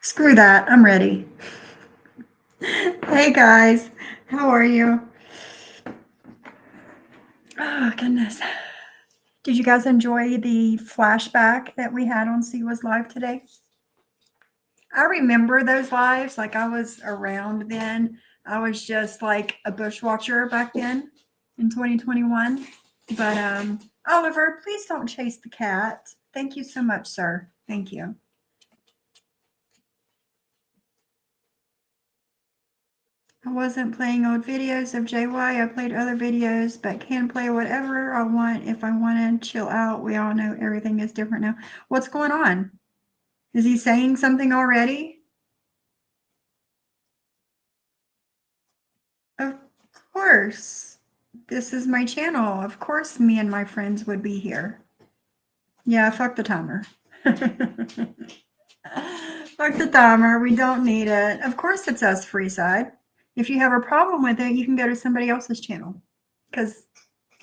Screw that. I'm ready. Hey guys, how are you? Oh, goodness. Did you guys enjoy the flashback that we had on Siwa's live today? I remember those lives. Like I was around then. I was just like a bushwatcher back then in 2021. But Oliver, please don't chase the cat. Thank you so much, sir. Thank you. I wasn't playing old videos of JY. I played other videos, but can play whatever I want if I want to chill out. We all know everything is different now. What's going on? Is he saying something already? Of course. This is my channel. Of course, me and my friends would be here. Yeah, fuck the timer. Fuck the timer. We don't need it. Of course, it's us, Freeside. If you have a problem with it, you can go to somebody else's channel because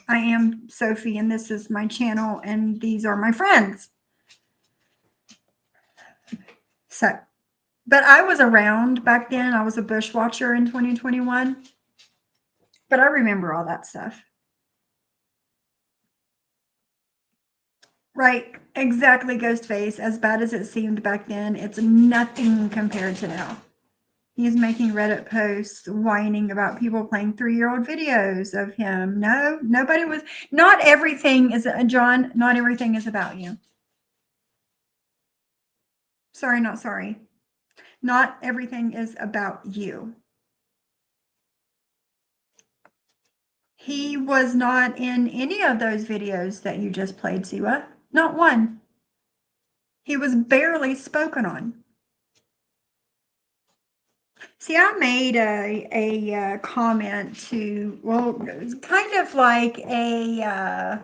I am Sophie and this is my channel and these are my friends. So, but I was around back then. I was a bushwatcher in 2021. But I remember all that stuff. Right, exactly, Ghostface. As bad as it seemed back then, it's nothing compared to now. He's making Reddit posts whining about people playing 3-year-old videos of him. No, nobody was. Not everything is, John, not everything is about you. Sorry, not sorry. Not everything is about you. He was not in any of those videos that you just played, Siwa. Not one. He was barely spoken on. See, I made a comment to, well, it's kind of like I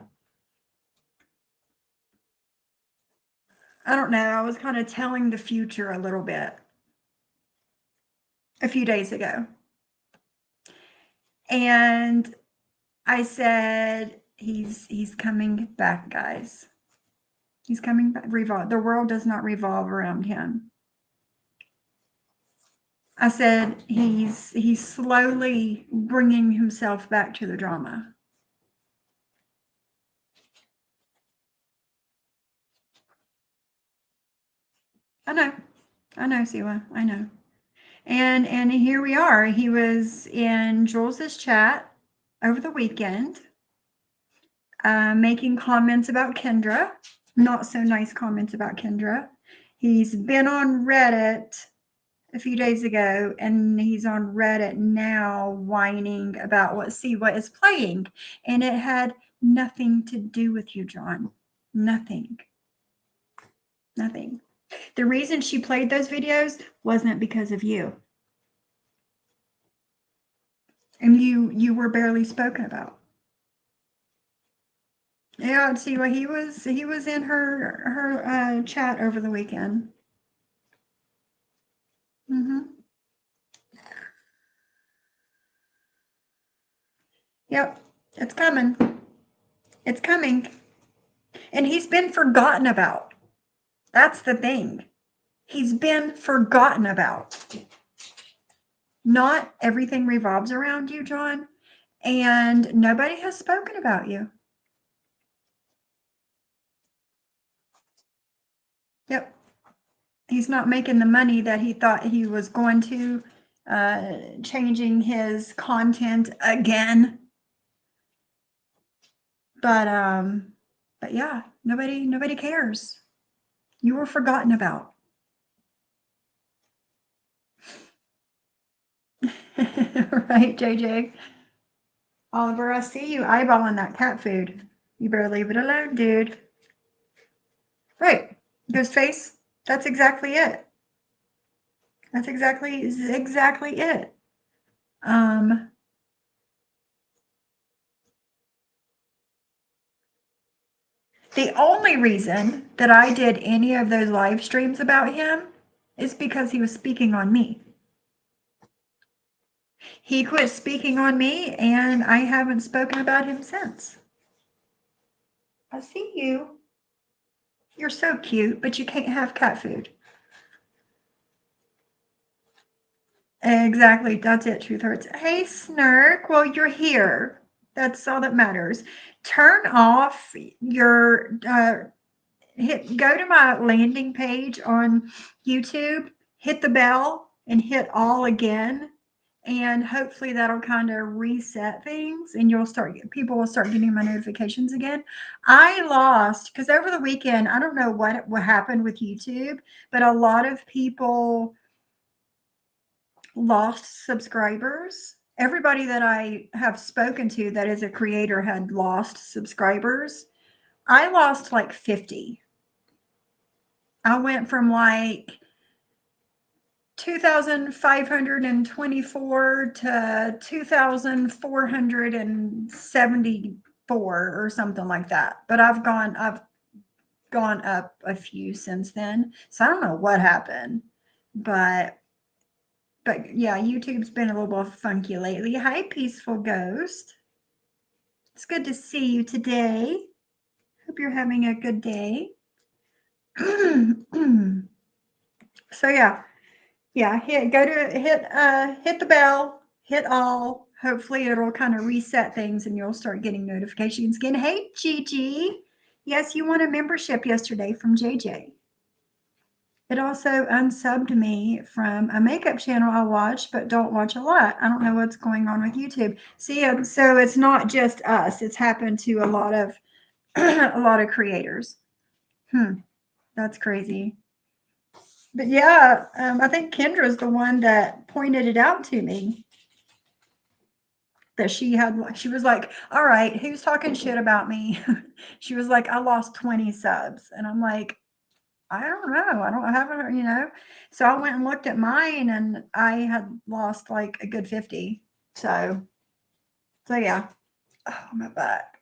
don't know, I was kind of telling the future a little bit a few days ago. And I said, he's coming back, guys. He's coming back. The world does not revolve around him. I said, he's slowly bringing himself back to the drama. I know, Siwa, I know. And here we are. He was in Jules's chat over the weekend, making comments about Kendra, not so nice comments about Kendra. He's been on Reddit a few days ago, and he's on Reddit now whining about what Siwa is playing, and it had nothing to do with you, John. Nothing. Nothing. The reason she played those videos wasn't because of you. And you were barely spoken about. Yeah, see, well, he was in her chat over the weekend. Yep, it's coming. It's coming. And he's been forgotten about. That's the thing. He's been forgotten about. Not everything revolves around you, John, and nobody has spoken about you. Yep. He's not making the money that he thought he was going to, changing his content again. But yeah, nobody cares. You were forgotten about. Right, JJ? Oliver, I see you eyeballing that cat food. You better leave it alone, dude. Right. Ghostface, that's exactly it. That's exactly it. The only reason that I did any of those live streams about him is because he was speaking on me. He quit speaking on me, and I haven't spoken about him since. I see you. You're so cute, but you can't have cat food. Exactly. That's it. Truth hurts. Hey, Snark. Well, you're here. That's all that matters. Turn off your go to my landing page on YouTube, hit the bell, and hit all again. And hopefully that'll kind of reset things and people will start getting my notifications again. I lost because over the weekend, I don't know what happened with YouTube, but a lot of people lost subscribers. Everybody that I have spoken to that is a creator had lost subscribers. I lost like 50. I went from like 2,524 to 2,474 or something like that. But I've gone up a few since then. So I don't know what happened. But yeah, YouTube's been a little bit funky lately. Hi, Peaceful Ghost. It's good to see you today. Hope you're having a good day. So yeah, hit the bell, hit all. Hopefully it'll kind of reset things and you'll start getting notifications again. Hey, Gigi. Yes, you won a membership yesterday from JJ. It also unsubbed me from a makeup channel I watch, but don't watch a lot. I don't know what's going on with YouTube. See, so it's not just us. It's happened to a lot of a lot of creators. That's crazy. But yeah, I think Kendra's the one that pointed it out to me. That she was like, all right, who's talking shit about me? She was like, I lost 20 subs. And I'm like, I don't know. I don't have it. So I went and looked at mine and I had lost like a good 50. So yeah. Oh, my back.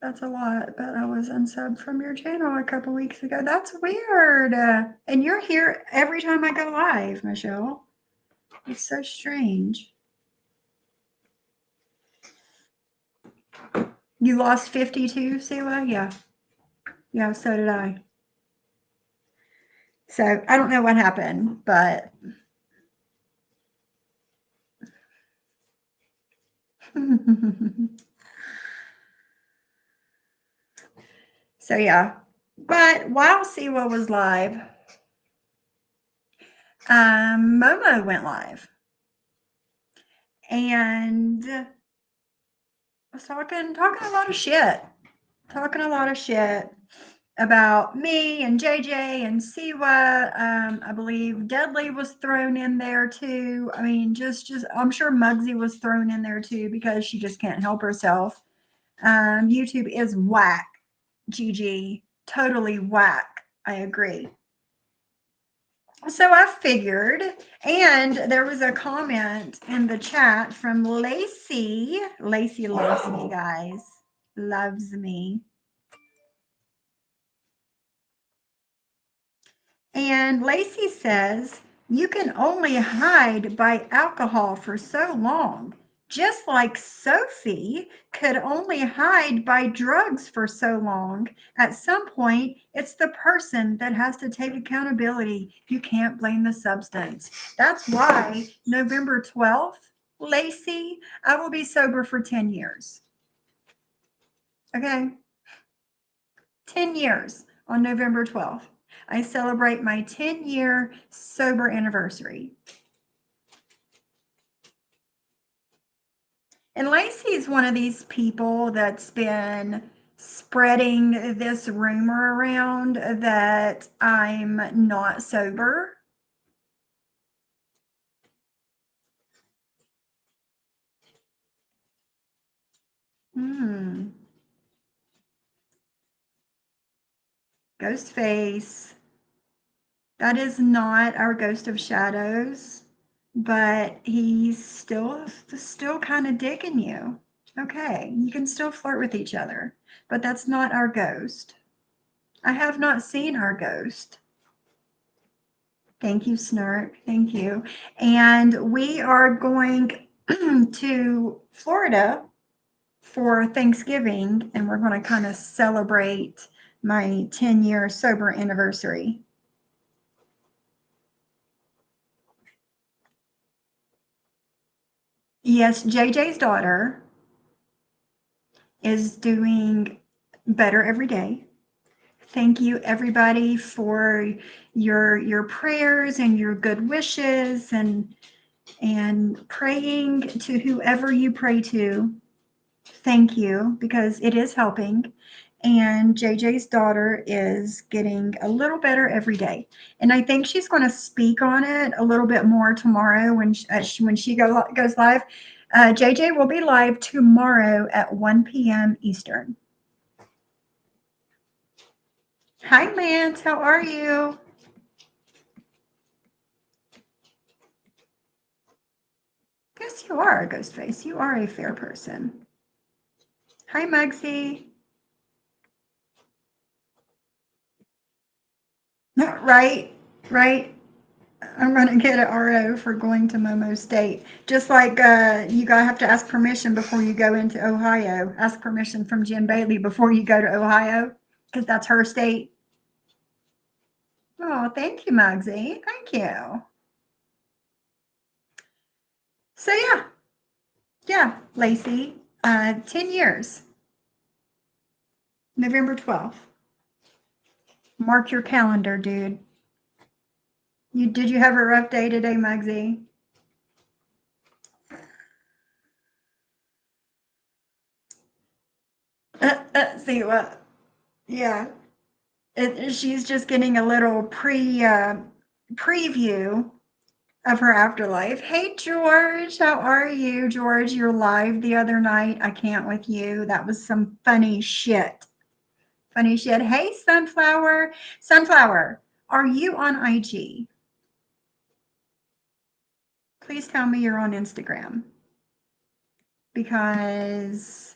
That's a lot, but I was unsubbed from your channel a couple weeks ago. That's weird. And you're here every time I go live, Michelle. It's so strange. You lost 52, Siwa? Yeah. Yeah, so did I. So I don't know what happened, but so yeah. But while Siwa was live, Momo went live and was talking a lot of shit. Talking a lot of shit about me and JJ and Siwa. I believe Deadly was thrown in there too. I mean, just I'm sure Muggsy was thrown in there too because she just can't help herself. YouTube is whack, GG, totally whack. I agree. So I figured, and there was a comment in the chat from Lacey. Lacey loves me, guys. Loves me. And Lacey says, you can only hide by alcohol for so long, just like Sophie could only hide by drugs for so long. At some point, it's the person that has to take accountability. You can't blame the substance. That's why November 12th, Lacey, I will be sober for 10 years. Okay? 10 years on November 12th. I celebrate my 10-year sober anniversary. And Lacey's one of these people that's been spreading this rumor around that I'm not sober. Ghost face. That is not our ghost of shadows, but he's still kind of digging you. Okay, you can still flirt with each other, but that's not our ghost. I have not seen our ghost. Thank you, Snark. Thank you. And we are going to Florida for Thanksgiving, and we're going to kind of celebrate my 10-year sober anniversary. Yes, JJ's daughter is doing better every day. Thank you, everybody, for your prayers and your good wishes and praying to whoever you pray to. Thank you, because it is helping. And JJ's daughter is getting a little better every day. And I think she's going to speak on it a little bit more tomorrow when she goes live. JJ will be live tomorrow at 1 p.m. Eastern. Hi, Lance. How are you? Yes, you are, Ghostface. You are a fair person. Hi, Mugsy. Right, right. I'm going to get an RO for going to Momo State. Just like you gotta have to ask permission before you go into Ohio. Ask permission from Jen Bailey before you go to Ohio, because that's her state. Oh, thank you, Mugsy. Thank you. So yeah, Lacey. 10 years. November 12th. Mark your calendar, dude. Did you have a rough day today, Mugsy? See what? Yeah. She's just getting a little preview of her afterlife. Hey, George, how are you? George, you're live the other night. I can't with you. That was some funny shit. Funny shit. Hey, Sunflower. Sunflower, are you on IG? Please tell me you're on Instagram, because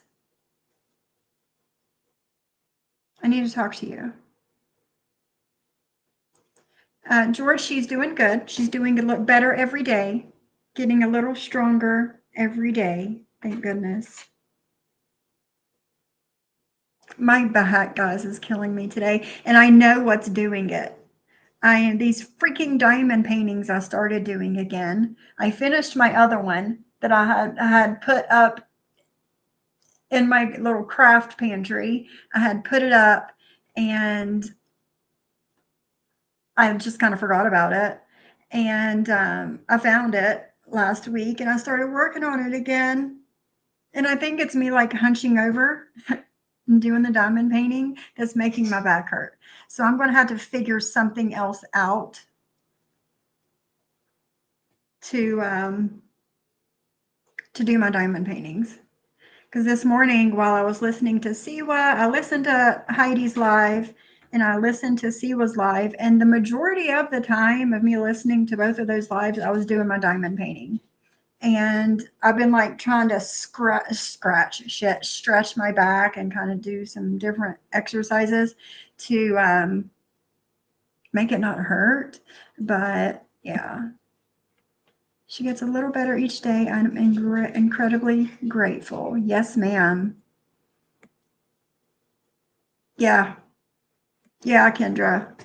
I need to talk to you. George, she's doing good. She's doing a little better every day, getting a little stronger every day. Thank goodness. My back, guys, is killing me today, and I know what's doing it. These freaking diamond paintings I started doing again. I finished my other one that I had put up in my little craft pantry. I had put it up, and I just kind of forgot about it. And I found it last week, and I started working on it again. And I think it's me like hunching over and doing the diamond painting that's making my back hurt. So I'm going to have to figure something else out to do my diamond paintings. Because this morning, while I was listening to Siwa, I listened to Heidi's live and I listened to Siwa's live. And the majority of the time of me listening to both of those lives, I was doing my diamond painting. And I've been like trying to stretch my back and kind of do some different exercises to make it not hurt. But yeah, she gets a little better each day. I'm incredibly grateful. Yes, ma'am. Yeah. Yeah, Kendra.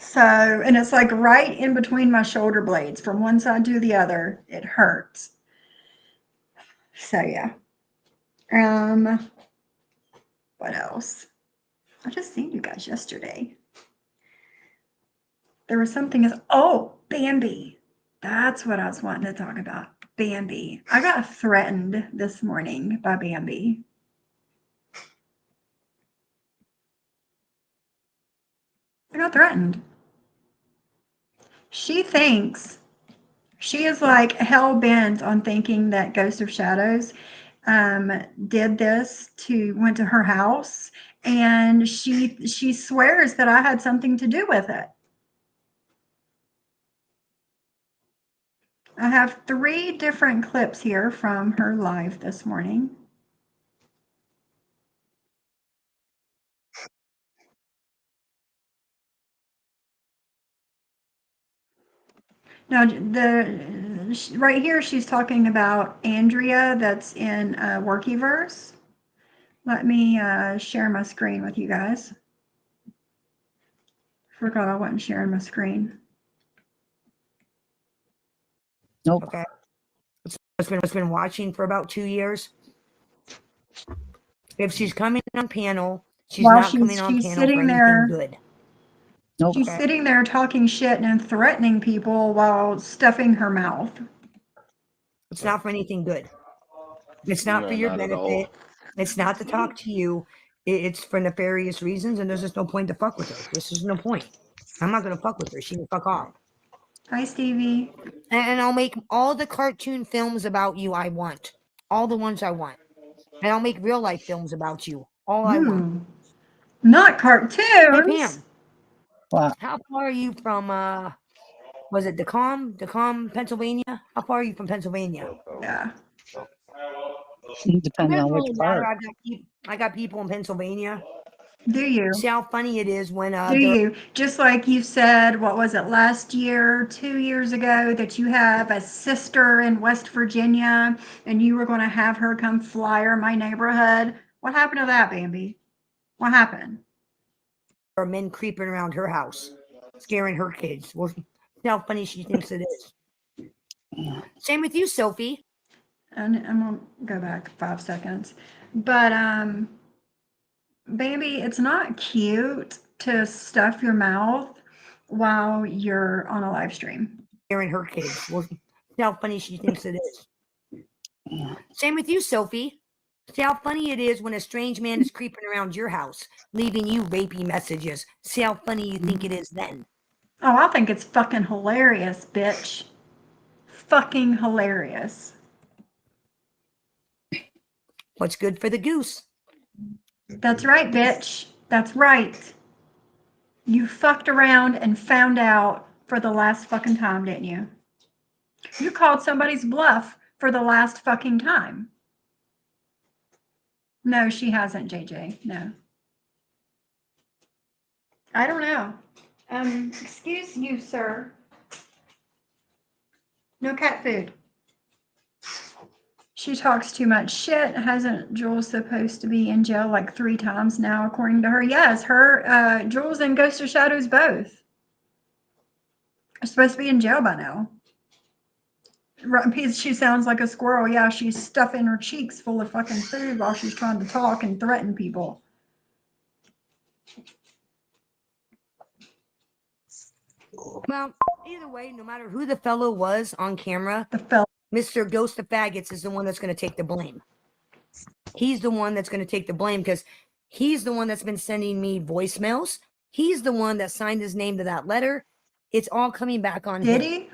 So, and it's like right in between my shoulder blades from one side to the other. It hurts. So, yeah. What else? I just seen you guys yesterday. There was something else. Oh, Bambi. That's what I was wanting to talk about. Bambi. I got threatened this morning by Bambi. I got threatened. She thinks she is like hell bent on thinking that Ghost of Shadows did this went to her house, and she swears that I had something to do with it. I have 3 different clips here from her live this morning. Now, right here, she's talking about Andrea that's in Workyverse. Let me share my screen with you guys. Forgot I wasn't sharing my screen. Nope. Okay. Has been watching for about 2 years. If she's coming on panel, she's not coming on panel for anything good. Nope. She's sitting there talking shit and threatening people while stuffing her mouth. It's not for anything good. It's not for your benefit. It's not to talk to you. It's for nefarious reasons, and there's just no point to fuck with her. This is no point. I'm not going to fuck with her. She can fuck off. Hi, Stevie. And I'll make all the cartoon films about you I want. All the ones I want. And I'll make real life films about you. All I want. Not cartoons. Hey, Pam. What? How far are you from, was it Decom, Pennsylvania? How far are you from Pennsylvania? Yeah. Depends on which part. I got people in Pennsylvania. Do you? See how funny it is when do you? Just like you said, what was it, last year, 2 years ago, that you have a sister in West Virginia and you were going to have her come flyer my neighborhood. What happened to that, Bambi? What happened? Or men creeping around her house, scaring her kids. Well, see how funny she thinks it is. Same with you, Sophie. And I'm going to go back 5 seconds. But, Bambi, it's not cute to stuff your mouth while you're on a live stream. Scaring her kids. Well, see how funny she thinks it is. Same with you, Sophie. See how funny it is when a strange man is creeping around your house, leaving you rapey messages. See how funny you think it is then. Oh, I think it's fucking hilarious, bitch. Fucking hilarious. What's good for the goose? That's right, bitch. That's right. You fucked around and found out for the last fucking time, didn't you? You called somebody's bluff for the last fucking time. No, she hasn't, JJ. No. I don't know. Excuse you, sir. No cat food. She talks too much shit. Hasn't Jules supposed to be in jail like 3 times now, according to her? Yes, her, Jules and Ghost of Shadows both are supposed to be in jail by now. She sounds like a squirrel. Yeah, she's stuffing her cheeks full of fucking food while she's trying to talk and threaten people. Well, either way, no matter who the fellow was on camera, The Mr. Ghost of Faggots is the one that's going to take the blame. He's the one that's going to take the blame because he's the one that's been sending me voicemails. He's the one that signed his name to that letter. It's all coming back on him. Did he?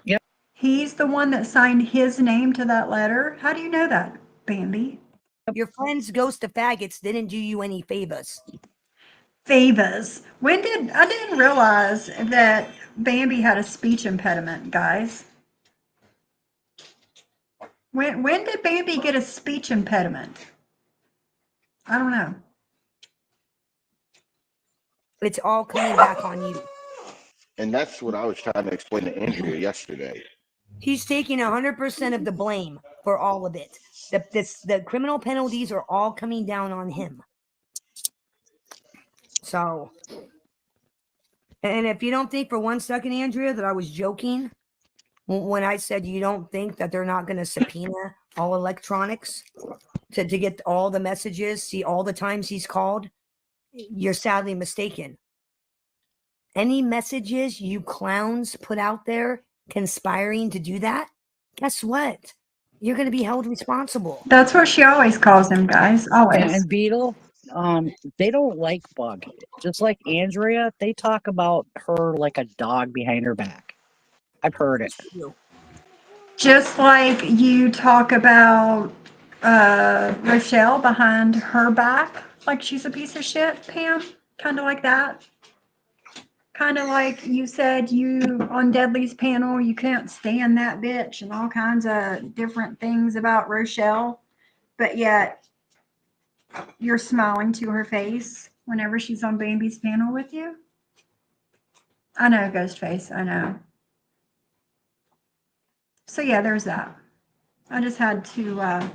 Yep. He's the one that signed his name to that letter? How do you know that, Bambi? Your friend's Ghost of Faggots didn't do you any favors. Favors. I didn't realize that Bambi had a speech impediment, guys. When did Bambi get a speech impediment? I don't know. It's all coming back on you. And that's what I was trying to explain to Andrea yesterday. He's taking 100% of the blame for all of it. The criminal penalties are all coming down on him. So, and if you don't think for 1 second, Andrea, that I was joking when I said you don't think that they're not going to subpoena all electronics to get all the messages, see all the times he's called, you're sadly mistaken. Any messages you clowns put out there conspiring to do that, guess what? You're going to be held responsible. That's what she always calls him, guys. Always. And Beetle, they don't like Bug. Just like Andrea, they talk about her like a dog behind her back. I've heard it. Just like you talk about Rochelle behind her back, like she's a piece of shit, Pam. Kind of like that. Kind of like you said you on Deadly's panel, you can't stand that bitch and all kinds of different things about Rochelle, but yet you're smiling to her face whenever she's on Bambi's panel with you. I know, Ghostface, I know. So yeah, there's that. I just had to,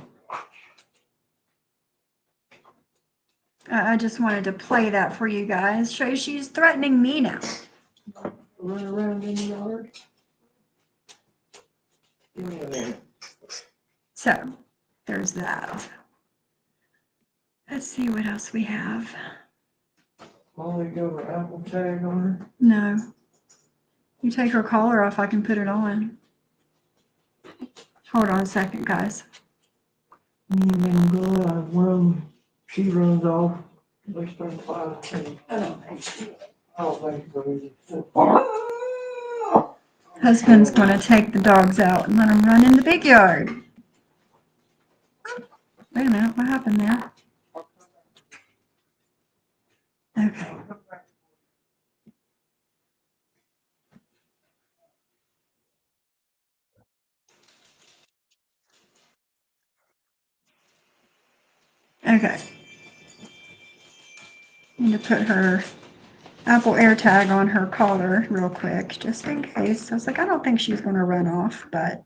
I just wanted to play that for you guys. Show she's threatening me now. Run around in the yard. Give me a minute. So there's that. Let's see what else we have. Molly got her Apple tag on her. No. You take her collar off, I can put it on. Hold on a second, guys. And then go out when she runs off. They start fighting. I don't think so. Husband's gonna take the dogs out and let them run in the big yard. Wait a minute, what happened there? Okay. Okay. Need to put her Apple AirTag on her collar real quick, just in case. I was like, I don't think she's gonna run off, but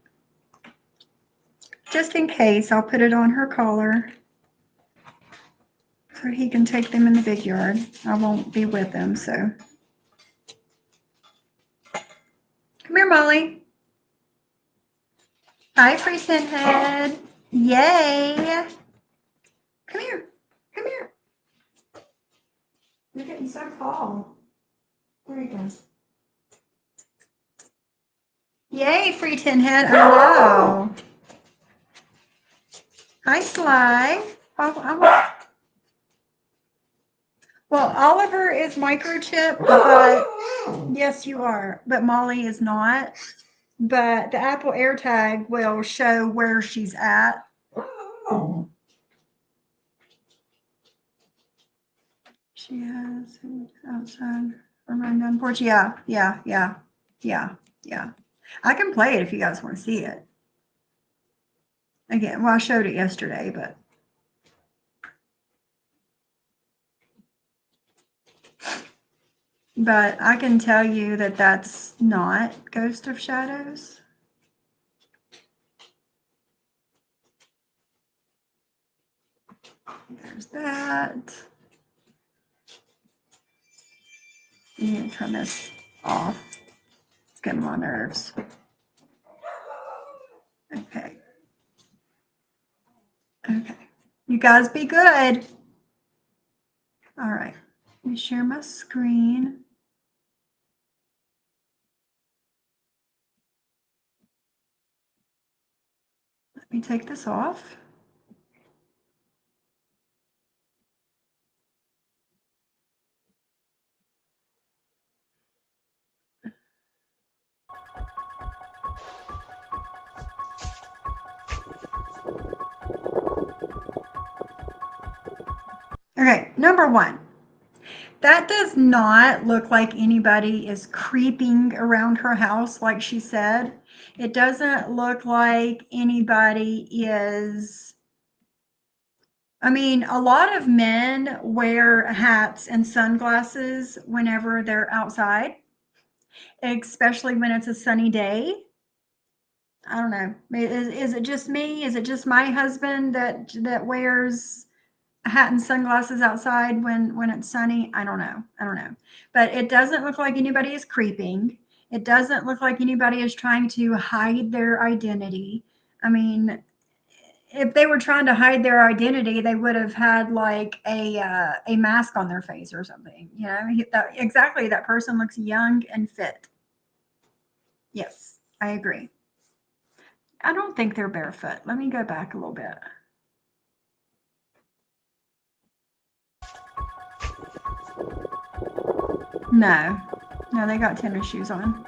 just in case, I'll put it on her collar so he can take them in the big yard. I won't be with them, so. Come here, Molly. Hi, Freeson Head. Yay. Come here. Come here. You're getting so tall. There you go. Yay, Free Tin Head. Hello. Hi, Sly. Well, Oliver is microchipped, but yes, you are. But Molly is not. But the Apple AirTag will show where she's at. She has outside or my gun porch. Yeah. I can play it if you guys want to see it. Again, well, I showed it yesterday, but. But I can tell you that that's not Ghost of Shadows. There's that. You need to turn this off. It's getting on my nerves. Okay. Okay. You guys be good. All right. Let me share my screen. Let me take this off. Okay, number one. That does not look like anybody is creeping around her house like she said. It doesn't look like anybody is. I mean, a lot of men wear hats and sunglasses whenever they're outside, especially when it's a sunny day. I don't know. Is it just me? Is it just my husband that wears a hat and sunglasses outside when it's sunny? I don't know. But it doesn't look like anybody is creeping. It doesn't look like anybody is trying to hide their identity. I mean, if they were trying to hide their identity, they would have had like a mask on their face or something. You know, exactly. That person looks young and fit. Yes, I agree. I don't think they're barefoot. Let me go back a little bit. No, they got tennis shoes on.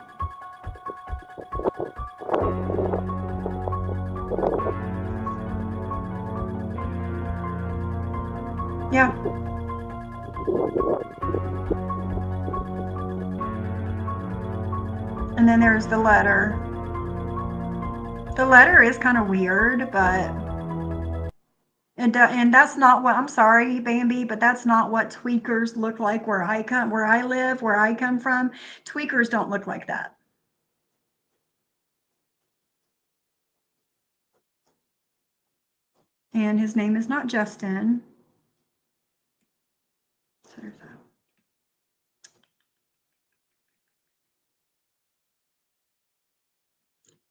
Yeah. And then there's the letter. The letter is kind of weird, but and that's not what, I'm sorry, Bambi, but that's not what tweakers look like where I live, where I come from. Tweakers don't look like that. And his name is not Justin. So there's that.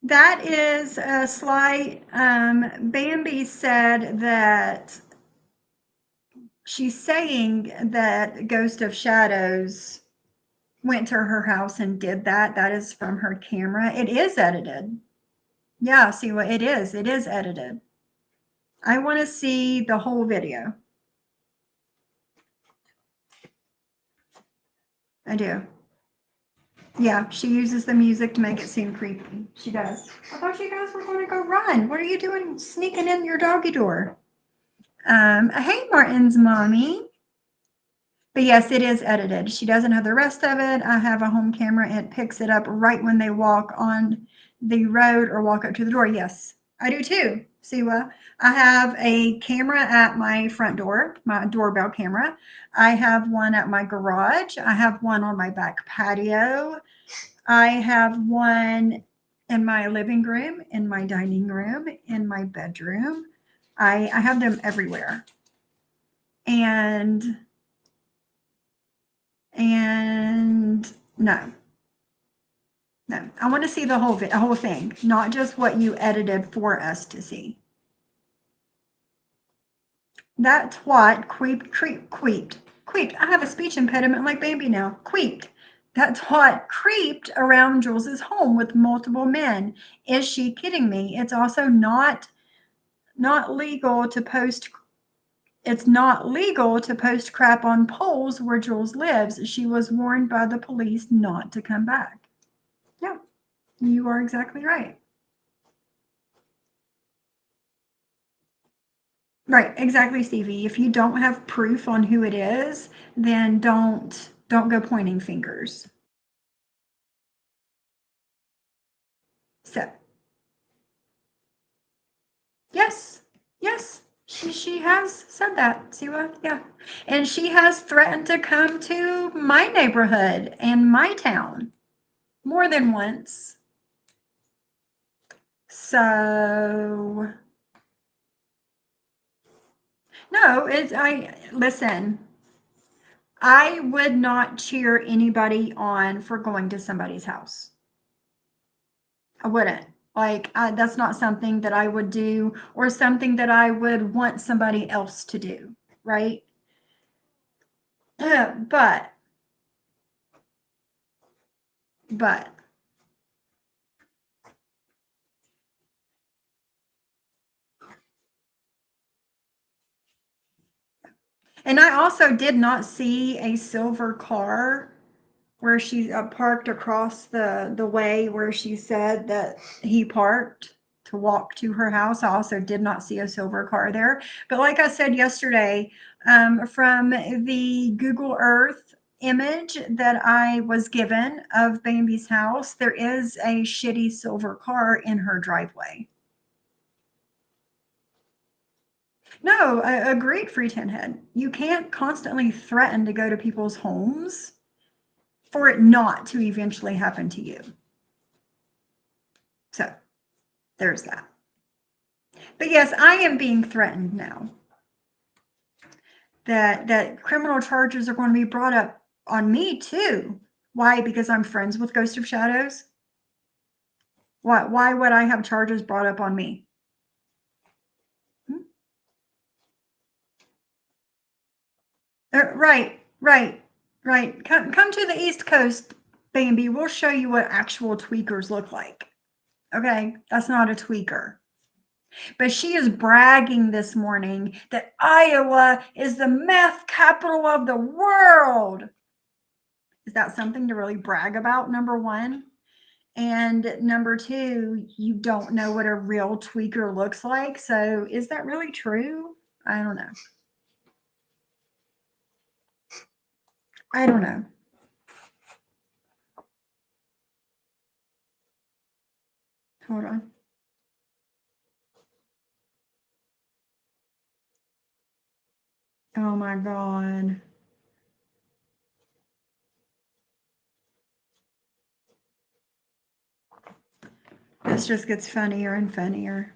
That is a slight. Bambi said that she's saying that Ghost of Shadows went to her house and did that. That is from her camera. It is edited. Yeah, see what it is. It is edited. I want to see the whole video. I do. Yeah, she uses the music to make it seem creepy. She does. I thought you guys were going to go run. What are you doing sneaking in your doggy door? Hey, Martin's mommy. But yes, it is edited. She doesn't have the rest of it. I have a home camera. It picks it up right when they walk on the road or walk up to the door. Yes, I do too, Siwa. I have a camera at my front door, my doorbell camera. I have one at my garage. I have one on my back patio. I have one in my living room, in my dining room, in my bedroom. I have them everywhere. And no, I want to see the whole thing, not just what you edited for us to see. That twat queeped. I have a speech impediment like Bambi now. Queeped. That twat creeped around Jules's home with multiple men. Is she kidding me? It's also not legal to post. It's not legal to post crap on poles where Jules lives. She was warned by the police not to come back. Yeah, you are exactly right. Right, exactly, Stevie. If you don't have proof on who it is, then don't go pointing fingers. So, yes, she has said that. See what? Yeah, and she has threatened to come to my neighborhood and my town more than once. So, no, listen. I would not cheer anybody on for going to somebody's house. I wouldn't. Like, that's not something that I would do or something that I would want somebody else to do, right? But, and I also did not see a silver car where she parked across the way where she said that he parked to walk to her house. I also did not see a silver car there. But like I said yesterday, from the Google Earth image that I was given of Bambi's house, there is a shitty silver car in her driveway. No, I agreed, Free Tin Head. You can't constantly threaten to go to people's homes for it not to eventually happen to you. So there's that. But yes, I am being threatened now that criminal charges are going to be brought up on me too. Why? Because I'm friends with Ghost of Shadows? Why would I have charges brought up on me? Right. Come to the East Coast, Bambi. We'll show you what actual tweakers look like. Okay? That's not a tweaker. But she is bragging this morning that Iowa is the meth capital of the world. Is that something to really brag about, number one? And number two, you don't know what a real tweaker looks like. So is that really true? I don't know. Hold on. Oh my God. This just gets funnier and funnier.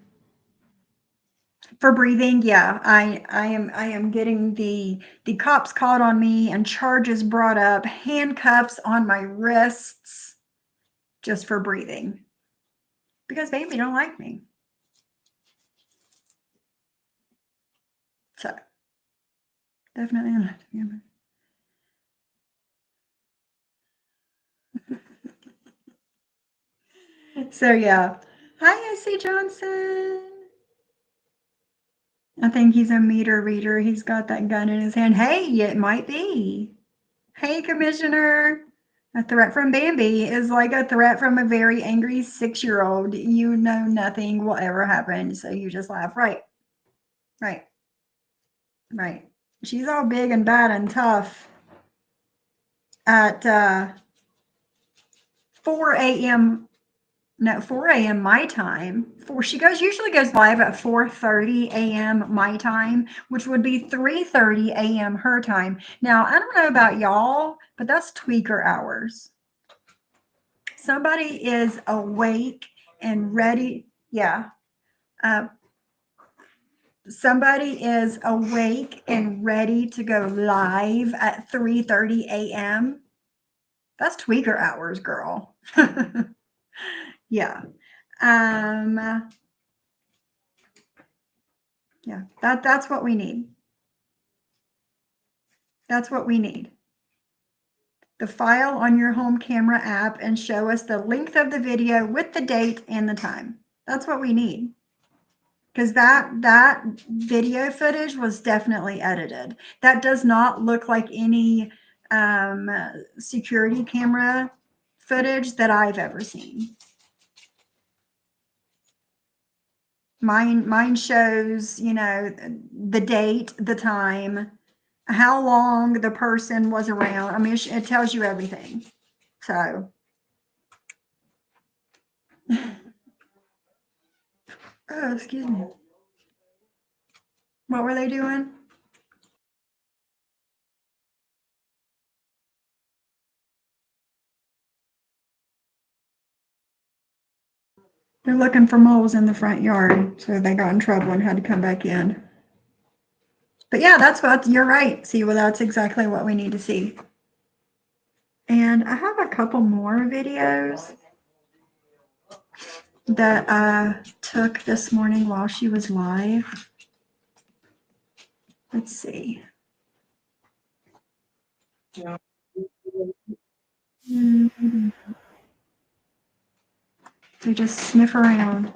For breathing, yeah, I am getting the cops called on me and charges brought up, handcuffs on my wrists just for breathing. because Bambi don't like me. So definitely not. So yeah. Hi, I.C. Johnson. I think he's a meter reader. He's got that gun in his hand. Hey, it might be. Hey, Commissioner. A threat from Bambi is like a threat from a very angry 6-year-old. You know nothing will ever happen, so you just laugh. Right. Right. Right. She's all big and bad and tough at 4 a.m. No, 4 a.m. my time. She usually goes live at 4:30 a.m. my time, which would be 3:30 a.m. her time. Now, I don't know about y'all, but that's tweaker hours. Somebody is awake and ready. Yeah. Somebody is awake and ready to go live at 3:30 a.m. That's tweaker hours, girl. Yeah. Yeah, that's what we need. That's what we need. The file on your home camera app and show us the length of the video with the date and the time. That's what we need. Because that video footage was definitely edited. That does not look like any security camera footage that I've ever seen. Mine shows, you know, the date, the time, how long the person was around. I mean, it tells you everything. So, oh, excuse me. What were they doing? They're looking for moles in the front yard, so they got in trouble and had to come back in. But yeah, that's what you're right. See, well, that's exactly what we need to see. And I have a couple more videos that I took this morning while she was live. Let's see. They just sniff around.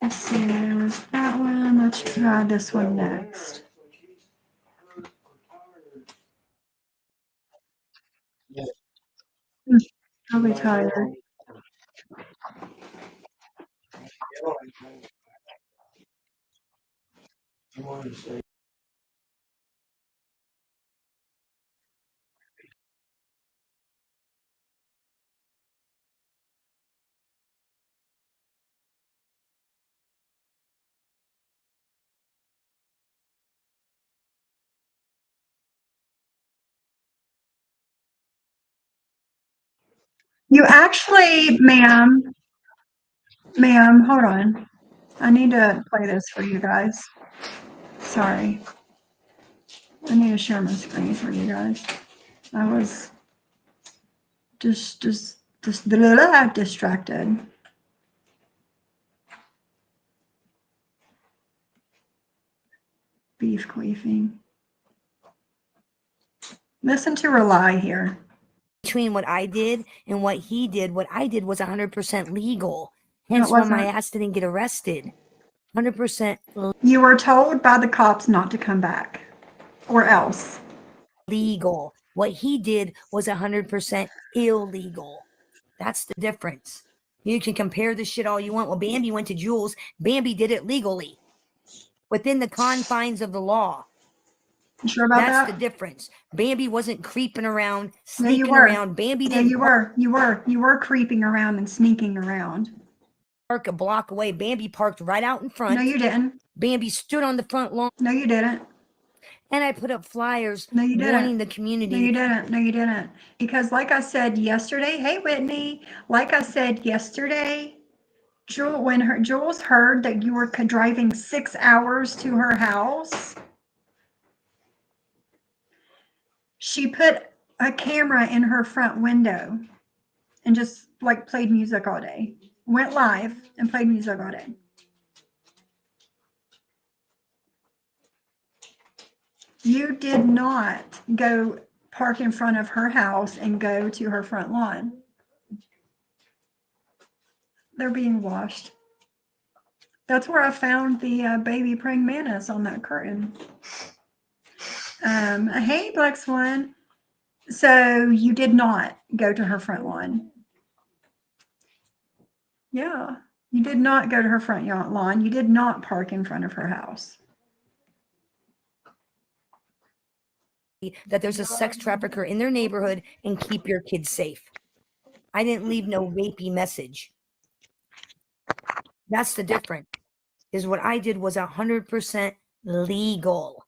Let's see, there was that one. Let's try this one next. Probably tired. You actually, ma'am, hold on. I need to play this for you guys. Sorry. I need to share my screen for you guys. I was just distracted. Beef queefing. Listen to her lie here. Between what I did and what he did, what I did was 100% legal. Hence why my ass didn't get arrested. 100% You were told by the cops not to come back, or else. legal. What he did was 100% illegal. That's the difference. You can compare this shit all you want. Well, Bambi went to Jules. Bambi did it legally, within the confines of the law. You sure about That's the that? difference. Bambi wasn't creeping around, No, you sneaking were. around. Bambi No, didn't you were. You were creeping around and sneaking around. park a block away. Bambi parked right out in front. No, you didn't. Bambi stood on the front lawn. No, you didn't. And I put up flyers No, you didn't. warning the community. No, you didn't. No, you didn't. Because like I said yesterday, hey, Whitney, like I said yesterday, Jules heard that you were driving 6 hours to her house, she put a camera in her front window and just like played music all day. Went live and played music all day. You did not go park in front of her house and go to her front lawn. They're being washed. That's where I found the baby praying mantis on that curtain. Hey, Black Swan. So you did not go to her front lawn. Yeah, you did not go to her front lawn. You did not park in front of her house. That there's a sex trafficker in their neighborhood and keep your kids safe. I didn't leave no rapey message. That's the difference. Is what I did was 100% legal.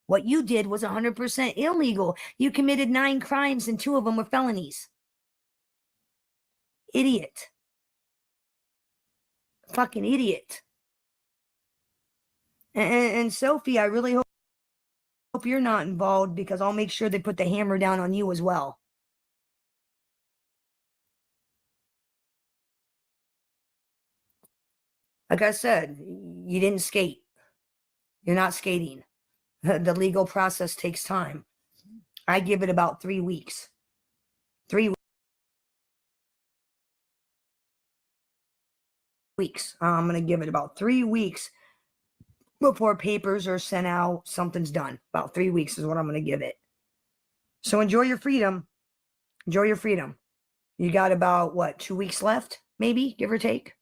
What you did was 100% illegal. You committed 9 crimes and 2 of them were felonies. Idiot. Fucking idiot. And Sophie, I really hope you're not involved, because I'll make sure they put the hammer down on you as well. Like I said, you didn't skate. You're not skating. The legal process takes time. I give it about 3 weeks. 3 weeks. I'm going to give it about 3 weeks before papers are sent out. Something's done. About 3 weeks is what I'm going to give it. So enjoy your freedom. Enjoy your freedom. You got about, what, 2 weeks left? Maybe, give or take.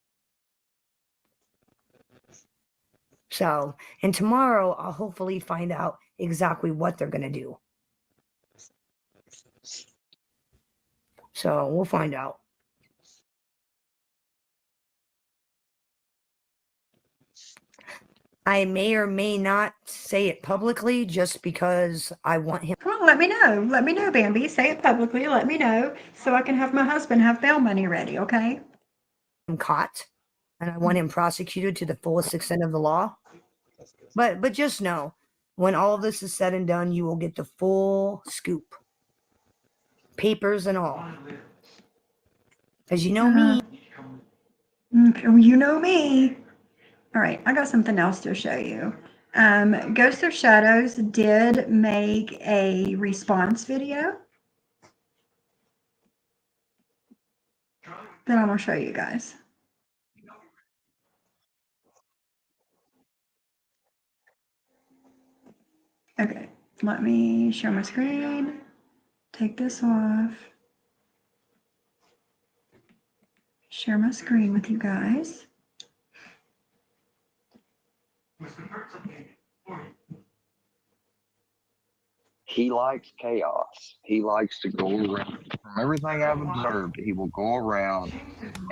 So, and tomorrow I'll hopefully find out exactly what they're going to do. So we'll find out. I may or may not say it publicly just because I want him. Well, let me know. Let me know, Bambi. Say it publicly. Let me know so I can have my husband have bail money ready, okay? Caught, and I want him prosecuted to the fullest extent of the law. But just know, when all of this is said and done, you will get the full scoop. Papers and all. Because you know me. You know me. All right, I got something else to show you. Ghost of Shadows did make a response video that I'm going to show you guys. Okay, let me share my screen. Take this off. Share my screen with you guys. He likes chaos. He likes to go around. From everything I've observed, he will go around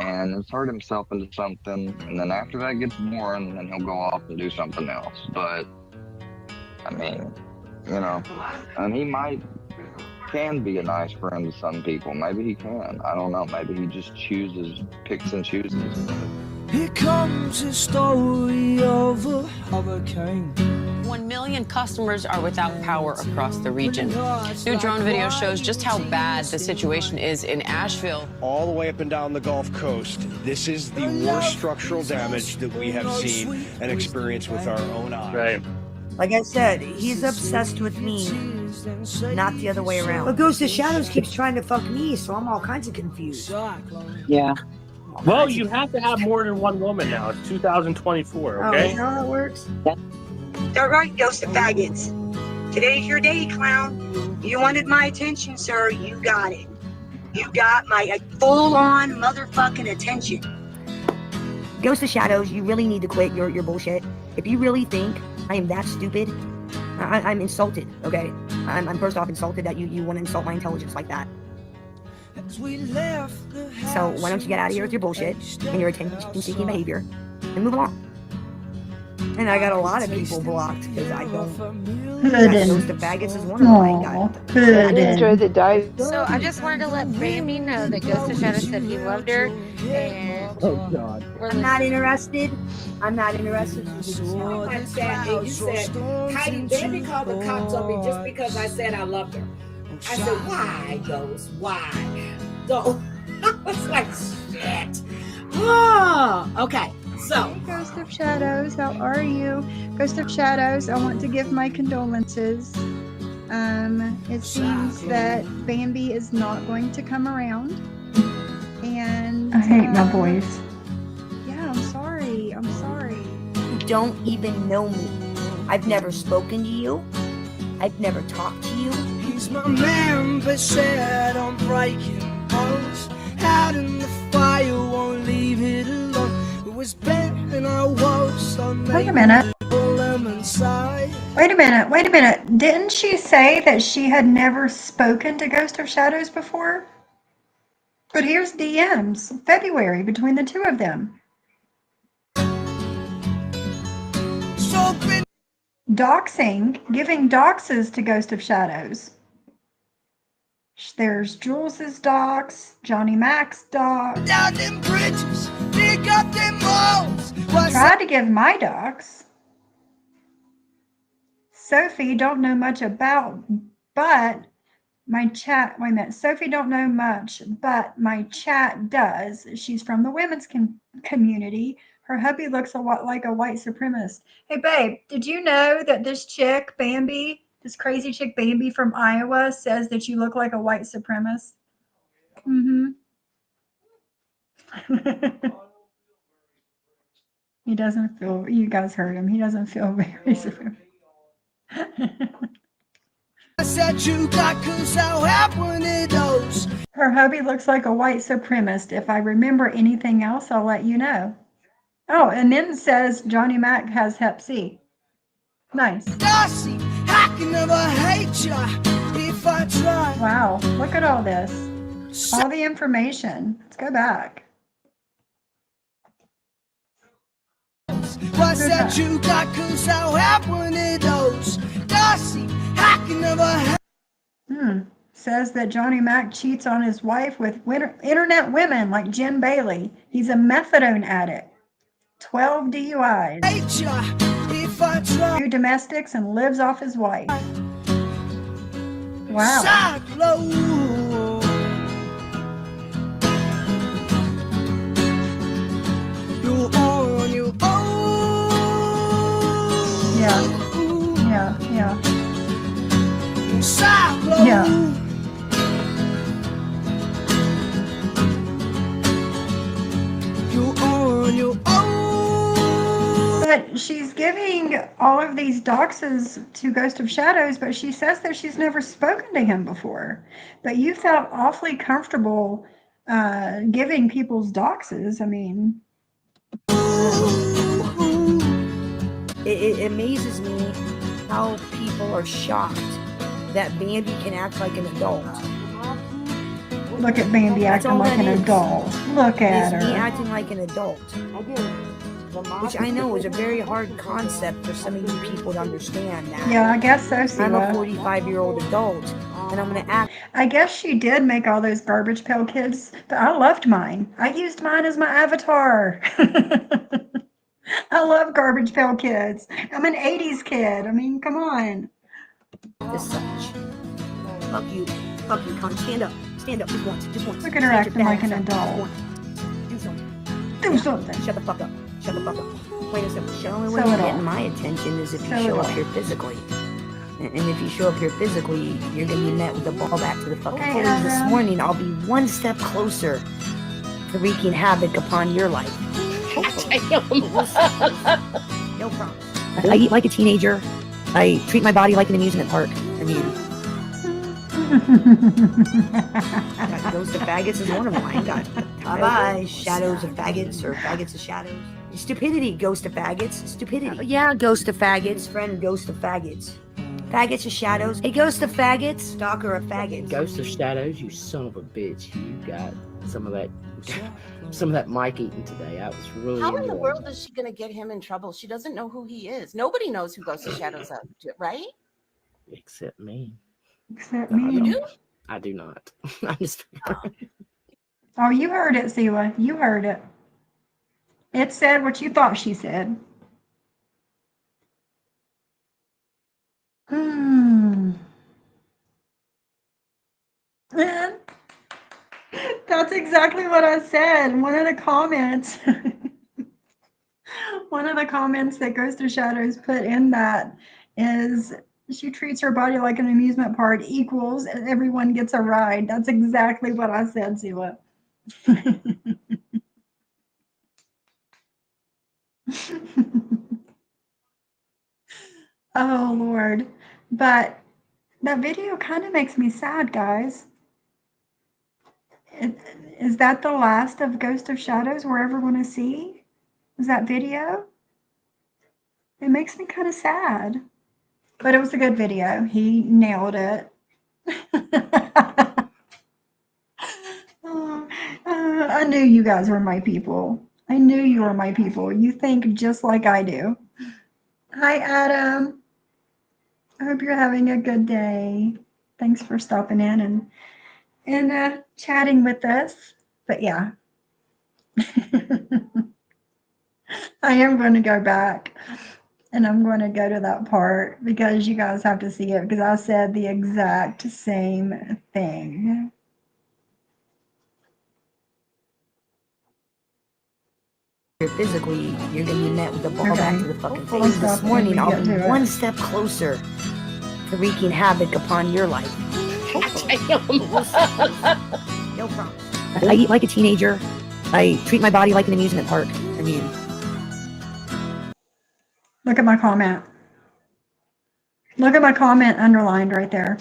and insert himself into something, and then after that gets boring, then he'll go off and do something else. But I mean, you know, and he can be a nice friend to some people. Maybe he can. I don't know. Maybe he just picks and chooses. Here comes the story of a hurricane. 1 million customers are without power across the region. New drone video shows just how bad the situation is in Asheville. All the way up and down the Gulf Coast, this is the worst structural damage that we have seen and experienced with our own eyes. Right. Like I said, he's obsessed with me, not the other way around. But Ghost of Shadows keeps trying to fuck me, so I'm all kinds of confused. Yeah. Well, you have to have more than one woman now. It's 2024, Oh, okay? is that how that works? All right, Ghost of Faggots. Today's your day, clown. You wanted my attention, sir. You got it. You got my full-on motherfucking attention. Ghost of Shadows, you really need to quit your bullshit. If you really think I am that stupid, I'm insulted, okay? I'm first off insulted that you want to insult my intelligence like that. So why don't you get out of here with your bullshit and your attention-seeking behavior and move along? And I got a lot of people blocked because I don't. Ghost of Faggots is one of them. I ain't got. Enjoy the dive. So I just wanted to let Bambi know that Ghost of Shadows said he loved her, and Oh God. I'm not interested. I'm not interested. You said, Bambi called the cops on me just because I said I loved her. I said, why, Ghost? Why? So I was like, shit. Oh, okay. So, Hey, Ghost of Shadows, how are you? Ghost of Shadows, I want to give my condolences. It seems that Bambi is not going to come around. And I hate my voice. Yeah, I'm sorry. I'm sorry. You don't even know me. I've never spoken to you. I've never talked to you. He's my man, but said I'm breaking bones. Out in the fire, won't leave it alone. It was bent and I was so Wait a minute. lemon side. Wait a minute. Wait a minute. Didn't she say that she had never spoken to Ghost of Shadows before? But here's DMs, February, between the two of them. Doxing, giving doxes to Ghost of Shadows. There's Jules's dox, Johnny Mac's dox. Down them bridges, dig up them walls. Tried to give my dox. Sophie don't know much about, but my chat, wait a minute. Sophie don't know much, but my chat does. She's from the women's community. Her hubby looks a lot like a white supremacist. Hey, babe, did you know that this chick, Bambi, this crazy chick, Bambi from Iowa, says that you look like a white supremacist? Mm-hmm. He doesn't feel, you guys heard him. He doesn't feel very supremacist. I said you got cause I'll have one of those. Her hubby looks like a white supremacist. If I remember anything else, I'll let you know. Oh, and then it says Johnny Mac has Hep C. Nice. Darcy, I can never hate you if I try. Wow, look at all this. All the information. Let's go back. I said you got cause I'll have one of those. Darcy, I can never hate. Says that Johnny Mac cheats on his wife with internet women like Jim Bailey. He's a methadone addict. 12 DUIs. Hate you if I try. 2 domestics and lives off his wife. Wow. Cyclone. You're on your own. Yeah. Cyclone. Yeah. You're on your own. But she's giving all of these doxes to Ghost of Shadows, but she says that she's never spoken to him before. But you felt awfully comfortable giving people's doxes. I mean, It amazes me how people are shocked that Bambi can act like an adult. look at Bambi That's acting all like that an is. adult. Look at It's me her. acting like an adult. Which I know is a very hard concept for some of you people to understand that. Yeah, I guess so, I'm a Siwa. 45-year-old adult, and I'm going to act. I guess she did make all those Garbage Pail Kids, but I loved mine. I used mine as my avatar. I love Garbage Pail Kids. I'm an 80s kid. I mean, come on. As such. Fuck you, cunt. Stand up. Stand up. Just once. Look at her Stand your acting like an back up. adult. Do something. Do something. Shut the fuck up. Wait a second. The only way Sew you're it getting up. my attention is if you Sew it show up up. here physically. And if you show up here physically, you're going to be met with a ball back to the fucking Hey, face. This Adam. morning, I'll be one step closer to wreaking havoc upon your life. No problem. I eat like a teenager. I treat my body like an amusement park. I mean, Ghost of Faggots is one of mine. Bye-bye. Shadows of Faggots or Faggots of Shadows. Stupidity, Ghost of Faggots. Stupidity. Yeah, Ghost of Faggots. Friend, Ghost of Faggots. Faggots of Shadows. Hey, Ghost of Faggots. Stalker of Faggots. Ghost of Shadows, you son of a bitch. You got some of that Mike eating today. That was really How in the enjoyable. world is she going to get him in trouble? She doesn't know who he is. Nobody knows who Ghost of Shadows are, right? Except me. Except No, I me. don't. I do not. I'm just. Oh, you heard it, Siwa. You heard it. It said what you thought she said. Tom That's exactly what I said. One of the comments, one of the comments that Ghost of Shadows put in that is she treats her body like an amusement park equals everyone gets a ride. That's exactly what I said, Sheila. Oh, Lord. But that video kind of makes me sad, guys. Is that the last of Ghost of Shadows we're ever going to see? Is that video? It makes me kind of sad. But it was a good video. He nailed it. I knew you guys were my people. I knew you were my people. You think just like I do. Hi, Adam. I hope you're having a good day. Thanks for stopping in and chatting with us. But yeah, I am going to go back and I'm going to go to that part because you guys have to see it because I said the exact same thing. Physically, you're gonna be met with a ball back to the fucking I'll face. stop This morning, when we I'll get be to it. one step closer to wreaking havoc upon your life. No problem. I eat like a teenager. I treat my body like an amusement park. I mean, Look at my comment. Look at my comment underlined right there.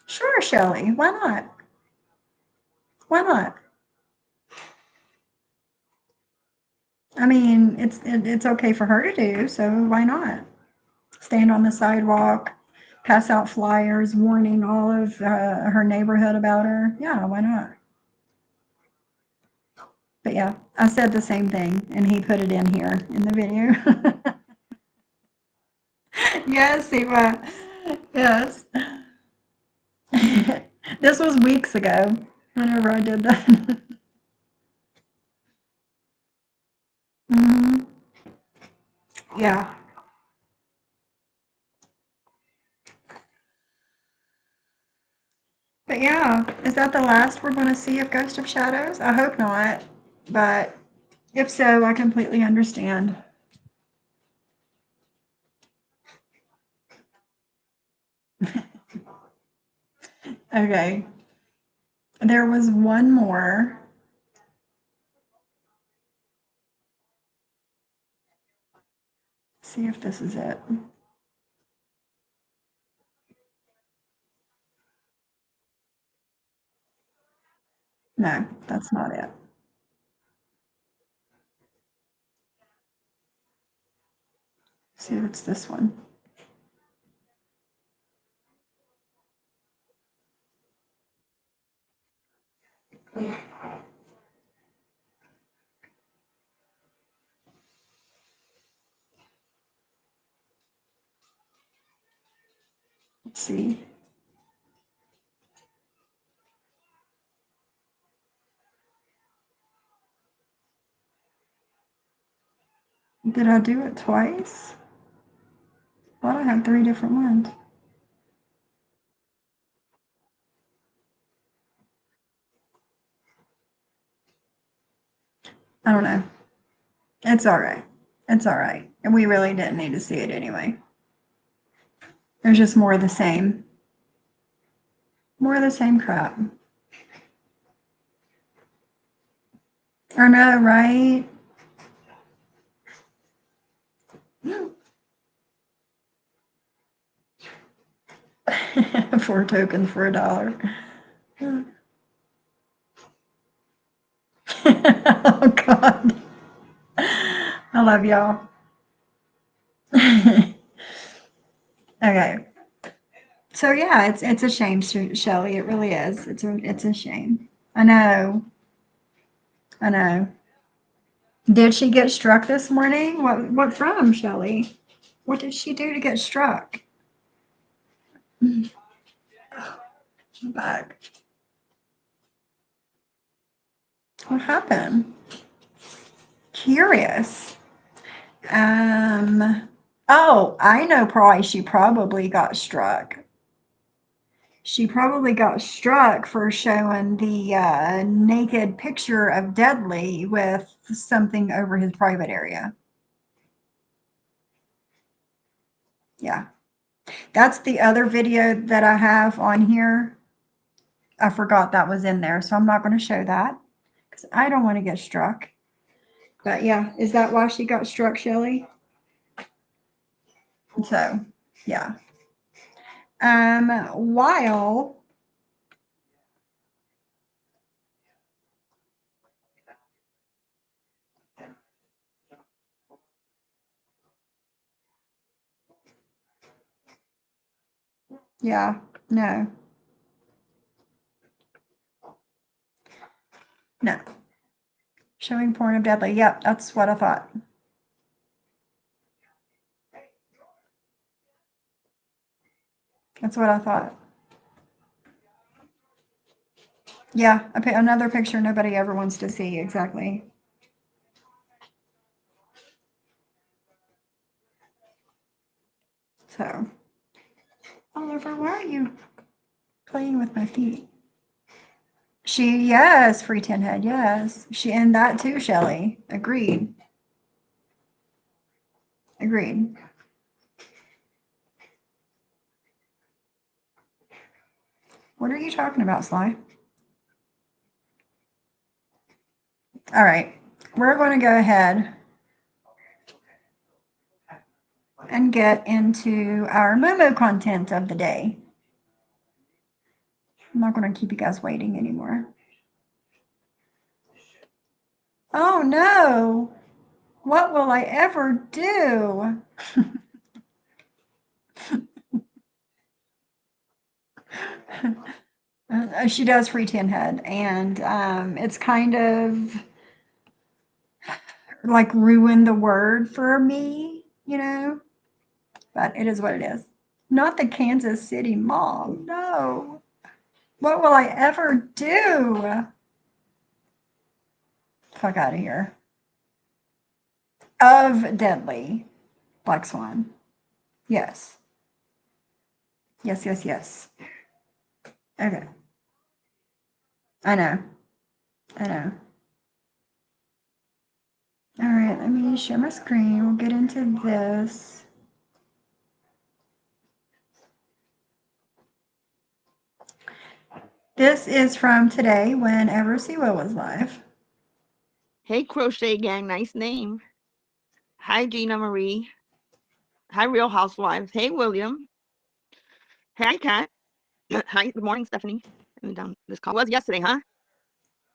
Sure, Shelley. Why not? Why not? I mean, it's okay for her to do, so why not? Stand on the sidewalk, pass out flyers warning all of her neighborhood about her. Yeah, why not? But yeah, I said the same thing, and he put it in here in the video. Yes, Eva. Yes. This was weeks ago whenever I did that. Mhm. Yeah. But yeah, is that the last we're going to see of Ghost of Shadows? I hope not. But if so, I completely understand. Okay. There was one more. See if this is it. No, that's not it. See if it's this one. Let's see. Did I do it twice? I thought I had 3 different ones. I don't know. It's all right. It's all right. And we really didn't need to see it anyway. There's just more of the same. More of the same crap. I know, right? 4 tokens for $1. Oh God. I love y'all. Okay. So yeah, it's a shame, Shelly. It really is. It's a shame. I know. I know. Did she get struck this morning? What from, Shelly? What did she do to get struck? Back. What happened? Curious. Oh, I know. Probably she probably got struck. She probably got struck for showing the naked picture of Deadly with something over his private area. Yeah. That's the other video that I have on here. I forgot that was in there, so I'm not going to show that because I don't want to get struck. But yeah, is that why she got struck, Shelly? So, yeah. While yeah, no. No. Showing porn of Deadly. Yep, that's what I thought. That's what I thought. Yeah, I put another picture nobody ever wants to see. Exactly. So, Oliver, why are you playing with my feet? Yes, free tin head, yes. She and that too, Shelly. Agreed. Agreed. What are you talking about, Sly? All right, we're going to go ahead and get into our Momo content of the day. I'm not going to keep you guys waiting anymore. Oh no! What will I ever do? She does free tin head, and it's kind of like ruined the word for me, you know, but it is what it is. Not the Kansas City mom, no. What will I ever do? Fuck out of here. Of Deadly. Black Swan. Yes. Yes, yes, yes. Okay. I know. I know. All right, let me share my screen. We'll get into this. This is from today, whenever Siwa was live. Hey, Crochet Gang, nice name. Hi, Gina Marie. Hi, Real Housewives. Hey, William. Hi, Kat. Hi, good morning, Stephanie. Let me down this call. Was yesterday, huh?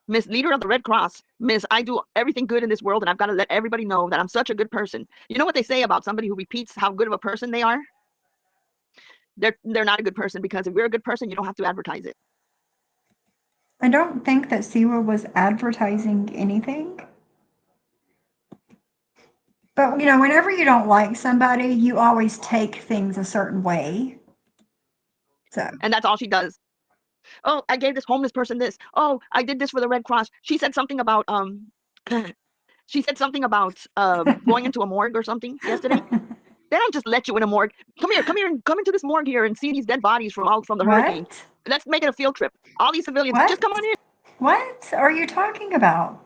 Miss Leader of the Red Cross. Miss, I do everything good in this world, and I've got to let everybody know that I'm such a good person. You know what they say about somebody who repeats how good of a person they are? They're not a good person, because if you're a good person, you don't have to advertise it. I don't think that Siwa was advertising anything. But, you know, whenever you don't like somebody, you always take things a certain way. So. And that's all she does. Oh, I gave this homeless person this. Oh, I did this for the Red Cross. She said something about she said something about going into a morgue or something yesterday. They don't just let you in a morgue. Come here, and come into this morgue here and see these dead bodies from the hurricane. Let's make it a field trip. All these civilians, just come on in. What are you talking about?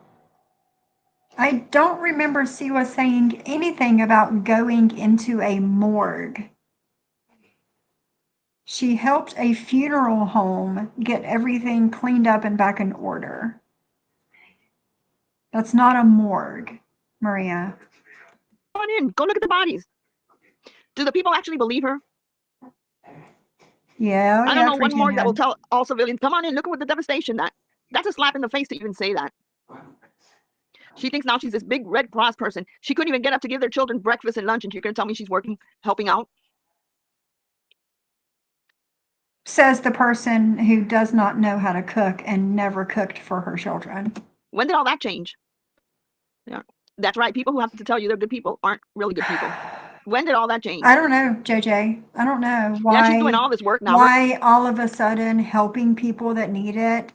I don't remember Siwa saying anything about going into a morgue. She helped a funeral home get everything cleaned up and back in order. That's not a morgue, Maria. Come on in. Go look at the bodies. Do the people actually believe her? Yeah. I don't know one morgue that will tell all civilians, come on in, look at what the devastation. That's a slap in the face to even say that. She thinks now she's this big Red Cross person. She couldn't even get up to give their children breakfast and lunch, and you're going to tell me she's working, helping out? Says the person who does not know how to cook and never cooked for her children. When did all that change? Yeah, that's right. People who have to tell you they're good people aren't really good people. When did all that change? I don't know, JJ. I don't know why. Yeah, she's doing all this work now. Why all of a sudden helping people that need it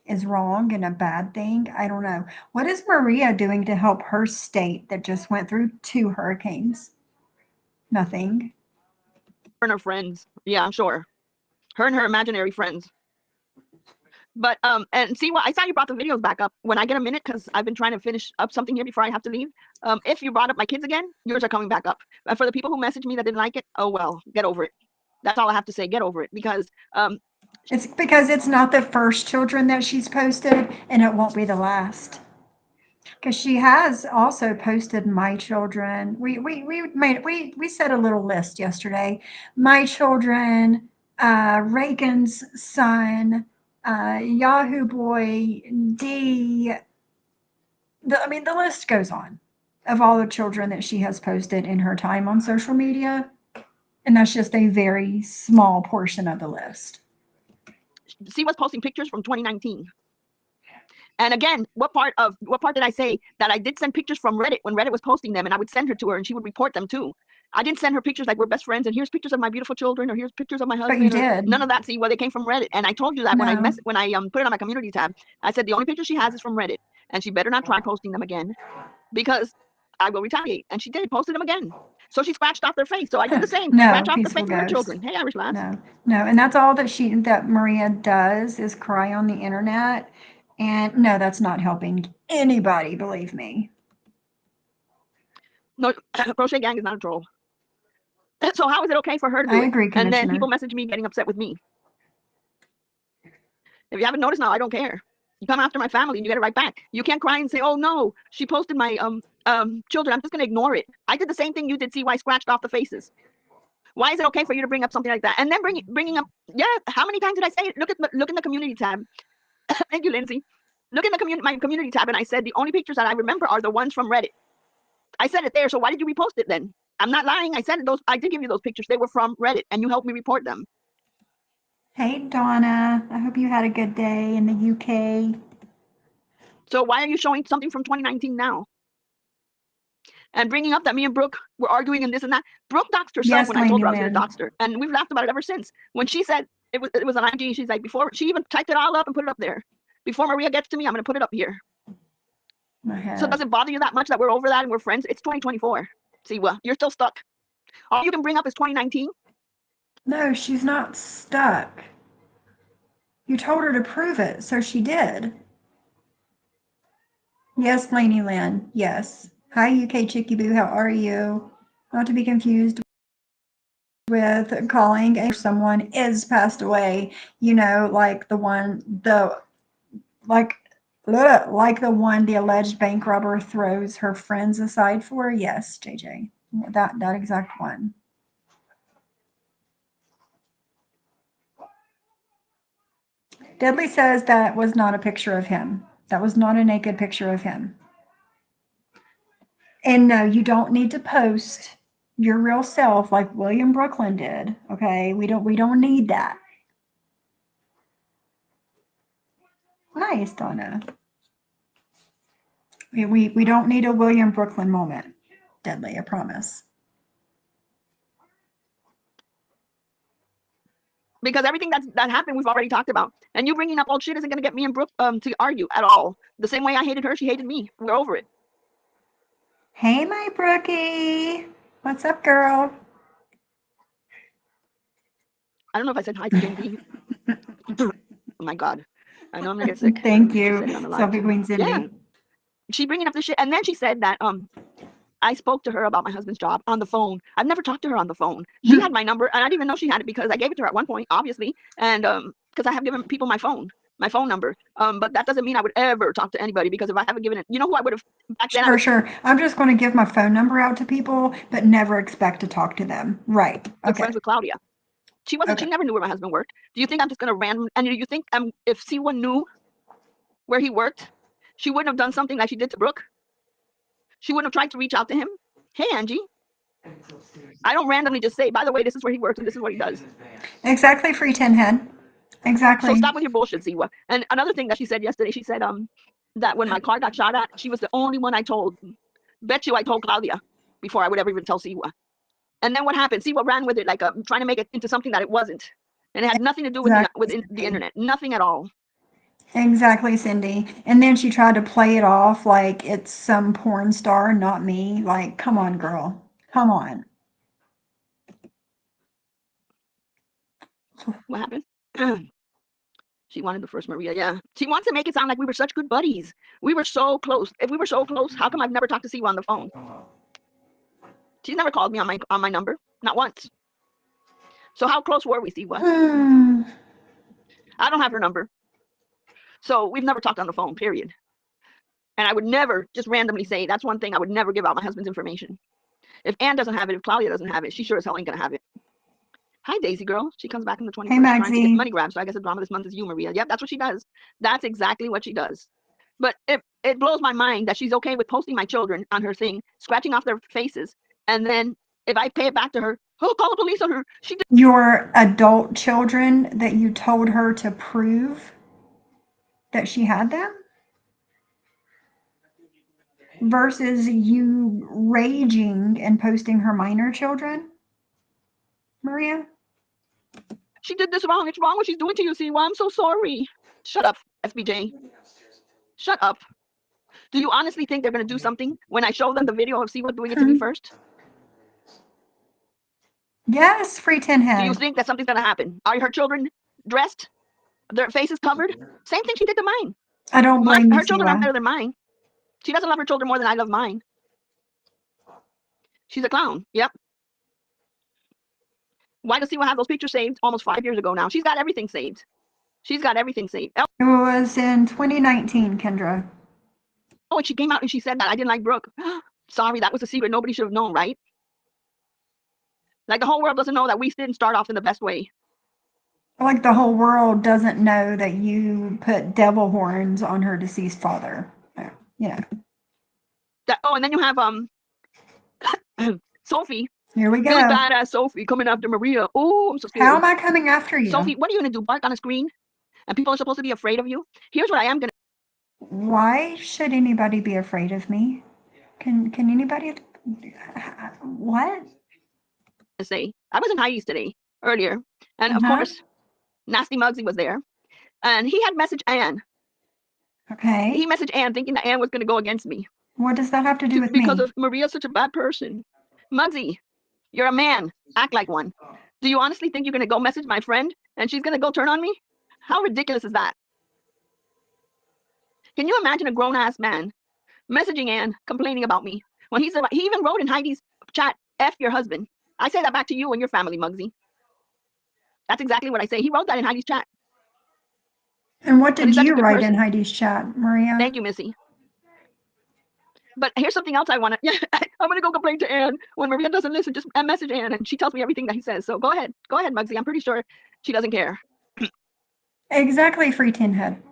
is wrong and a bad thing? I don't know. What is Maria doing to help her state that just went through 2 hurricanes? Nothing. And her friends. Yeah, I'm sure. Her and her imaginary friends. But and see what I saw you brought the videos back up. When I get a minute, because I've been trying to finish up something here before I have to leave. If you brought up my kids again, yours are coming back up. And for the people who messaged me that didn't like it, oh well, get over it. That's all I have to say. Get over it, because It's because it's not the first children that she's posted, and it won't be the last. Because she has also posted my children. We set a little list yesterday. My children, Reagan's son, Yahoo Boy, D. The list goes on of all the children that she has posted in her time on social media, and that's just a very small portion of the list. she was posting pictures from 2019. And again, what part did I say that I did send pictures from Reddit when Reddit was posting them, and I would send her to her and she would report them too. I didn't send her pictures like we're best friends and here's pictures of my beautiful children or here's pictures of my husband. But you did. None of that. See, well, they came from Reddit. And I told you that No. when I put it on my community tab, I said the only picture she has is from Reddit, and she better not try posting them again, because I will retaliate. And she did, posted them again. So she scratched off their face. So I did the same. No, scratch off the peaceful face of her ghost. children. Hey, Irish lass. No, and that's all that Maria does is cry on the internet. And no, that's not helping anybody, believe me. No, Crochet Gang is not a troll. So how is it okay for her to do I it? agree, And then Commissioner. people message me getting upset with me. If you haven't noticed now, I don't care. You come after my family and you get it right back. You can't cry and say, oh no, she posted my children. I'm just gonna ignore it. I did the same thing you did. See why I scratched off the faces. Why is it okay for you to bring up something like that? And then bringing up, yeah, how many times did I say it? Look in the community tab. Thank you, Lindsay. Look in my community tab, and I said the only pictures that I remember are the ones from Reddit. I said it there, so why did you repost it then? I'm not lying. I said those. I did give you those pictures. They were from Reddit, and you helped me report them. Hey, Donna. I hope you had a good day in the UK. So why are you showing something from 2019 now? And bringing up that me and Brooke were arguing and this and that. Brooke doxed herself Yes, when I told her I was Lady going to dox her, and we've laughed about it ever since. When she said it was an IG, she's like, before she even typed it all up and put it up there. Before Maria gets to me, I'm going to put it up here. So does it bother you that much that we're over that and we're friends? It's 2024. See, well, you're still stuck. All you can bring up is 2019. No, she's not stuck. You told her to prove it, so she did. Yes, Lainey Lynn. Yes. Hi, UK Chickie Boo. How are you? Not to be confused with calling someone is passed away. You know, like the one the alleged bank robber throws her friends aside for. Yes, JJ. That exact one. Deadly says that was not a picture of him. That was not a naked picture of him. And no, you don't need to post your real self like William Brooklyn did. Okay, we don't need that. Nice, Donna. We don't need a William Brooklyn moment. Deadly, I promise. Because everything that happened, we've already talked about. And you bringing up old shit isn't going to get me and Brooke to argue at all. The same way I hated her, she hated me. We're over it. Hey, my Brookie. What's up, girl? I don't know if I said hi to Jane B. Oh my God. I know I'm going to get sick. Thank She you, said it on the live. Sophie Queen Cindy. Yeah. She bringing up this shit. And then she said that I spoke to her about my husband's job on the phone. I've never talked to her on the phone. She had my number, and I didn't even know she had it because I gave it to her at one point, obviously, and because I have given people my phone number. But that doesn't mean I would ever talk to anybody, because if I haven't given it, you know who I would have back then. Sure. I'm just going to give my phone number out to people, but never expect to talk to them. Right. I'm friends with Claudia. She wasn't. She never knew where my husband worked. Do you think I'm just going to and you think if C1 knew where he worked, she wouldn't have done something like she did to Brooke? She wouldn't have tried to reach out to him. Hey, Angie. I don't randomly just say, by the way, this is where he works and this is what he does. Exactly, free 10 head. Exactly. So stop with your bullshit, Siwa. And another thing that she said yesterday, she said that when my car got shot at, she was the only one I told. Bet you I told Claudia before I would ever even tell Siwa. And then what happened? Siwa ran with it like trying to make it into something that it wasn't. And it had nothing to do with the internet. Nothing at all. Exactly, Cindy. And then she tried to play it off like it's some porn star, not me. Like, come on, girl. Come on. What happened? She wanted the first Maria. Yeah. She wants to make it sound like we were such good buddies. We were so close. If we were so close, how come I've never talked to Siwa on the phone? She's never called me on my number. Not once. So how close were we, Siwa? I don't have her number. So we've never talked on the phone, period. And I would never just randomly say, that's one thing I would never give out my husband's information. If Ann doesn't have it, if Claudia doesn't have it, she sure as hell ain't gonna have it. Hi, Daisy girl. She comes back on the 21st trying to get money grabs. So I guess the drama this month is you, Maria. Yep, that's what she does. That's exactly what she does. But it blows my mind that she's okay with posting my children on her thing, scratching off their faces. And then if I pay it back to her, oh, call the police on her. She did. Your adult children that you told her to prove that she had them? Versus you raging and posting her minor children? Maria? She did this wrong. It's wrong what she's doing to you, Siwa. I'm so sorry. Shut up, SBJ. Shut up. Do you honestly think they're going to do something when I show them the video of Siwa doing it to me first? Yes, free tin head. Do you think that something's going to happen? Are her children dressed? Their faces covered? Same thing she did to mine. I don't blame her you, children aren't Siwa. better than mine. She doesn't love her children more than I love mine. She's a clown. Yep. Why does Siwa have those pictures saved almost 5 years ago now? She's got everything saved. She's got everything saved. It was in 2019, Kendra. Oh, and she came out and she said that I didn't like Brooke. Sorry, that was a secret. Nobody should have known, right? Like the whole world doesn't know that we didn't start off in the best way. Like the whole world doesn't know that you put devil horns on her deceased father. Yeah. Oh, and then you have Sophie. Here we go. Really badass Sophie coming after Maria. Oh, I'm so scared. How am I coming after you? Sophie, what are you gonna do? Bark on a screen? And people are supposed to be afraid of you? Here's what I am gonna. Why should anybody be afraid of me? Can anybody? What? Say I was in Heidi's today earlier, and of course, Nasty Muggsy was there, and he had messaged Ann. Okay. He messaged Ann thinking that Ann was going to go against me. What does that have to do with me? Because of Maria's such a bad person. Muggsy, you're a man. Act like one. Do you honestly think you're going to go message my friend and she's going to go turn on me? How ridiculous is that? Can you imagine a grown-ass man messaging Ann, complaining about me? When he even wrote in Heidi's chat, F your husband. I say that back to you and your family, Muggsy. That's exactly what I say. He wrote that in Heidi's chat. And what did you write in Heidi's chat, Maria? Thank you, Missy. But here's something else I want to. Yeah, I'm going to go complain to Ann. When Maria doesn't listen, just message Ann, and she tells me everything that he says. So go ahead, Muggsy. I'm pretty sure she doesn't care. Exactly, free tin head.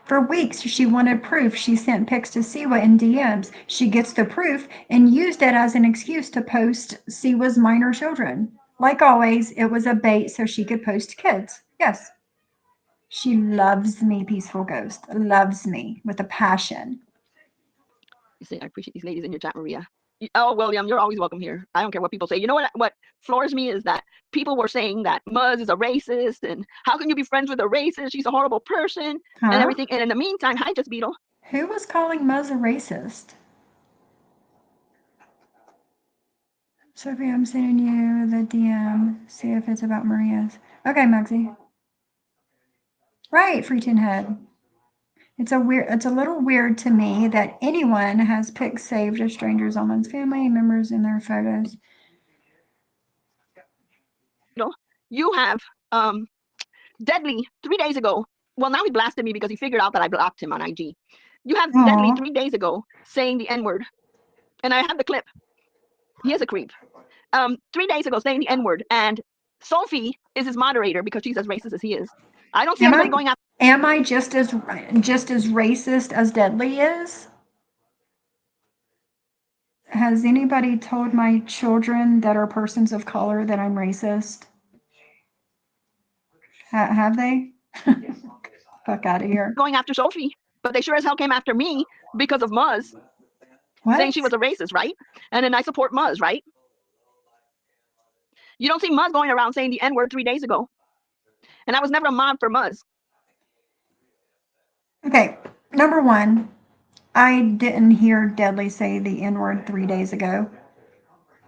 For weeks, she wanted proof. She sent pics to Siwa in DMs. She gets the proof and used it as an excuse to post Siwa's minor children. Like always, it was a bait so she could post kids. Yes. She loves me, Peaceful Ghost. Loves me with a passion. You say, I appreciate these ladies in your chat, Maria. Oh, William, you're always welcome here. I don't care what people say. You know what floors me is that people were saying that Muzz is a racist, and how can you be friends with a racist? She's a horrible person, and everything. And in the meantime, hi, Just Beetle. Who was calling Muzz a racist? Sophie, I'm sending you the DM. See if it's about Maria's. Okay, Muggsy. Right, free tin head. It's a little weird to me that anyone has pics saved of strangers' online family members in their photos. You have Deadly 3 days ago. Well, now he blasted me because he figured out that I blocked him on IG. You have Deadly 3 days ago saying the N-word. And I have the clip. He is a creep. 3 days ago saying the N-word. And Sophie is his moderator because she's as racist as he is. I don't see anybody going after. Am I just as racist as Deadly is? Has anybody told my children that are persons of color that I'm racist? Have they? Fuck out of here. Going after Sophie, but they sure as hell came after me because of Muzz. What? Saying she was a racist, right? And then I support Muzz, right? You don't see Muzz going around saying the N-word 3 days ago. And I was never a mob for Muzz. Okay, number one, I didn't hear Deadly say the N-word 3 days ago.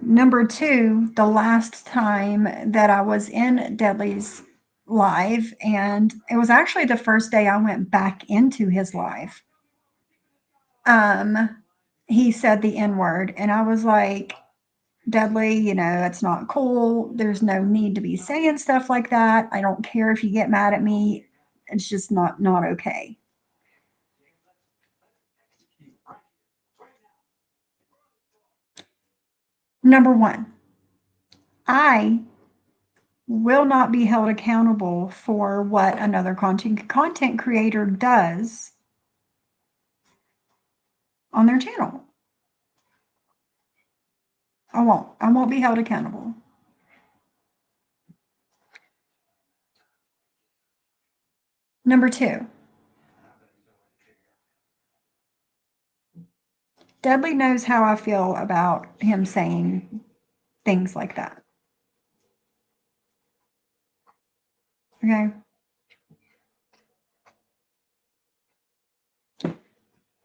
Number two, the last time that I was in Deadly's live, and it was actually the first day I went back into his live. He said the N-word, and I was like, Dudley, you know, it's not cool. There's no need to be saying stuff like that. I don't care if you get mad at me. It's just not okay. Number one, I will not be held accountable for what another content creator does on their channel. I won't be held accountable. Number two, Dudley knows how I feel about him saying things like that. Okay.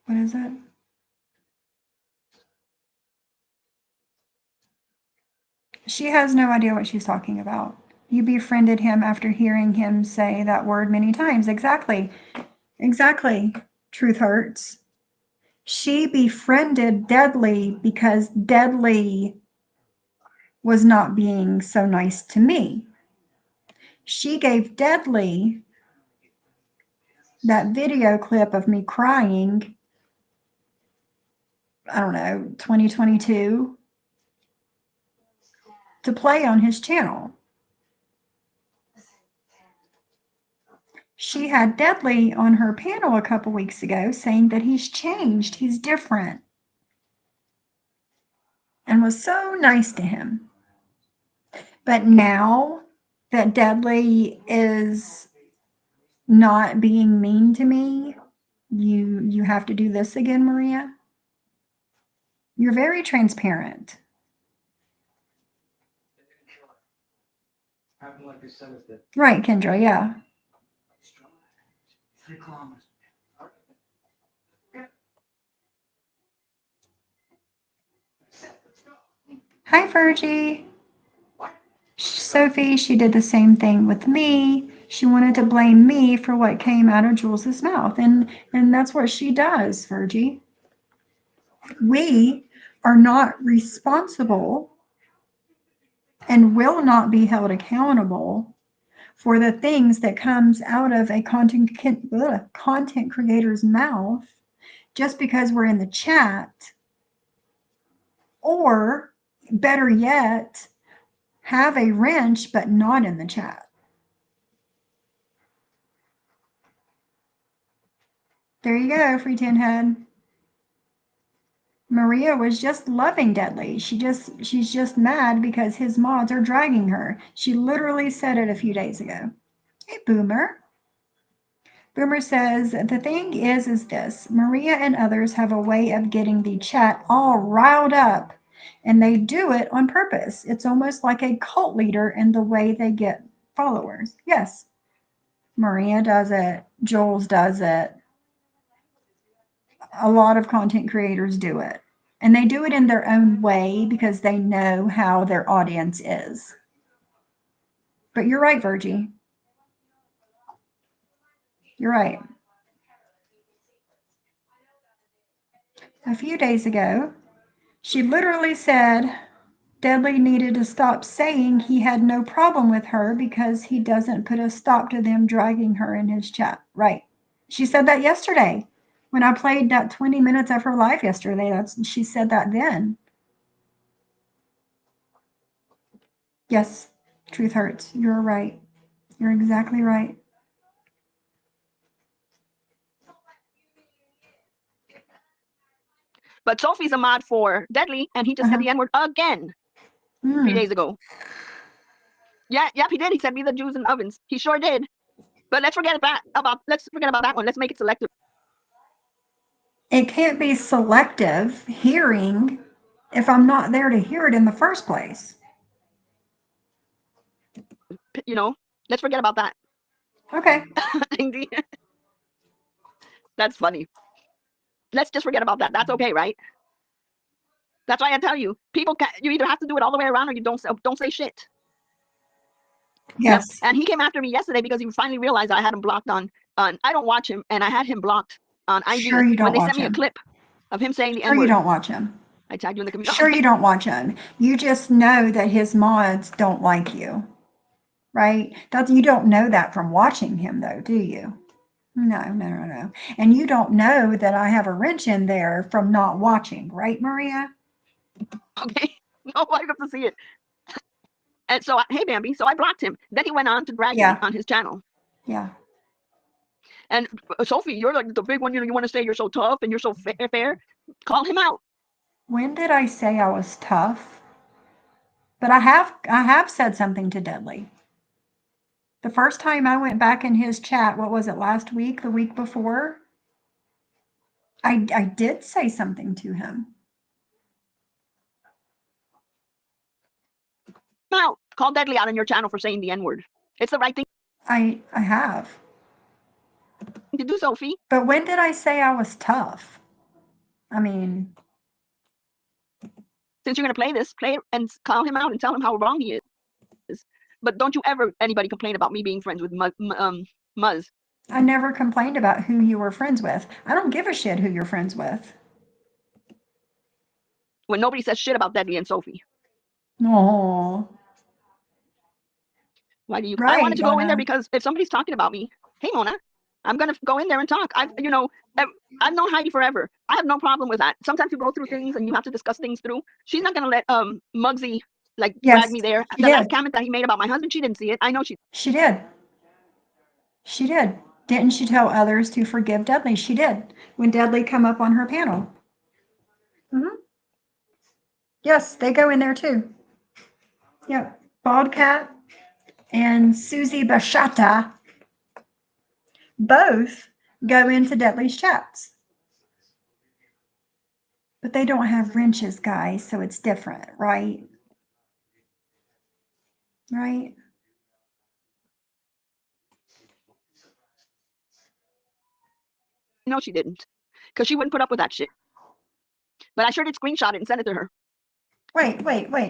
What is it? She has no idea what she's talking about. You befriended him after hearing him say that word many times. Exactly. Exactly. Truth hurts. She befriended Dudley because Dudley was not being so nice to me. She gave Dudley that video clip of me crying, I don't know, 2022, to play on his channel. She had Dudley on her panel a couple weeks ago saying that he's changed, he's different, and was so nice to him. But now that Dudley is not being mean to me, you have to do this again, Maria. You're very transparent. Right, Kendra, yeah. Hi, Virgie. Sophie, she did the same thing with me. She wanted to blame me for what came out of Jules's mouth. And that's what she does, Virgie. We are not responsible and will not be held accountable for the things that comes out of a content creator's mouth just because we're in the chat, or better yet, have a wrench but not in the chat. There you go, Free Tin Head. Maria was just loving Dudley. She's just mad because his mods are dragging her. She literally said it a few days ago. Hey, Boomer. Boomer says, the thing is this. Maria and others have a way of getting the chat all riled up, and they do it on purpose. It's almost like a cult leader in the way they get followers. Yes. Maria does it. Jules does it. A lot of content creators do it. And they do it in their own way because they know how their audience is. But you're right, Virgie. You're right. A few days ago, she literally said Dudley needed to stop saying he had no problem with her because he doesn't put a stop to them dragging her in his chat. Right. She said that yesterday. When I played that 20 minutes of her live yesterday, she said that then. Yes, truth hurts. You're right. You're exactly right. But Sophie's a mod for Deadly, and he just said the N-word again 3 days ago. Yeah, he did. He said, "Be the Jews in ovens." He sure did. But let's forget about that one. Let's make it selective. It can't be selective hearing if I'm not there to hear it in the first place. You know, let's forget about that. Okay. That's funny. Let's just forget about that. That's okay, right? That's why I tell you, people you either have to do it all the way around or you don't say shit. Yep. Yes. And he came after me yesterday because he finally realized I had him blocked on I don't watch him, and I had him blocked on IG. Sure you when don't they watch sent me a him. clip of him saying the Sure you N-word. don't watch him. I tagged you in the community. Sure you don't watch him. You just know that his mods don't like you, right? You don't know that from watching him, though, do you? No. And you don't know that I have a wrench in there from not watching, right, Maria? Okay. No, I got to see it. And so, hey, Bambi. So I blocked him. Then he went on to drag me Yeah. on his channel. Yeah. And Sophie, you're like the big one. You want to say you're so tough and you're so fair. Call him out. When did I say I was tough? But I have said something to Dudley. The first time I went back in his chat, what was it, last week, the week before? I did say something to him. Out. Call Deadly out on your channel for saying the N-word. It's the right thing I have. to do, Sophie. But when did I say I was tough? I mean, Since you're going to play this, play it and call him out and tell him how wrong he is. But don't you ever, anybody complain about me being friends with Muzz. I never complained about who you were friends with. I don't give a shit who you're friends with. When nobody says shit about Deadly and Sophie. No. Why do you? Right, I wanted to go in there Donna. because if somebody's talking about me, hey Mona, I'm gonna go in there and talk. I've known Heidi forever. I have no problem with that. Sometimes you go through things and you have to discuss things through. She's not gonna let Muggsy drag me there. she The last did. comment that he made about my husband, she didn't see it. I know she did. She did. Didn't she tell others to forgive Dudley? She did. When Dudley come up on her panel. Mm-hmm. Yes, they go in there too. Yep. Bald Cat and Susie Bashata both go into Dudley's chats. But they don't have wrenches, guys, so it's different, right? Right? No, she didn't, because she wouldn't put up with that shit. But I sure did screenshot it and send it to her. Wait.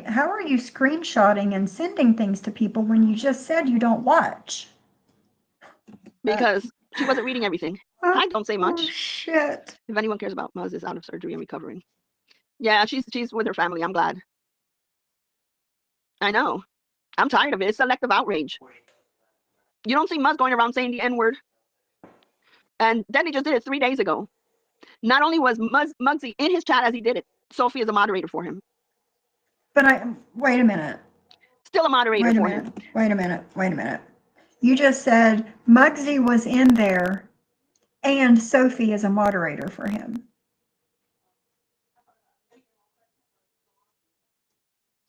How are you screenshotting and sending things to people when you just said you don't watch? Because she wasn't reading everything. I don't say much. Oh, shit. If anyone cares about Muzz is out of surgery and recovering. Yeah, she's with her family. I'm glad. I know. I'm tired of it. It's selective outrage. You don't see Muzz going around saying the N-word. And Debbie just did it 3 days ago. Not only was Muggsy in his chat as he did it, Sophie is a moderator for him. But wait a minute. Still a moderator for him. Wait a minute. You just said Muggsy was in there and Sophie is a moderator for him.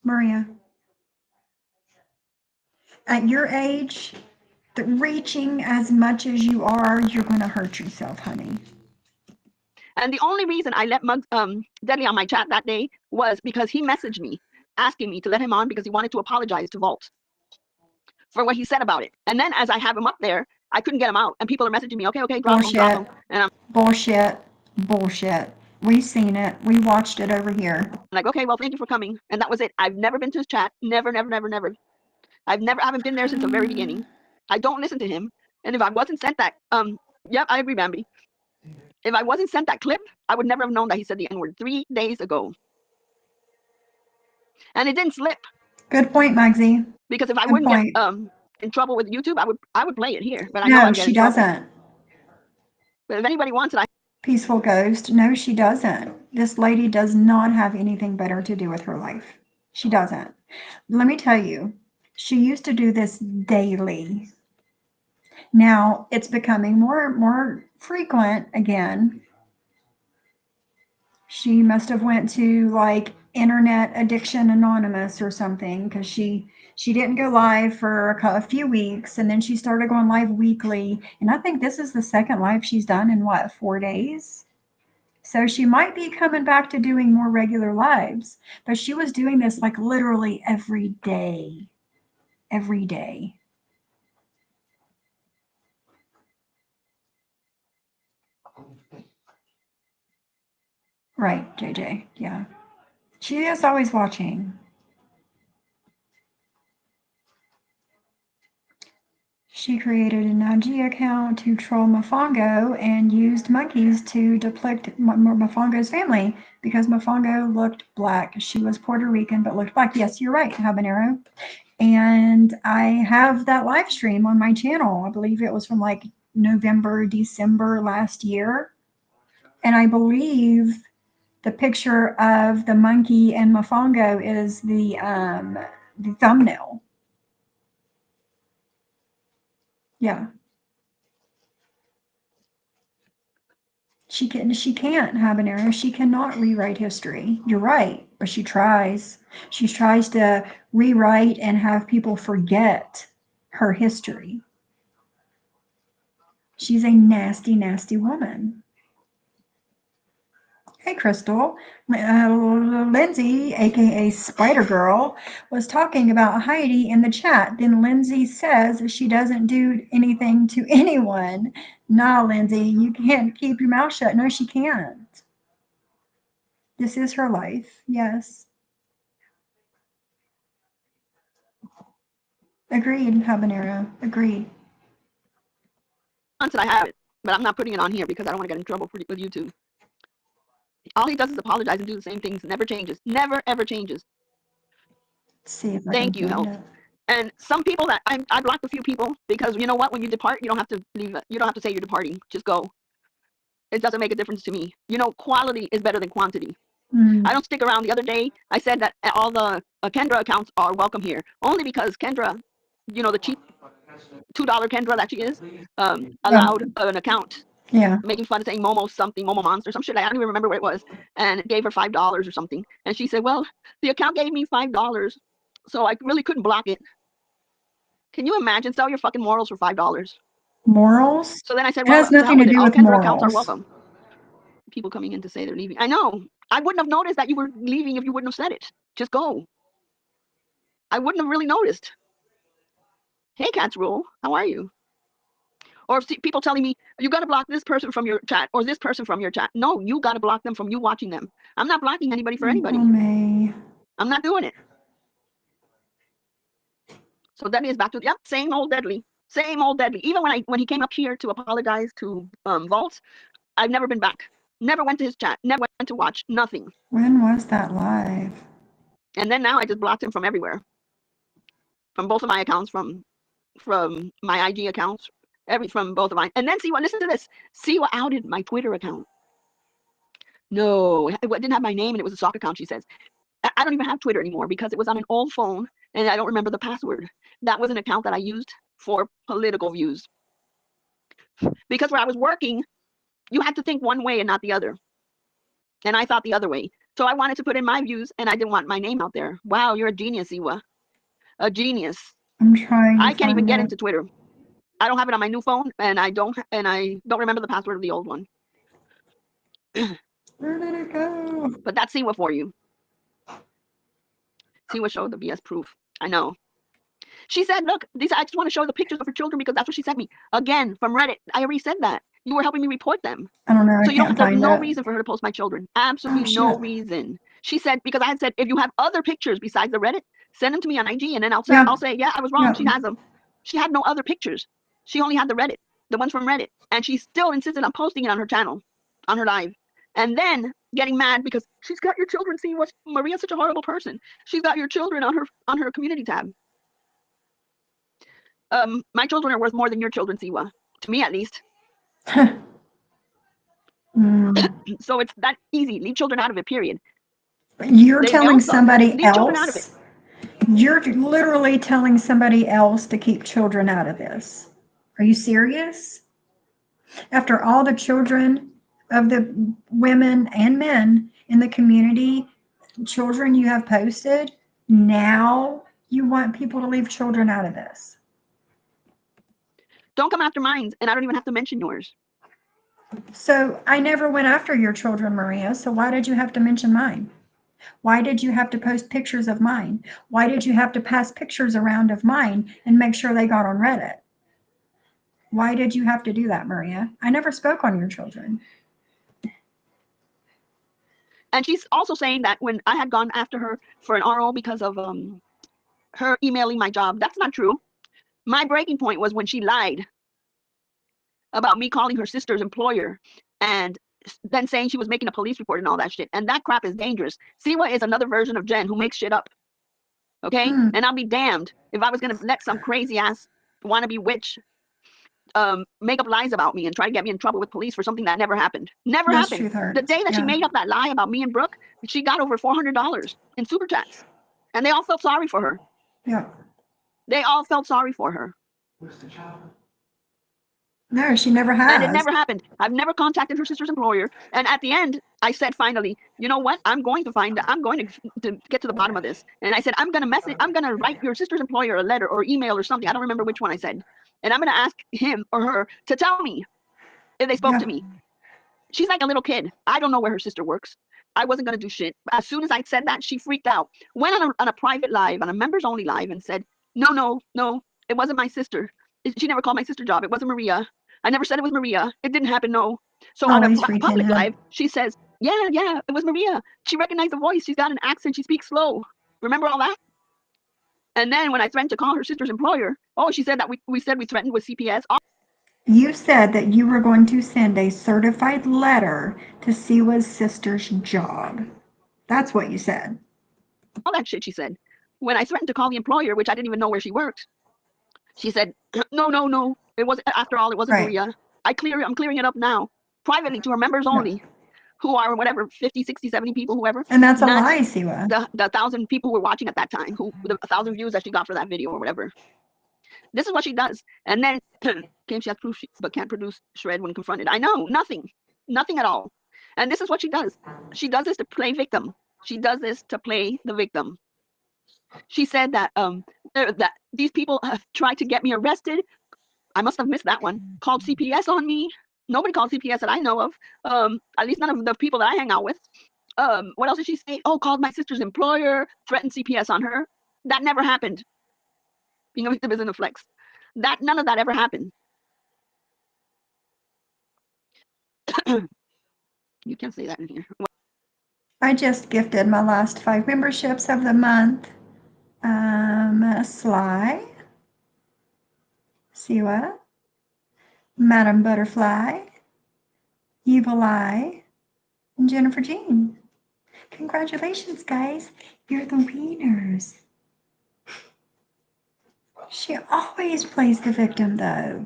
Maria, at your age, reaching as much as you are, you're going to hurt yourself, honey. And the only reason I let Deadly on my chat that day was because he messaged me asking me to let him on because he wanted to apologize to Vault for what he said about it. And then as I have him up there, I couldn't get him out. And people are messaging me, okay, drop him. And I'm Bullshit. We've seen it. We watched it over here. like, okay, well, thank you for coming. And that was it. I've never been to his chat. Never. I haven't been there since the very beginning. I don't listen to him. And if I wasn't sent that, yep, I agree, Bambi. If I wasn't sent that clip, I would never have known that he said the N-word 3 days ago. And it didn't slip. Good point, Muggsy. Because if I wouldn't get in trouble with YouTube, I would play it here. But I know No, I'd get she in trouble. doesn't. But if anybody wants it, Peaceful Ghost. No, she doesn't. This lady does not have anything better to do with her life. She doesn't. Let me tell you, she used to do this daily. Now it's becoming more frequent again. She must have went to like Internet Addiction Anonymous or something because she didn't go live for a few weeks and then she started going live weekly. And I think this is the second live she's done in 4 days. So she might be coming back to doing more regular lives, but she was doing this like literally every day. Every day. Right, JJ. Yeah. She is always watching. She created an IG account to troll Mofongo and used monkeys to depict Mofongo's family because Mofongo looked black. She was Puerto Rican but looked black. Yes, you're right, Habanero. And I have that live stream on my channel. I believe it was from like November, December last year. And I believe the picture of the monkey and Mofongo is the thumbnail. Yeah. She can't, Habanero. She cannot rewrite history. You're right, but she tries. She tries to rewrite and have people forget her history. She's a nasty, nasty woman. Hey, Crystal. Lindsay, aka Spider Girl, was talking about Heidi in the chat. Then Lindsay says she doesn't do anything to anyone. Nah, Lindsay, you can't keep your mouth shut. No, she can't. This is her life. Yes. Agreed, Habanero. Agreed. Until I have it, but I'm not putting it on here because I don't want to get in trouble with YouTube. All he does is apologize and do the same things. Never changes. Never ever changes. Let's see if I Thank can you, find Health. it. And some people that I blocked a few people because you know what? When you depart, you don't have to leave. You don't have to say you're departing. Just go. It doesn't make a difference to me. You know, quality is better than quantity. I don't stick around. The other day, I said that all the Kendra accounts are welcome here, only because Kendra, you know, the cheap $2 Kendra that she is, allowed an account. Yeah. Making fun of saying Momo something, Momo Monster, some shit. I don't even remember what it was. And it gave her $5 or something. And she said, well, the account gave me $5. So I really couldn't block it. Can you imagine? Sell your fucking morals for $5. Morals? So then I said, It well, has nothing with to it. do All with Kendra accounts are morals. welcome. People coming in to say they're leaving. I know. I wouldn't have noticed that you were leaving if you wouldn't have said it. Just go. I wouldn't have really noticed. Hey, Cats Rule, how are you? Or people telling me, you got to block this person from your chat or this person from your chat. No, you got to block them from you watching them. I'm not blocking anybody for anybody. I'm not doing it. So Deadly is back to, yep, same old Deadly. Same old Deadly. Even when he came up here to apologize to Vault, I've never been back. Never went to his chat. Never went to watch. Nothing. When was that live? And then now I just blocked him from everywhere. From both of my accounts, from my IG accounts, from both of mine. And then see what, listen to this. See what outed my Twitter account. No, it didn't have my name and it was a sock account, she says. I don't even have Twitter anymore because it was on an old phone and I don't remember the password. That was an account that I used for political views. Because where I was working, you had to think one way and not the other. And I thought the other way. So I wanted to put in my views and I didn't want my name out there. Wow, you're a genius, Iwa. A genius. I'm trying. I can't even get into Twitter. I don't have it on my new phone and I don't remember the password of the old one. Where did it go? But that's Siwa for you. Siwa showed the BS proof. I know. She said, look, I just want to show the pictures of her children because that's what she sent me. Again, from Reddit. I already said that. You were helping me report them. I don't know. So there's no it. reason for her to post my children. Absolutely no reason. She said, because I had said, if you have other pictures besides the Reddit, send them to me on IG and then I'll say, yeah, I was wrong. She has them. She had no other pictures. She only had the Reddit, the ones from Reddit. And she still insisted on posting it on her channel, on her live. And then getting mad because she's got your children. See what Maria's such a horrible person. She's got your children on her community tab. My children are worth more than your children, Siwa. To me, at least. So it's that easy. Leave children out of it, period. You're telling somebody else. You're literally telling somebody else to keep children out of this. Are you serious? After all the children of the women and men in the community, children you have posted, now you want people to leave children out of this. Don't come after mine, and I don't even have to mention yours. So I never went after your children, Maria. So why did you have to mention mine? Why did you have to post pictures of mine? Why did you have to pass pictures around of mine and make sure they got on Reddit? Why did you have to do that, Maria? I never spoke on your children. And she's also saying that when I had gone after her for an RO because of her emailing my job, that's not true. My breaking point was when she lied about me calling her sister's employer and then saying she was making a police report and all that shit. And that crap is dangerous. Siwa is another version of Jen who makes shit up. Okay? And I'll be damned if I was going to let some crazy ass wannabe witch make up lies about me and try to get me in trouble with police for something that never happened. Never That's happened. truth hurts. The day that she Yeah. made up that lie about me and Brooke, she got over $400 in super chats. And they all felt sorry for her. Yeah. They all felt sorry for her. No, she never has. And it never happened. I've never contacted her sister's employer. And at the end, I said, finally, you know what? I'm going to get to the bottom of this. And I said, I'm going to write your sister's employer a letter or email or something. I don't remember which one I said. And I'm going to ask him or her to tell me if they spoke to me. She's like a little kid. I don't know where her sister works. I wasn't going to do shit. As soon as I said that, she freaked out. Went on a private live, on a members only live, and said, no, it wasn't my sister. She never called my sister job. It wasn't Maria. I never said it was Maria. It didn't happen, no. So on a public live, she says, yeah, it was Maria. She recognized the voice. She's got an accent. She speaks slow. Remember all that? And then when I threatened to call her sister's employer, she said that we said we threatened with CPS. You said that you were going to send a certified letter to Siwa's sister's job. That's what you said. All that shit she said. When I threatened to call the employer, which I didn't even know where she worked, she said, no. It was, after all, it wasn't Maria. I'm clearing it up now. Privately to her members only, who are whatever, 50, 60, 70 people, whoever. And that's a lie, Siwa. The 1,000 people who were watching at that time, the 1,000 views that she got for that video or whatever. This is what she does. And then claims she has proof but can't produce shred when confronted. I know, nothing at all. And this is what she does. She does this to play victim. She does this to play the victim. She said that that these people have tried to get me arrested. I must have missed that one. Called CPS on me. Nobody called CPS that I know of. At least none of the people that I hang out with. What else did she say? Called my sister's employer, threatened CPS on her. That never happened. Being a victim isn't a flex. None of that ever happened. You can't say that in here. I just gifted my last 5 memberships of the month. Sly, Siwa, Madam Butterfly, Evil Eye, and Jennifer Jean. Congratulations, guys. You're the winners. She always plays the victim, though.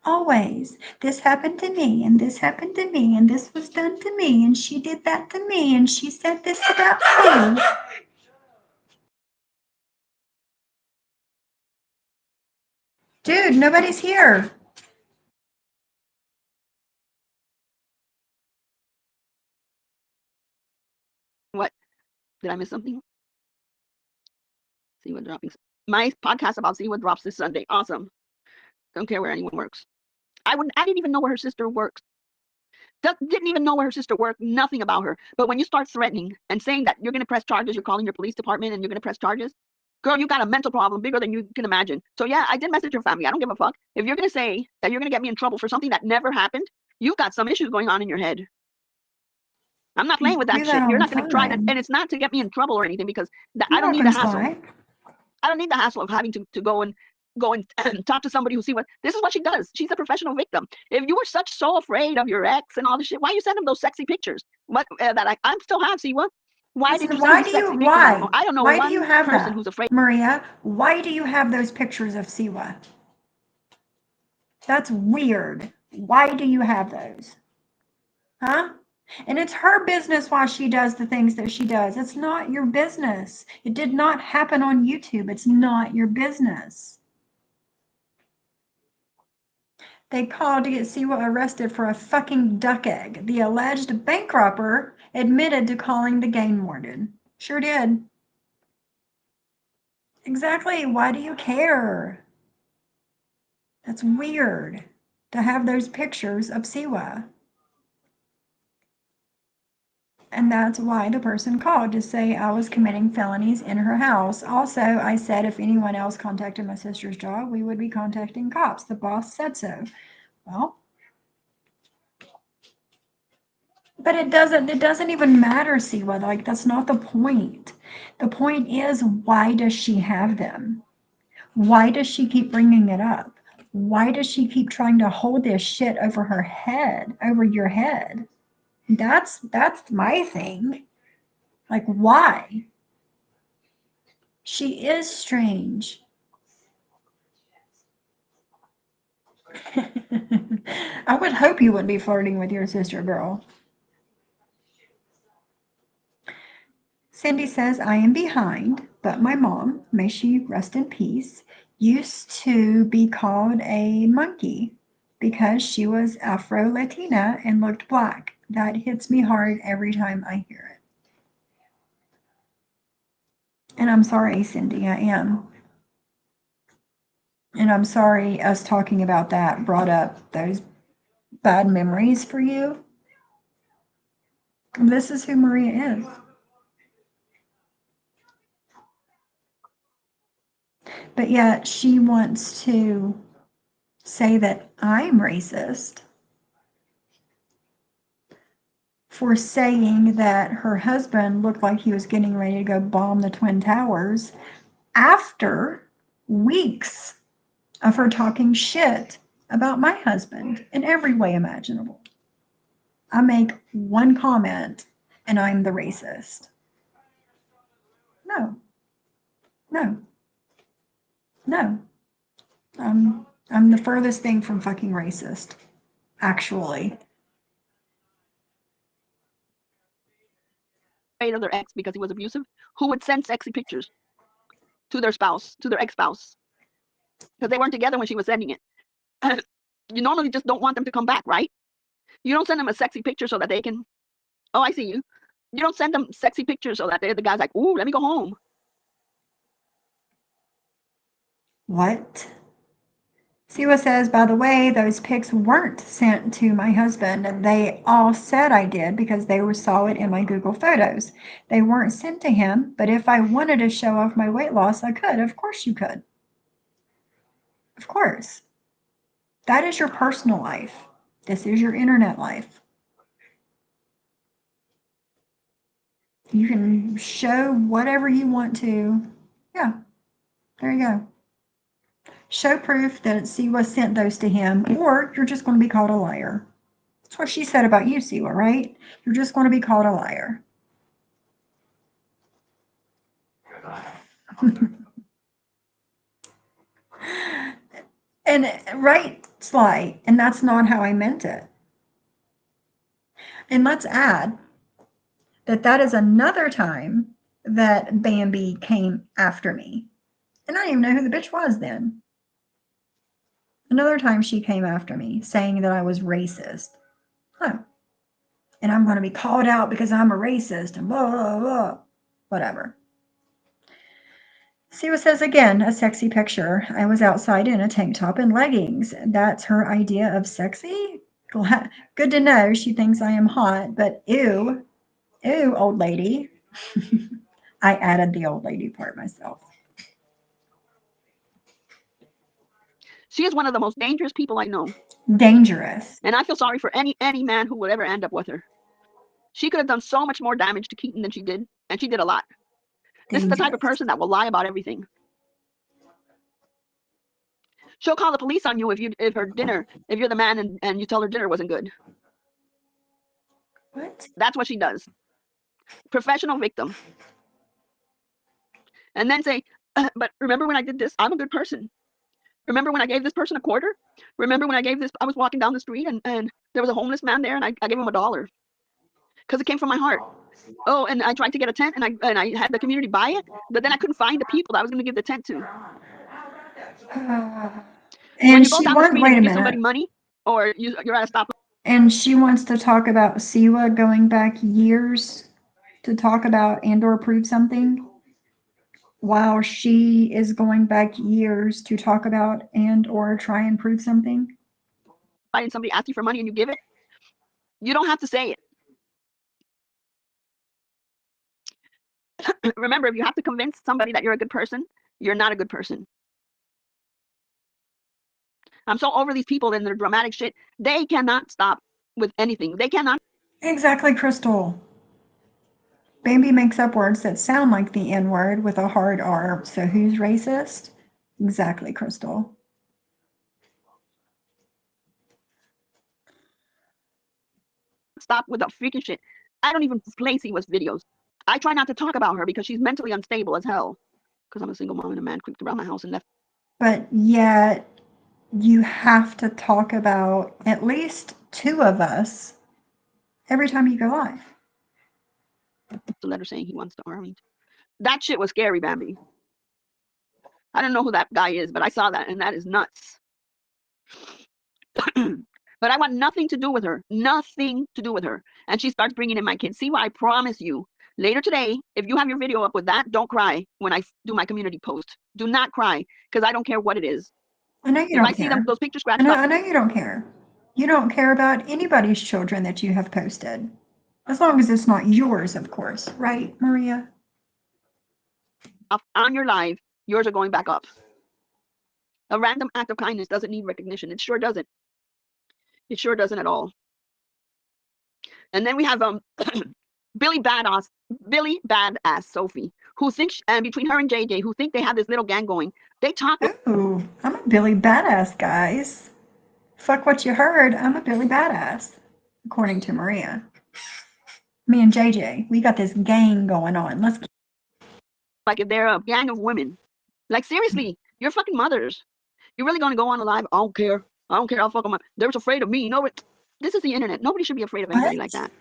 Always. This happened to me, and this happened to me, and this was done to me, and she did that to me, and she said this about me. Dude, nobody's here. What? Did I miss something? Siwa dropping. My podcast about Siwa drops this Sunday. Awesome. Don't care where anyone works. I didn't even know where her sister works. Didn't even know where her sister worked. Nothing about her. But when you start threatening and saying that you're going to press charges, you're calling your police department and you're going to press charges, girl, you got a mental problem bigger than you can imagine. So yeah, I did message her family. I don't give a fuck. If you're going to say that you're going to get me in trouble for something that never happened, you've got some issues going on in your head. I'm not playing with that shit. You're not going to try that. And it's not to get me in trouble or anything because I don't need the hassle. I don't need the hassle of having to go and talk to somebody who see what this is what she does. She's a professional victim. If you were so afraid of your ex and all this shit, why you send him those sexy pictures? What that I still have, see what? Why did you send me sexy pictures? I don't know. Why do you have person that? Who's afraid? Maria, why do you have those pictures of Siwa? That's weird. Why do you have those? Huh? And it's her business why she does the things that she does. It's not your business. It did not happen on YouTube. It's not your business. They called to get Siwa arrested for a fucking duck egg. The alleged bank robber admitted to calling the game warden. Sure did. Exactly. Why do you care? That's weird to have those pictures of Siwa. And that's why the person called to say I was committing felonies in her house. Also, I said if anyone else contacted my sister's job, we would be contacting cops. The boss said so. Well, but it doesn't even matter, Siwa. Like, that's not the point. The point is, why does she have them? Why does she keep bringing it up? Why does she keep trying to hold this shit over her head, over your head? That's my thing. Like, why? She is strange. I would hope you wouldn't be flirting with your sister, girl. Cindy says, I am behind, but my mom, may she rest in peace, used to be called a monkey because she was Afro-Latina and looked black. That hits me hard every time I hear it. And I'm sorry, Cindy, I am. And I'm sorry us talking about that brought up those bad memories for you. This is who Maria is. But yet she wants to say that I'm racist for saying that her husband looked like he was getting ready to go bomb the Twin Towers after weeks of her talking shit about my husband in every way imaginable. I make one comment and I'm the racist. No. I'm the furthest thing from fucking racist, actually. Of their ex because he was abusive, who would send sexy pictures to their spouse, to their ex-spouse, because they weren't together when she was sending it. You normally just don't want them to come back, right? You don't send them a sexy picture so that they can, oh, I see you. You don't send them sexy pictures so that the guy's like, ooh, let me go home. What? Siwa says, by the way, those pics weren't sent to my husband. They all said I did because they saw it in my Google Photos. They weren't sent to him, but if I wanted to show off my weight loss, I could. Of course you could. Of course. That is your personal life. This is your internet life. You can show whatever you want to. Yeah, there you go. Show proof that Siwa sent those to him, or you're just going to be called a liar. That's what she said about you, Siwa, right? You're just going to be called a liar. And right, Sly, and that's not how I meant it. And let's add that that is another time that Bambi came after me. And I didn't even know who the bitch was then. Another time she came after me saying that I was racist. Huh. And I'm going to be called out because I'm a racist and blah, blah, blah. Whatever. Siwa says again, a sexy picture. I was outside in a tank top and leggings. That's her idea of sexy? Good to know she thinks I am hot, but ew, old lady. I added the old lady part myself. She is one of the most dangerous people I know. Dangerous. And I feel sorry for any man who would ever end up with her. She could have done so much more damage to Keaton than she did, and she did a lot. This is the type of person that will lie about everything. She'll call the police on you if you're the man and you tell her dinner wasn't good. What? That's what she does. Professional victim. And then say, but remember when I did this? I'm a good person. Remember when I gave this person a quarter? Remember when I gave this, I was walking down the street and there was a homeless man there and I gave him $1 because it came from my heart. Oh, and I tried to get a tent and I had the community buy it, but then I couldn't find the people that I was going to give the tent to. When you go down the street and you give somebody money or you're at a stop. And she wants to talk about Siwa going back years to talk about and or prove something, while she is going back years to talk about and or try and prove something. Finding somebody asks you for money and you give it, you don't have to say it. Remember, if you have to convince somebody that you're a good person, you're not a good person. I'm so over these people and their dramatic shit. They cannot stop with anything. They cannot. Exactly, Crystal. Bambi makes up words that sound like the N word with a hard R. So who's racist? Exactly, Crystal. Stop with the freaking shit. I don't even play Siwa's videos. I try not to talk about her because she's mentally unstable as hell. Because I'm a single mom and a man creeped around my house and left. But yet, you have to talk about at least two of us every time you go live. The letter saying he wants to arm me. That shit was scary, Bambi. I don't know who that guy is, but I saw that, and that is nuts. But I want nothing to do with her. Nothing to do with her. And she starts bringing in my kids. See, I promise you, later today, if you have your video up with that, don't cry when I do my community post. Do not cry, because I don't care what it is. I know you If don't I see them, care. those pictures scratched up. I know you don't care. You don't care about anybody's children that you have posted. As long as it's not yours, of course. Right, Maria? On your live, yours are going back up. A random act of kindness doesn't need recognition. It sure doesn't. It sure doesn't at all. And then we have Billy Badass Sophie, who thinks, and between her and JJ, who think they have this little gang going. They talk. Ooh, I'm a Billy Badass, guys. Fuck what you heard. I'm a Billy Badass, according to Maria. Me and JJ, we got this gang going on. Let's. Like if they're a gang of women. Like seriously, you're fucking mothers. You're really gonna go on a live? I don't care. I don't care. I'll fuck them up. They're afraid of me. No, this is the internet. Nobody should be afraid of anybody like that.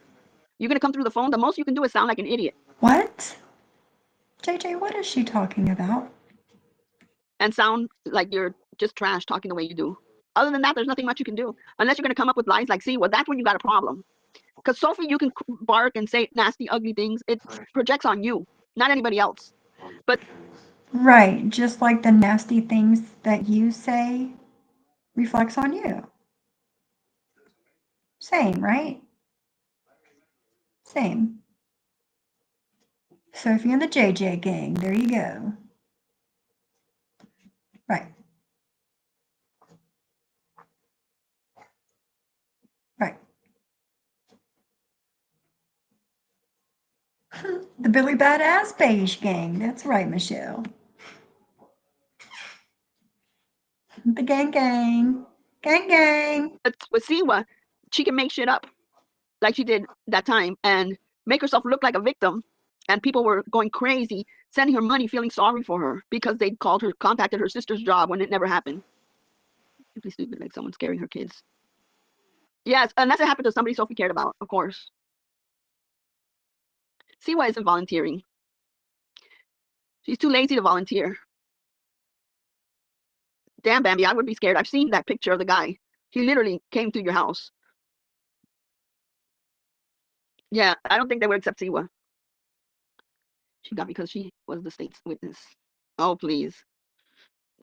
You're gonna come through the phone. The most you can do is sound like an idiot. What? JJ, what is she talking about? And sound like you're just trash talking the way you do. Other than that, there's nothing much you can do. Unless you're gonna come up with lies like, see, well, that's when you got a problem. Because Sophie, you can bark and say nasty, ugly things. It projects on you, not anybody else. But right, just like the nasty things that you say reflects on you. Same, right? Same. Sophie and the JJ gang. There you go. Right. Right. The Billy Badass Beige gang. That's right, Michelle. The gang gang. Gang gang. with Siwa, she can make shit up like she did that time and make herself look like a victim. And people were going crazy, sending her money, feeling sorry for her because they contacted her sister's job when it never happened. Simply stupid, like someone scaring her kids. Yes, unless it happened to somebody Sophie cared about, of course. Siwa isn't volunteering. She's too lazy to volunteer. Damn, Bambi, I would be scared. I've seen that picture of the guy. He literally came to your house. Yeah, I don't think they would accept Siwa. She got because she was the state's witness. Oh, please.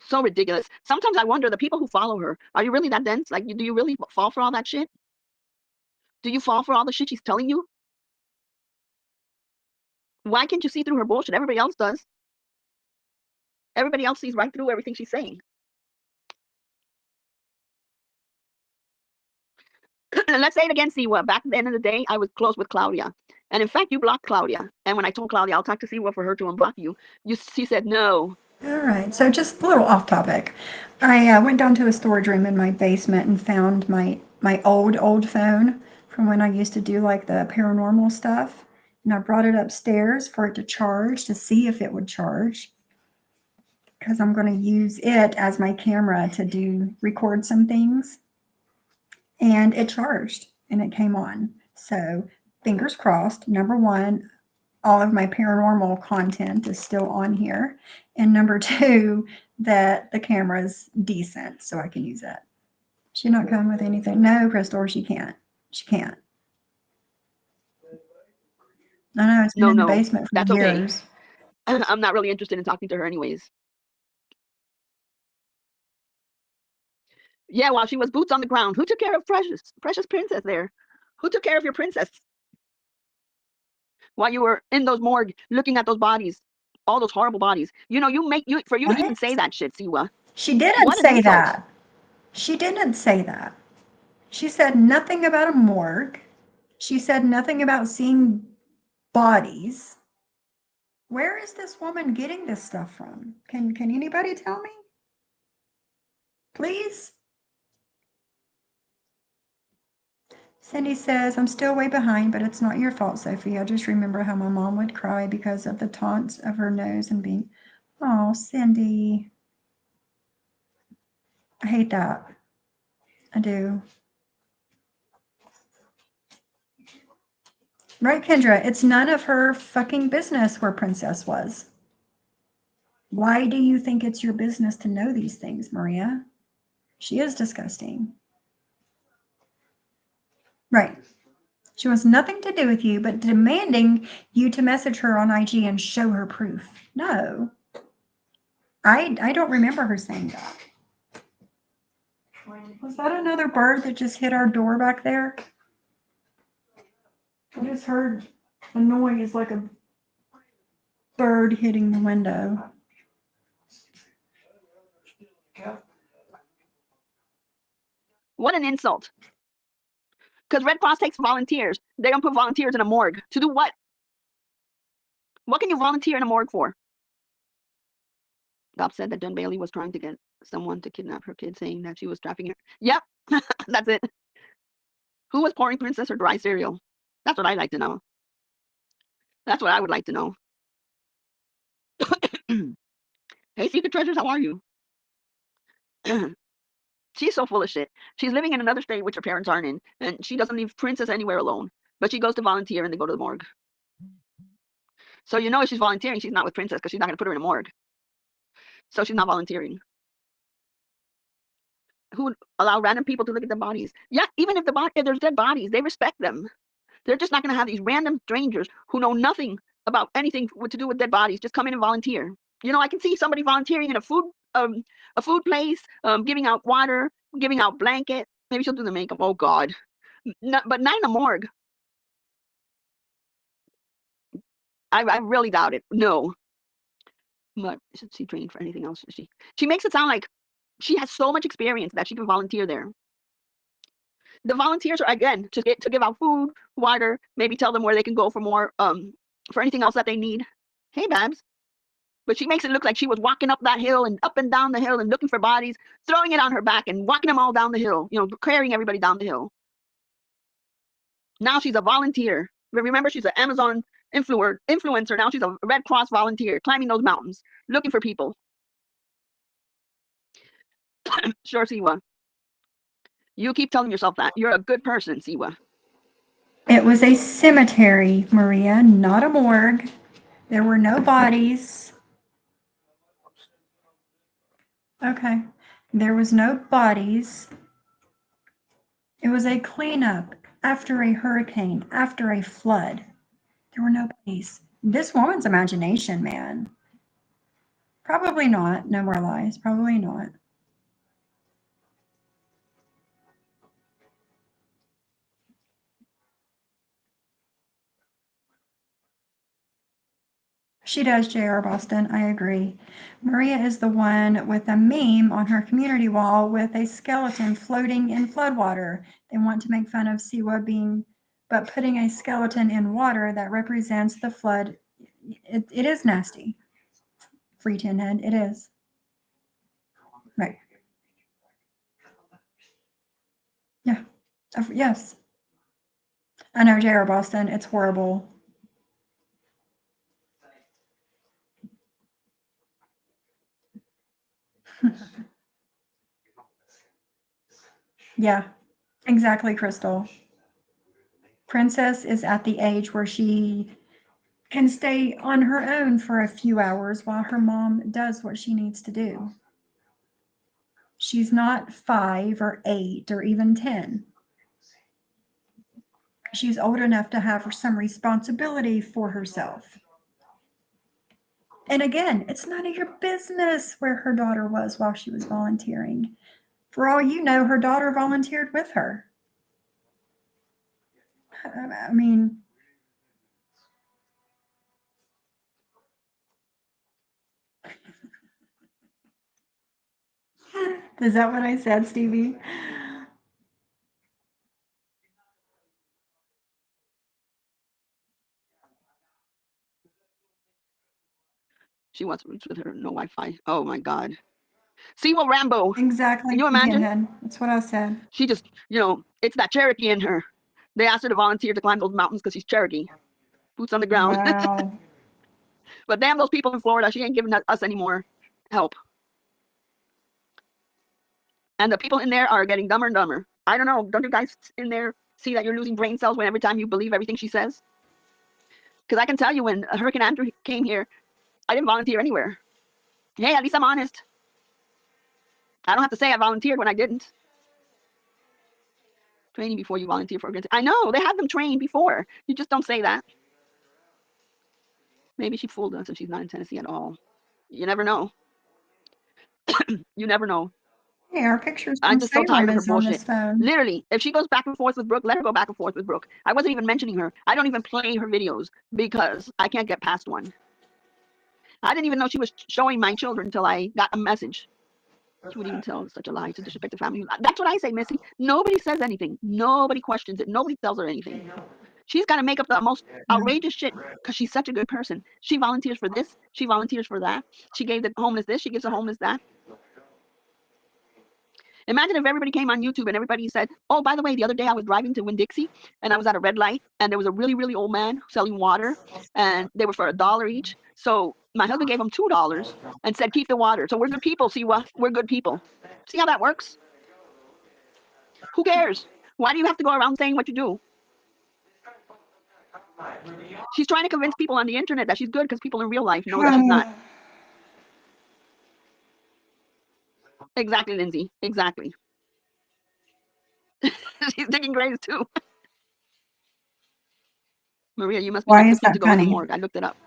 So ridiculous. Sometimes I wonder, the people who follow her, are you really that dense? Like, do you really fall for all that shit? Do you fall for all the shit she's telling you? Why can't you see through her bullshit? Everybody else does. Everybody else sees right through everything she's saying. And let's say it again, Siwa. Back at the end of the day, I was close with Claudia. And in fact, you blocked Claudia. And when I told Claudia, I'll talk to Siwa for her to unblock you, she said no. All right, so just a little off topic. I went down to a storage room in my basement and found my old phone from when I used to do like the paranormal stuff. And I brought it upstairs for it to charge to see if it would charge. Because I'm going to use it as my camera to record some things. And it charged and it came on. So fingers crossed. Number one, all of my paranormal content is still on here. And number two, that the camera's decent so I can use it. She not come with anything? No, Crystal, she can't. She can't. I know it's been in the basement for that's years. Okay. I'm not really interested in talking to her anyways. Yeah, while she was boots on the ground, who took care of Precious Princess there? Who took care of your princess? While you were in those morgue looking at those bodies, all those horrible bodies. You know, for you to even say that shit, Siwa. She didn't say that. She didn't say that. She said nothing about a morgue. She said nothing about seeing bodies. Where is this woman getting this stuff from? Can anybody tell me? Please? Cindy says, I'm still way behind, but it's not your fault, Sophie. I just remember how my mom would cry because of the taunts of her nose and being, oh, Cindy. I hate that. I do. Right, Kendra? It's none of her fucking business where Princess was. Why do you think it's your business to know these things, Maria? She is disgusting. Right. She wants nothing to do with you, but demanding you to message her on IG and show her proof. No. I don't remember her saying that. Was that another bird that just hit our door back there? I just heard a noise like a bird hitting the window. What an insult. Because Red Cross takes volunteers. They don't put volunteers in a morgue. To do what? What can you volunteer in a morgue for? Gob said that Dun Bailey was trying to get someone to kidnap her kid, saying that she was trafficking her. Yep, that's it. Who was pouring Princess her dry cereal? That's what I'd like to know. That's what I would like to know. Hey, Secret Treasures, how are you? She's so full of shit. She's living in another state which her parents aren't in, and she doesn't leave Princess anywhere alone. But she goes to volunteer and they go to the morgue. So you know if she's volunteering, she's not with Princess because she's not going to put her in a morgue. So she's not volunteering. Who would allow random people to look at the bodies? Yeah, even if there's dead bodies, they respect them. They're just not going to have these random strangers who know nothing about anything to do with dead bodies just come in and volunteer. You know, I can see somebody volunteering in a food place, giving out water, giving out blanket. Maybe she'll do the makeup. Oh God, but not in a morgue. I really doubt it. No. But should she train for anything else? She makes it sound like she has so much experience that she can volunteer there. The volunteers are again to give out food, water, maybe tell them where they can go for more for anything else that they need. Hey, Babs. But she makes it look like she was walking up that hill and up and down the hill and looking for bodies, throwing it on her back and walking them all down the hill, you know, carrying everybody down the hill. Now she's a volunteer. Remember, she's an Amazon influencer. Now she's a Red Cross volunteer, climbing those mountains, looking for people. Sure, Siwa. You keep telling yourself that. You're a good person, Siwa. It was a cemetery, Maria, not a morgue. There were no bodies. Okay. There was no bodies. It was a cleanup after a hurricane, after a flood. There were no bodies. This woman's imagination, man. Probably not. No more lies. Probably not. She does, J.R. Boston. I agree. Maria is the one with a meme on her community wall with a skeleton floating in floodwater. They want to make fun of Siwa but putting a skeleton in water that represents the flood. It is nasty. Free tin head. It is. Right. Yeah. Yes. I know, J.R. Boston. It's horrible. Yeah, exactly, Crystal. Princess is at the age where she can stay on her own for a few hours while her mom does what she needs to do. She's not 5 or 8 or even 10. She's old enough to have some responsibility for herself. And again, it's none of your business where her daughter was while she was volunteering. For all you know, her daughter volunteered with her. I mean, is that what I said, Stevie? She wants roots with her, no Wi-Fi. Oh my God. See what Rambo. Exactly. Can you imagine? Again. That's what I said. She just, it's that Cherokee in her. They asked her to volunteer to climb those mountains because she's Cherokee. Boots on the ground. Wow. But damn those people in Florida, she ain't giving us any more help. And the people in there are getting dumber and dumber. I don't know. Don't you guys in there see that you're losing brain cells every time you believe everything she says? Because I can tell you when Hurricane Andrew came here, I didn't volunteer anywhere. Hey, at least I'm honest. I don't have to say I volunteered when I didn't. Training before you volunteer for organization. I know, they had them trained before. You just don't say that. Maybe she fooled us and she's not in Tennessee at all. You never know. You never know. Yeah, our pictures I'm from just so Salem tired of her is on this bullshit. phone. Literally, if she goes back and forth with Brooke, let her go back and forth with Brooke. I wasn't even mentioning her. I don't even play her videos because I can't get past one. I didn't even know she was showing my children until I got a message. She would even tell such a lie to disrespect the family. That's what I say, Missy. Nobody says anything. Nobody questions it. Nobody tells her anything. She's got to make up the most outrageous shit because she's such a good person. She volunteers for this. She volunteers for that. She gave the homeless this. She gives the homeless that. Imagine if everybody came on YouTube and everybody said, oh, by the way, the other day I was driving to Winn-Dixie and I was at a red light and there was a really, really old man selling water and they were for $1 each. So my husband gave him $2 and said, keep the water. So we're good people. See what? We're good people. See how that works? Who cares? Why do you have to go around saying what you do? She's trying to convince people on the internet that she's good because people in real life know that she's not. Exactly, Lindsay. Exactly. She's digging graves too. Maria, you must be Why like is 15 that to go in the funny? morgue. I looked it up.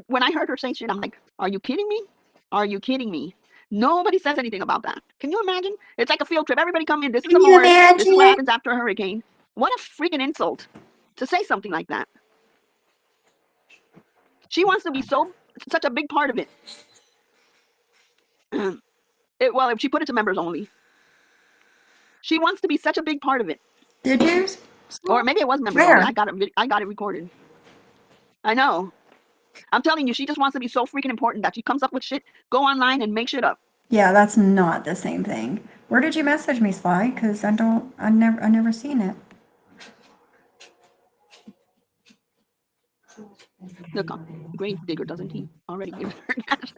When I heard her say shit, I'm like, are you kidding me? Are you kidding me? Nobody says anything about that. Can you imagine? It's like a field trip. Everybody come in. This is Can a you morgue. This is what imagine? happens after a hurricane. What a freaking insult to say something like that. She wants to be such a big part of it. Well, if she put it to members only. She wants to be such a big part of it. Did you? Or maybe it was members Where? only. I got it recorded. I know. I'm telling you, she just wants to be so freaking important that she comes up with shit, go online and make shit up. Yeah, that's not the same thing. Where did you message me, Sly? Because I never seen it. Look, grave digger, doesn't he? Already gives her cash.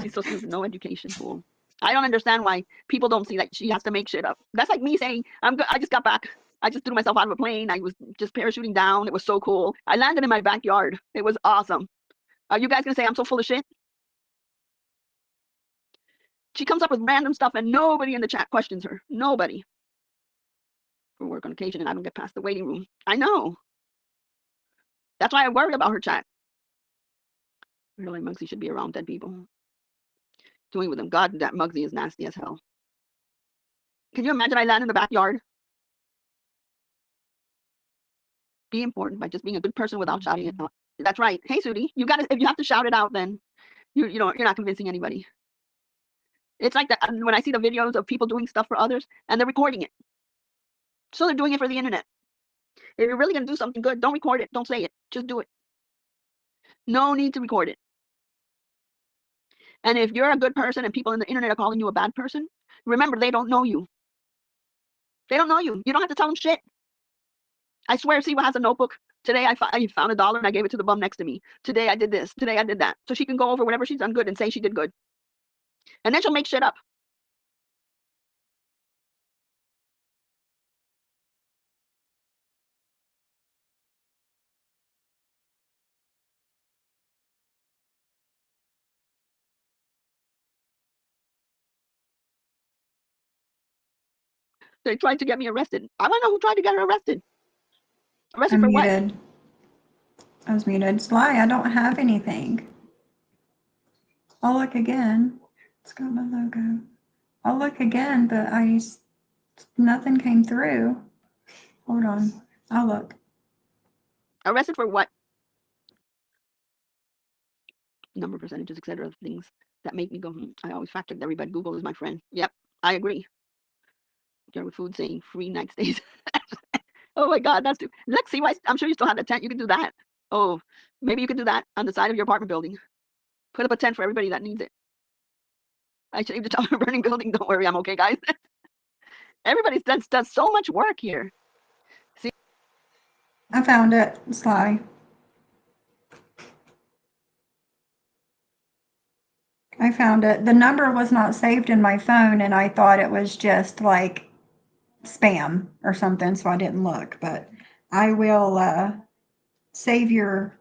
She's so stupid. No education, fool. I don't understand why people don't see that she has to make shit up. That's like me saying, I just got back. I just threw myself out of a plane. I was just parachuting down. It was so cool. I landed in my backyard. It was awesome. Are you guys going to say I'm so full of shit? She comes up with random stuff and nobody in the chat questions her. Nobody. For work on occasion and I don't get past the waiting room. I know. That's why I worry about her chat. Really, Muggsy should be around dead people. Doing with them. God, that Muggsy is nasty as hell. Can you imagine I land in the backyard? Be important by just being a good person without shouting it out. That's right. Hey, Sudie, you got to. If you have to shout it out, then you're not convincing anybody. It's like that when I see the videos of people doing stuff for others and they're recording it. So they're doing it for the internet. If you're really gonna do something good, don't record it. Don't say it. Just do it. No need to record it. And if you're a good person and people on the internet are calling you a bad person, remember they don't know you. They don't know you. You don't have to tell them shit. I swear, Siwa has a notebook. Today I found $1 and I gave it to the bum next to me. Today I did this. Today I did that. So she can go over whatever she's done good and say she did good. And then she'll make shit up. They tried to get me arrested. I want to know who tried to get her arrested. Arrested I'm for what? muted. I was muted. Sly, I don't have anything. I'll look again. It's got my logo. I'll look again, but nothing came through. Hold on. I'll look. Arrested for what? Number, percentages, etc. Things that make me go, I always fact check everybody. Google is my friend. Yep, I agree. There with food saying free night stays. Oh my God, that's too. Let's see why. I'm sure you still have the tent. You can do that. Oh, maybe you could do that on the side of your apartment building. Put up a tent for everybody that needs it. I should even tell her burning building. Don't worry, I'm okay, guys. Everybody does so much work here. See, I found it, Sly. I found it. The number was not saved in my phone, and I thought it was just like spam or something, so I didn't look. But I will save your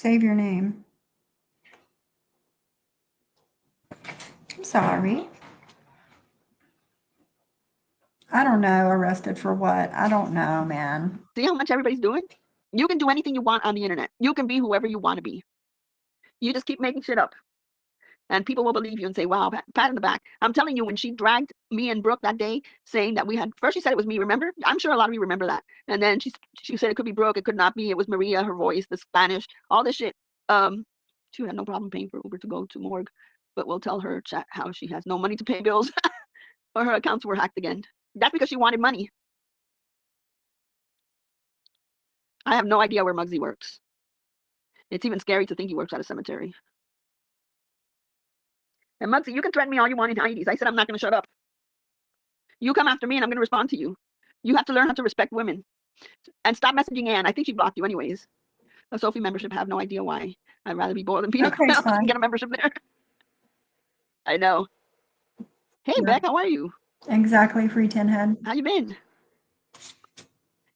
name. I'm sorry. I don't know. Arrested for what? I don't know, man. see how much everybody's doing? You can do anything you want on the internet. You can be whoever you want to be. You just keep making shit up. And people will believe you and say, wow, pat in the back. I'm telling you, when she dragged me and Brooke that day, saying that we had, first she said it was me, remember? I'm sure a lot of you remember that. And then she said it could be Brooke, it could not be. It was Maria, her voice, the Spanish, all this shit. She had no problem paying for Uber to go to morgue, but we'll tell her chat how she has no money to pay bills or her accounts were hacked again. That's because she wanted money. I have no idea where Muggsy works. It's even scary to think he works at a cemetery. And Muggsy, you can threaten me all you want in Heidi's. I said I'm not going to shut up. You come after me and I'm going to respond to you. You have to learn how to respect women. And stop messaging Ann. I think she blocked you anyways. A Sophie membership, have no idea why. I'd rather be boiled than peanut milk and get a membership there. I know. Hey, Yeah. Beck, how are you? Exactly, free tin head. How you been?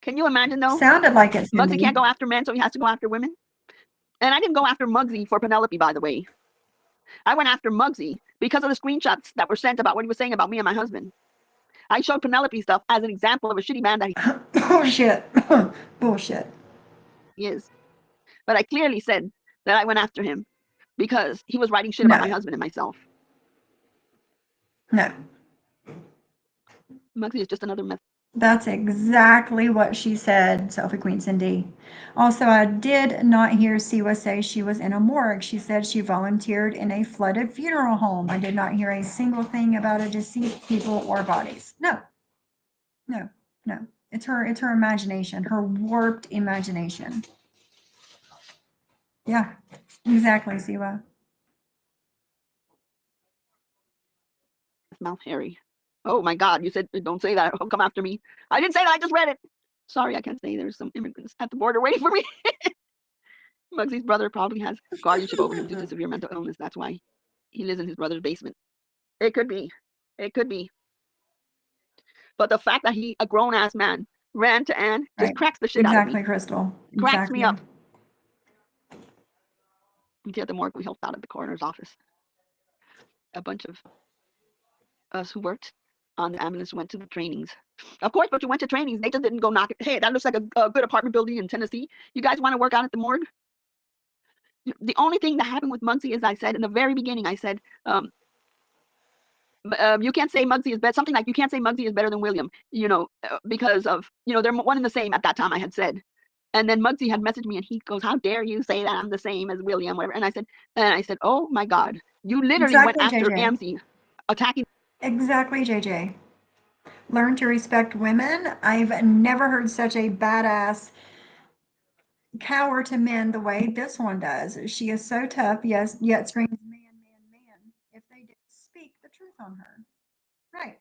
Can you imagine though? Sounded like it. Muggsy can't go after men, so he has to go after women. And I didn't go after Muggsy for Penelope, by the way. I went after Muggsy because of the screenshots that were sent about what he was saying about me and my husband. I showed Penelope stuff as an example of a shitty man that Bullshit. Bullshit. he is. But I clearly said that I went after him because he was writing shit about my husband and myself. No. Muggsy is just another mess. That's exactly what she said, Sophie Queen Cindy. Also, I did not hear Siwa say she was in a morgue. She said she volunteered in a flooded funeral home. I did not hear a single thing about a deceased people or bodies. No. No. No. It's her imagination, her warped imagination. Yeah, exactly, Siwa. Mouth hairy. Oh my God, you said don't say that. Come after me. I didn't say that, I just read it. Sorry, I can't say there's some immigrants at the border waiting for me. Muggsy's brother probably has guardianship over him due to severe mental illness. That's why he lives in his brother's basement. It could be. It could be. But the fact that he, a grown-ass man, ran to Anne just cracks the shit out of me. Exactly, Crystal. Cracks me up. At the morgue, we helped out at the coroner's office. A bunch of us who worked on the ambulance went to the trainings. Of course, but you went to trainings. They just didn't go knock it. Hey, that looks like a good apartment building in Tennessee. You guys want to work out at the morgue? The only thing that happened with Muggsy is I said in the very beginning, I said, you can't say Muggsy is better. Something like you can't say Muggsy is better than William, because of, they're one and the same at that time, I had said. And then Muggsy had messaged me and he goes, how dare you say that I'm the same as William, whatever. And I said, oh my God, you literally went after Amzi, attacking. Exactly, JJ. Learn to respect women. I've never heard such a badass cower to men the way this one does. She is so tough, yes, yet screams man, man, man if they did speak the truth on her. Right.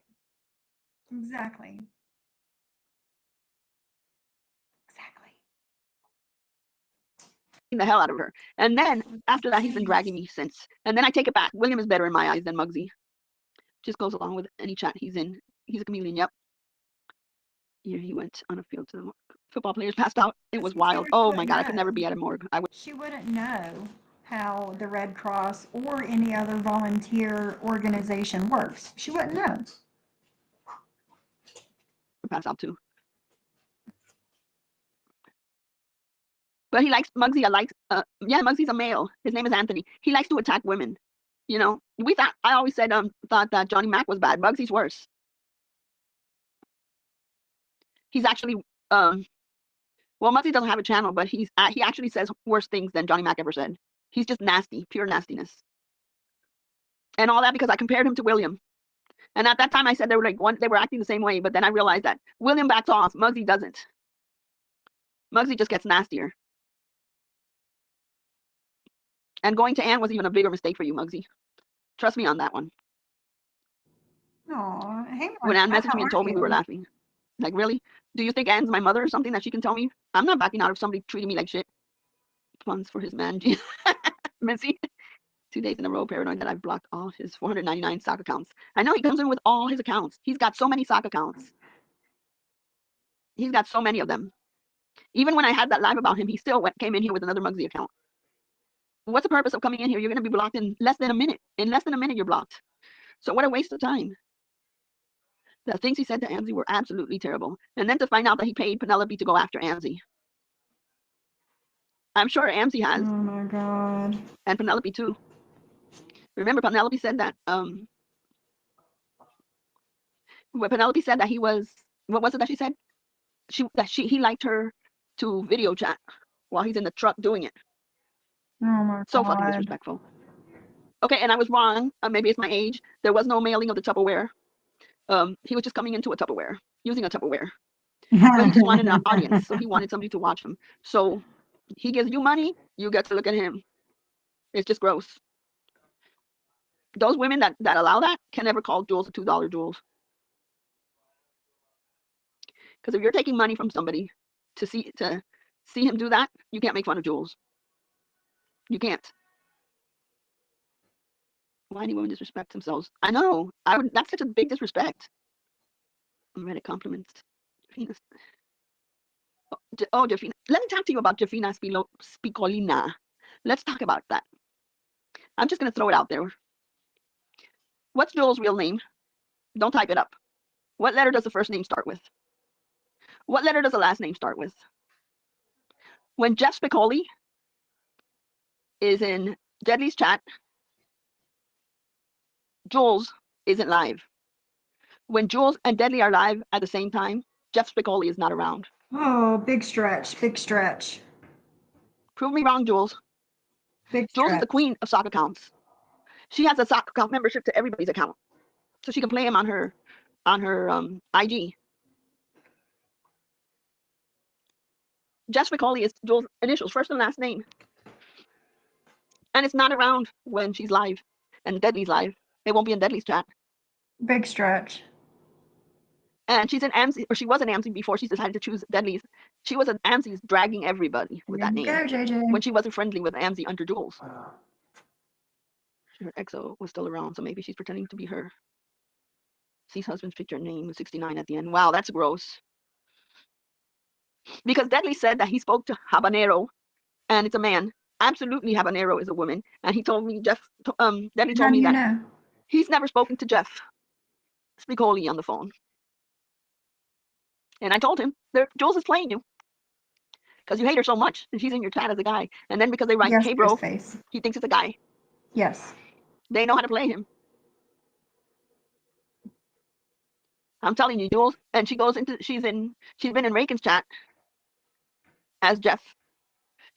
Exactly. The hell out of her. And then after that, he's been dragging me since. And then I take it back. William is better in my eyes than Muggsy. Just goes along with any chat he's in. He's a chameleon, yep. Here he went on a field to the morgue. Football players passed out. It was wild. Oh my God, I could never be at a morgue. She wouldn't know how the Red Cross or any other volunteer organization works. She wouldn't know. Pass out too. But he likes Muggsy. Muggsy's a male. His name is Anthony. He likes to attack women. I always said thought that Johnny Mac was bad. Muggsy's worse. He's actually well, Muggsy doesn't have a channel, but he actually says worse things than Johnny Mac ever said. He's just nasty, pure nastiness. And all that because I compared him to William. And at that time I said they were acting the same way, but then I realized that William backs off, Muggsy doesn't. Muggsy just gets nastier. And going to Ann was even a bigger mistake for you, Muggsy. Trust me on that one. Aw, hey, When Ann Martha, messaged how me and are told me, we were you? laughing. Like, really? Do you think Ann's my mother or something that she can tell me? I'm not backing out if somebody treating me like shit. Funds for his man, Missy. 2 days in a row, paranoid that I've blocked all his 499 stock accounts. I know he comes in with all his accounts. He's got so many stock accounts. He's got so many of them. Even when I had that live about him, he still came in here with another Muggsy account. What's the purpose of coming in here? You're going to be blocked in less than a minute. In less than a minute, you're blocked. So what a waste of time. The things he said to Anzi were absolutely terrible. And then to find out that he paid Penelope to go after Anzi. I'm sure Anzi has. Oh my God. And Penelope too. Remember, Penelope said that Penelope said that he was, what was it that she said? He liked her to video chat while he's in the truck doing it. Oh my So God. fucking disrespectful. Okay, and I was wrong. Maybe it's my age. There was no mailing of the Tupperware. He was just coming into a Tupperware, using a Tupperware. But he just wanted an audience, so he wanted somebody to watch him. So he gives you money, you get to look at him. It's just gross. Those women that allow that can never call Jules a $2 Jules. Because if you're taking money from somebody to see him do that, you can't make fun of Jules. You can't. Why any women disrespect themselves? I know. That's such a big disrespect. Reddit compliments. Oh, Jeffina. Let me talk to you about Jeffina Spicolina. Let's talk about that. I'm just going to throw it out there. What's Jules' real name? Don't type it up. What letter does the first name start with? What letter does the last name start with? When Jeff Spicoli is in Deadly's chat, Jules isn't live. When Jules and Deadly are live at the same time, Jeff Spicoli is not around. Oh, big stretch, big stretch. Prove me wrong, Jules. Big Jules stretch. is the queen of sock accounts. She has a sock account membership to everybody's account, so she can play him on her IG. Jeff Spicoli is Jules' initials, first and last name. And it's not around when she's live and Deadly's live. It won't be in Deadly's chat. Big stretch. And she's in AMSI, or she was in AMSI before she decided to choose Deadly's. She was in AMSI's dragging everybody with that name. Go, JJ. When she wasn't friendly with AMSI under Jules. Her EXO was still around, so maybe she's pretending to be her. C's husband's picture name was 69 at the end. Wow, that's gross. Because Deadly said that he spoke to Habanero, and it's a man. Absolutely, Habanero is a woman. And he told me, Deadly told me that he's never spoken to Jeff Spicoli on the phone. And I told him, Jules is playing you. Because you hate her so much, and she's in your chat as a guy. And then because they write, hey bro, he thinks it's a guy. Yes. They know how to play him. I'm telling you, Jules. And she's been in Raken's chat as Jeff.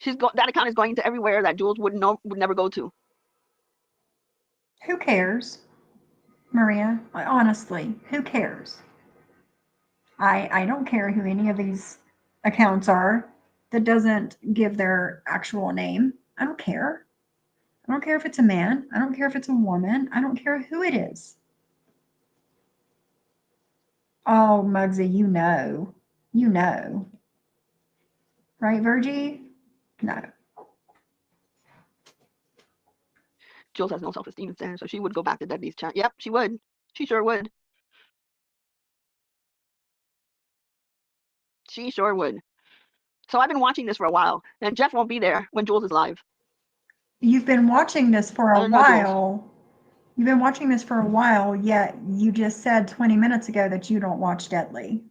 That account is going to everywhere that Jules would never go to. Who cares, Maria? Honestly, who cares? I don't care who any of these accounts are that doesn't give their actual name. I don't care. I don't care if it's a man. I don't care if it's a woman. I don't care who it is. Oh, Muggsy, you know. You know. Right, Virgie? No. Jules has no self-esteem, so she would go back to Deadly's chat. Yep, she would. She sure would. She sure would. So I've been watching this for a while, and Jeff won't be there when Jules is live. You've been watching this for a while. You've been watching this for a while, yet you just said 20 minutes ago that you don't watch Deadly.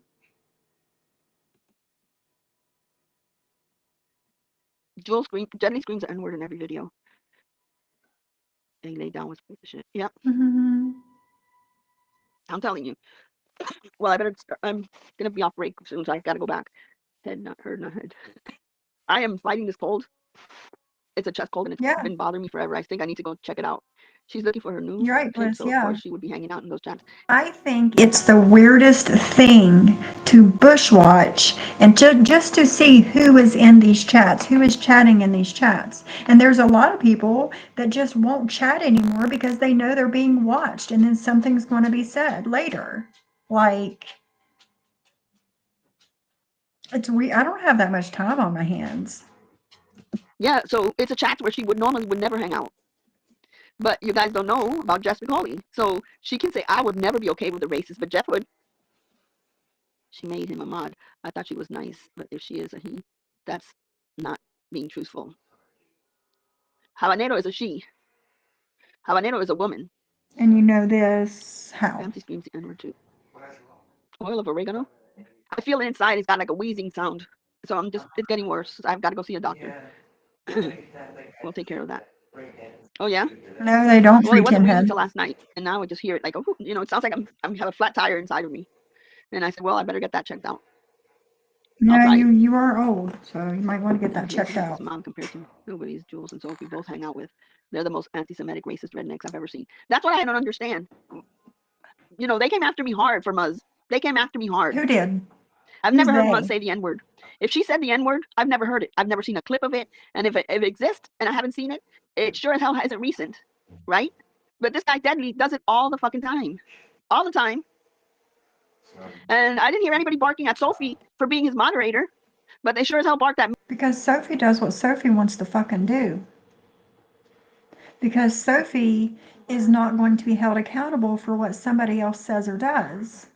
Deadly screams the N-word in every video. And he laid down with shit. Yep. Mm-hmm. I'm telling you. Well, I'm gonna be off break soon, so I gotta go back. Head, not head. I am fighting this cold. It's a chest cold, and it's been bothering me forever. I think I need to go check it out. She's looking for her new You're right, chick, Bliss, so of yeah. course she would be hanging out in those chats. I think it's the weirdest thing to bushwatch and just to see who is in these chats, who is chatting in these chats. And there's a lot of people that just won't chat anymore because they know they're being watched and then something's going to be said later. Like, it's weird. I don't have that much time on my hands. Yeah, so it's a chat where she would never hang out. But you guys don't know about Jess McCauley. So she can say, I would never be okay with the racist, but Jeff would. She made him a mod. I thought she was nice, but if she is a he, that's not being truthful. Habanero is a she. Habanero is a woman. And you know this how? Fancy screams the N-word too. Oil of oregano. I feel it inside. It's got like a wheezing sound. So it's getting worse. I've got to go see a doctor. We'll take care of that. Oh yeah? No, they don't Well, it treat wasn't wheezing head. until last night, and now I just hear it like, oh, it sounds like I have a flat tire inside of me. And I said, well, I better get that checked out. Yeah, you are old, so you might want to get that checked out. Mom compared to nobody's Jules and Sophie both hang out with. They're the most anti-Semitic, racist rednecks I've ever seen. That's what I don't understand. They came after me hard for Muzz. They came after me hard. Who did? I've Who's never heard they? Muzz say the N-word. If she said the N-word, I've never heard it. I've never seen a clip of it. And if it exists and I haven't seen it, it sure as hell isn't recent, right? But this guy Deadly does it all the fucking time. All the time. And I didn't hear anybody barking at Sophie for being his moderator, but they sure as hell barked at me. Because Sophie does what Sophie wants to fucking do. Because Sophie is not going to be held accountable for what somebody else says or does.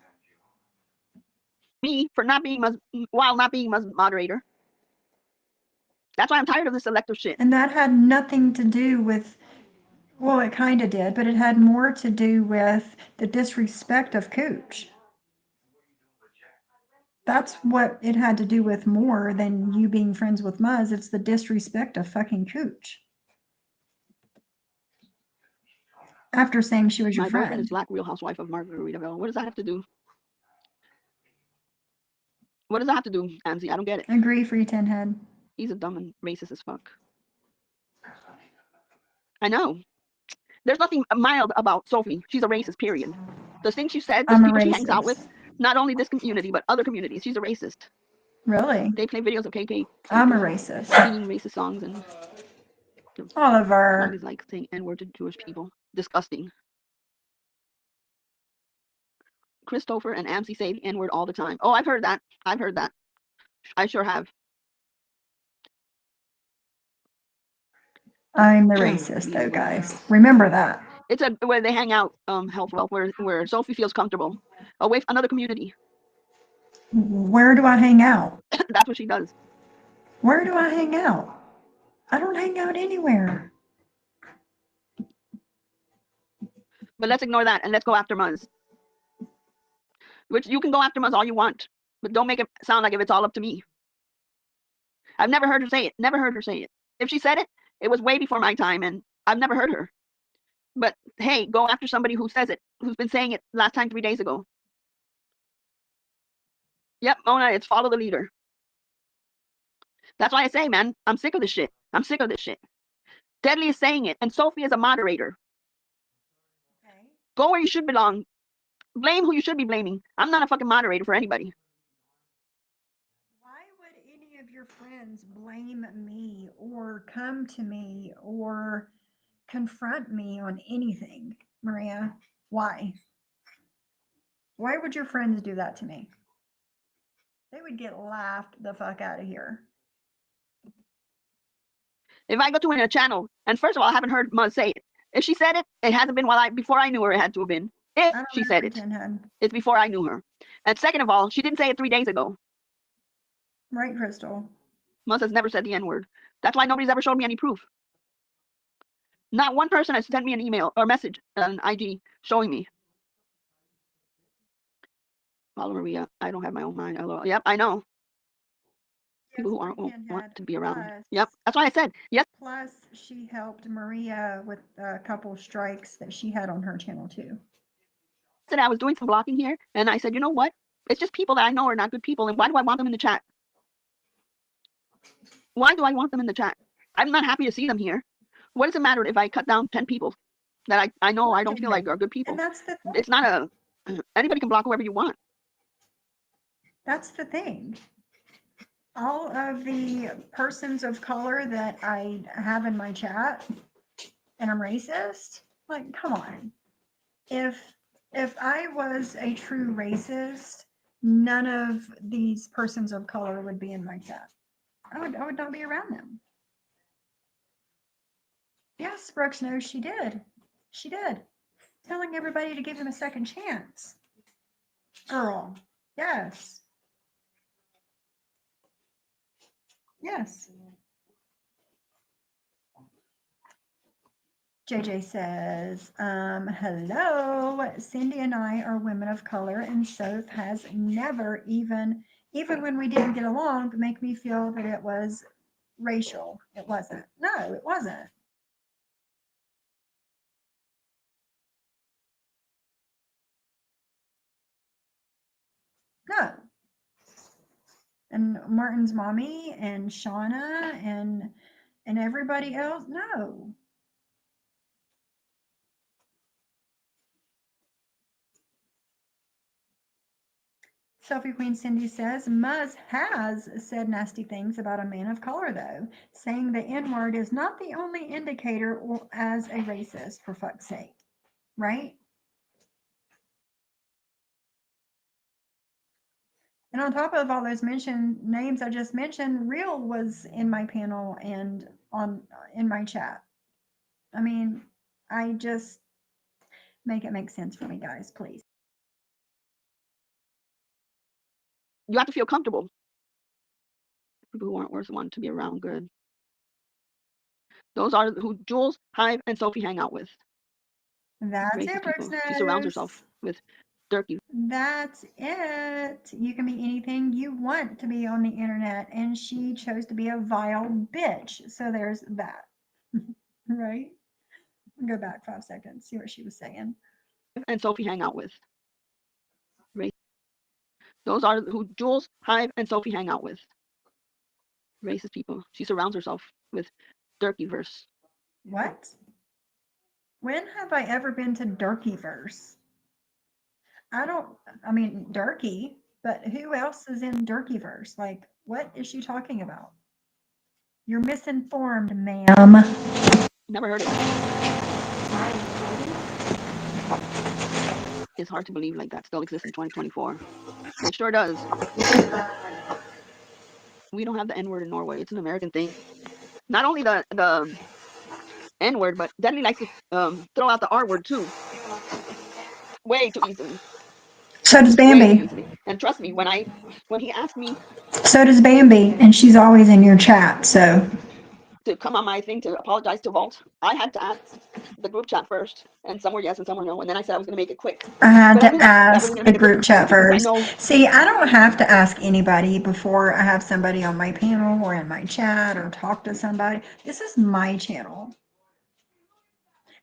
Me for not being Muzz moderator. That's why I'm tired of this selective shit. And that had nothing to do with, well, it kind of did, but it had more to do with the disrespect of Cooch. That's what it had to do with more than you being friends with Muzz. It's the disrespect of fucking Cooch. After saying she was your My boyfriend friend. is Black Real Housewife of Margaritaville. What does that have to do? What does that have to do, Anzi? I don't get it. Agree for you, Tin Head. He's a dumb and racist as fuck. I know. There's nothing mild about Sophie. She's a racist, period. The things she said, the people she hangs out with, not only this community, but other communities, she's a racist. Really? They play videos of KK. I'm a racist. Singing racist songs and Oliver. songs like saying N-word to Jewish people. Disgusting. Christopher and Amcy say the N-word all the time. Oh, I've heard that. I've heard that. I sure have. I'm the racist, though, guys. Remember that. It's where they hang out, Health Wealth, where Sophie feels comfortable. Away from another community. Where do I hang out? That's what she does. Where do I hang out? I don't hang out anywhere. But let's ignore that and let's go after Muzz. Which you can go after Muzz all you want, but don't make it sound like if it's all up to me. I've never heard her say it. Never heard her say it. If she said it, it was way before my time, and I've never heard her. But hey, go after somebody who says it, who's been saying it last time 3 days ago. Yep, Mona, it's follow the leader. That's why I say, man, I'm sick of this shit. I'm sick of this shit. Deadly is saying it, and Sophie is a moderator. Okay. Go where you should belong. Blame who you should be blaming. I'm not a fucking moderator for anybody. Why would any of your friends blame me or come to me or confront me on anything, Maria? Why? Why would your friends do that to me? They would get laughed the fuck out of here. If I go to a channel, and first of all, I haven't heard Muzz say it. If she said it, it hasn't been before I knew her. It had to have been. If she said it, it's before I knew her. And second of all, she didn't say it 3 days ago. Right, Crystal. Muzz has never said the N-word. That's why nobody's ever showed me any proof. Not one person has sent me an email or message on IG showing me. Follow Maria. I don't have my own mind. Yep, I know. People who aren't want to be around. Yep, that's why I said yes. Plus, she helped Maria with a couple strikes that she had on her channel too. Said I was doing some blocking here, and I said, you know what? It's just people that I know are not good people, and why do I want them in the chat? Why do I want them in the chat? I'm not happy to see them here. What does it matter if I cut down 10 people? that I know I don't feel like are good people. And that's the thing. It's not a anybody can block whoever you want. That's the thing. All of the persons of color that I have in my chat, and I'm racist, like, come on. If I was a true racist, none of these persons of color would be in my chat. I would not be around them. Yes, Brooks knows she did. She did. Telling everybody to give him a second chance. Girl. Yes. Yes. JJ says, hello, Cindy and I are women of color, and Soph has never even when we didn't get along, make me feel that it was racial. It wasn't. No, it wasn't. No. And Martin's mommy and Shauna and everybody else, no. Sophie Queen Cindy says, Muzz has said nasty things about a man of color, though, saying the N-word is not the only indicator as a racist, for fuck's sake, right? And on top of all those mentioned names I just mentioned, Real was in my panel and in my chat. I mean, I just make it make sense for me, guys, please. You have to feel comfortable. People who aren't worth one to be around good. Those are who Jules, Hive, and Sophie hang out with. That's Racist it, Brooks people. She surrounds knows. herself with dirty. That's it. You can be anything you want to be on the internet, and she chose to be a vile bitch. So there's that. Right? Go back 5 seconds, see what she was saying. And Sophie hang out with. Those are who Jules, Hive, and Sophie hang out with. Racist people. She surrounds herself with Durkeyverse. What? When have I ever been to Durkeyverse? I mean, Durkee, but who else is in Durkeyverse? Like, what is she talking about? You're misinformed, ma'am. Never heard of it. It's hard to believe like that still exists in 2024. It sure does. We don't have the N-word in Norway. It's an American thing. Not only the N-word, but Deadly likes to throw out the R-word too. Way too easily. So does Way too Bambi. easily. And trust me, when he asked me So does Bambi, and she's always in your chat, so. to come on my thing to apologize to Vault, I had to ask the group chat first, and some were yes and some were no, and then I said I was going to make it quick. I had But I to knew that ask wasn't going the to make a group difference chat because I first. know. See, I don't have to ask anybody before I have somebody on my panel or in my chat or talk to somebody. This is my channel.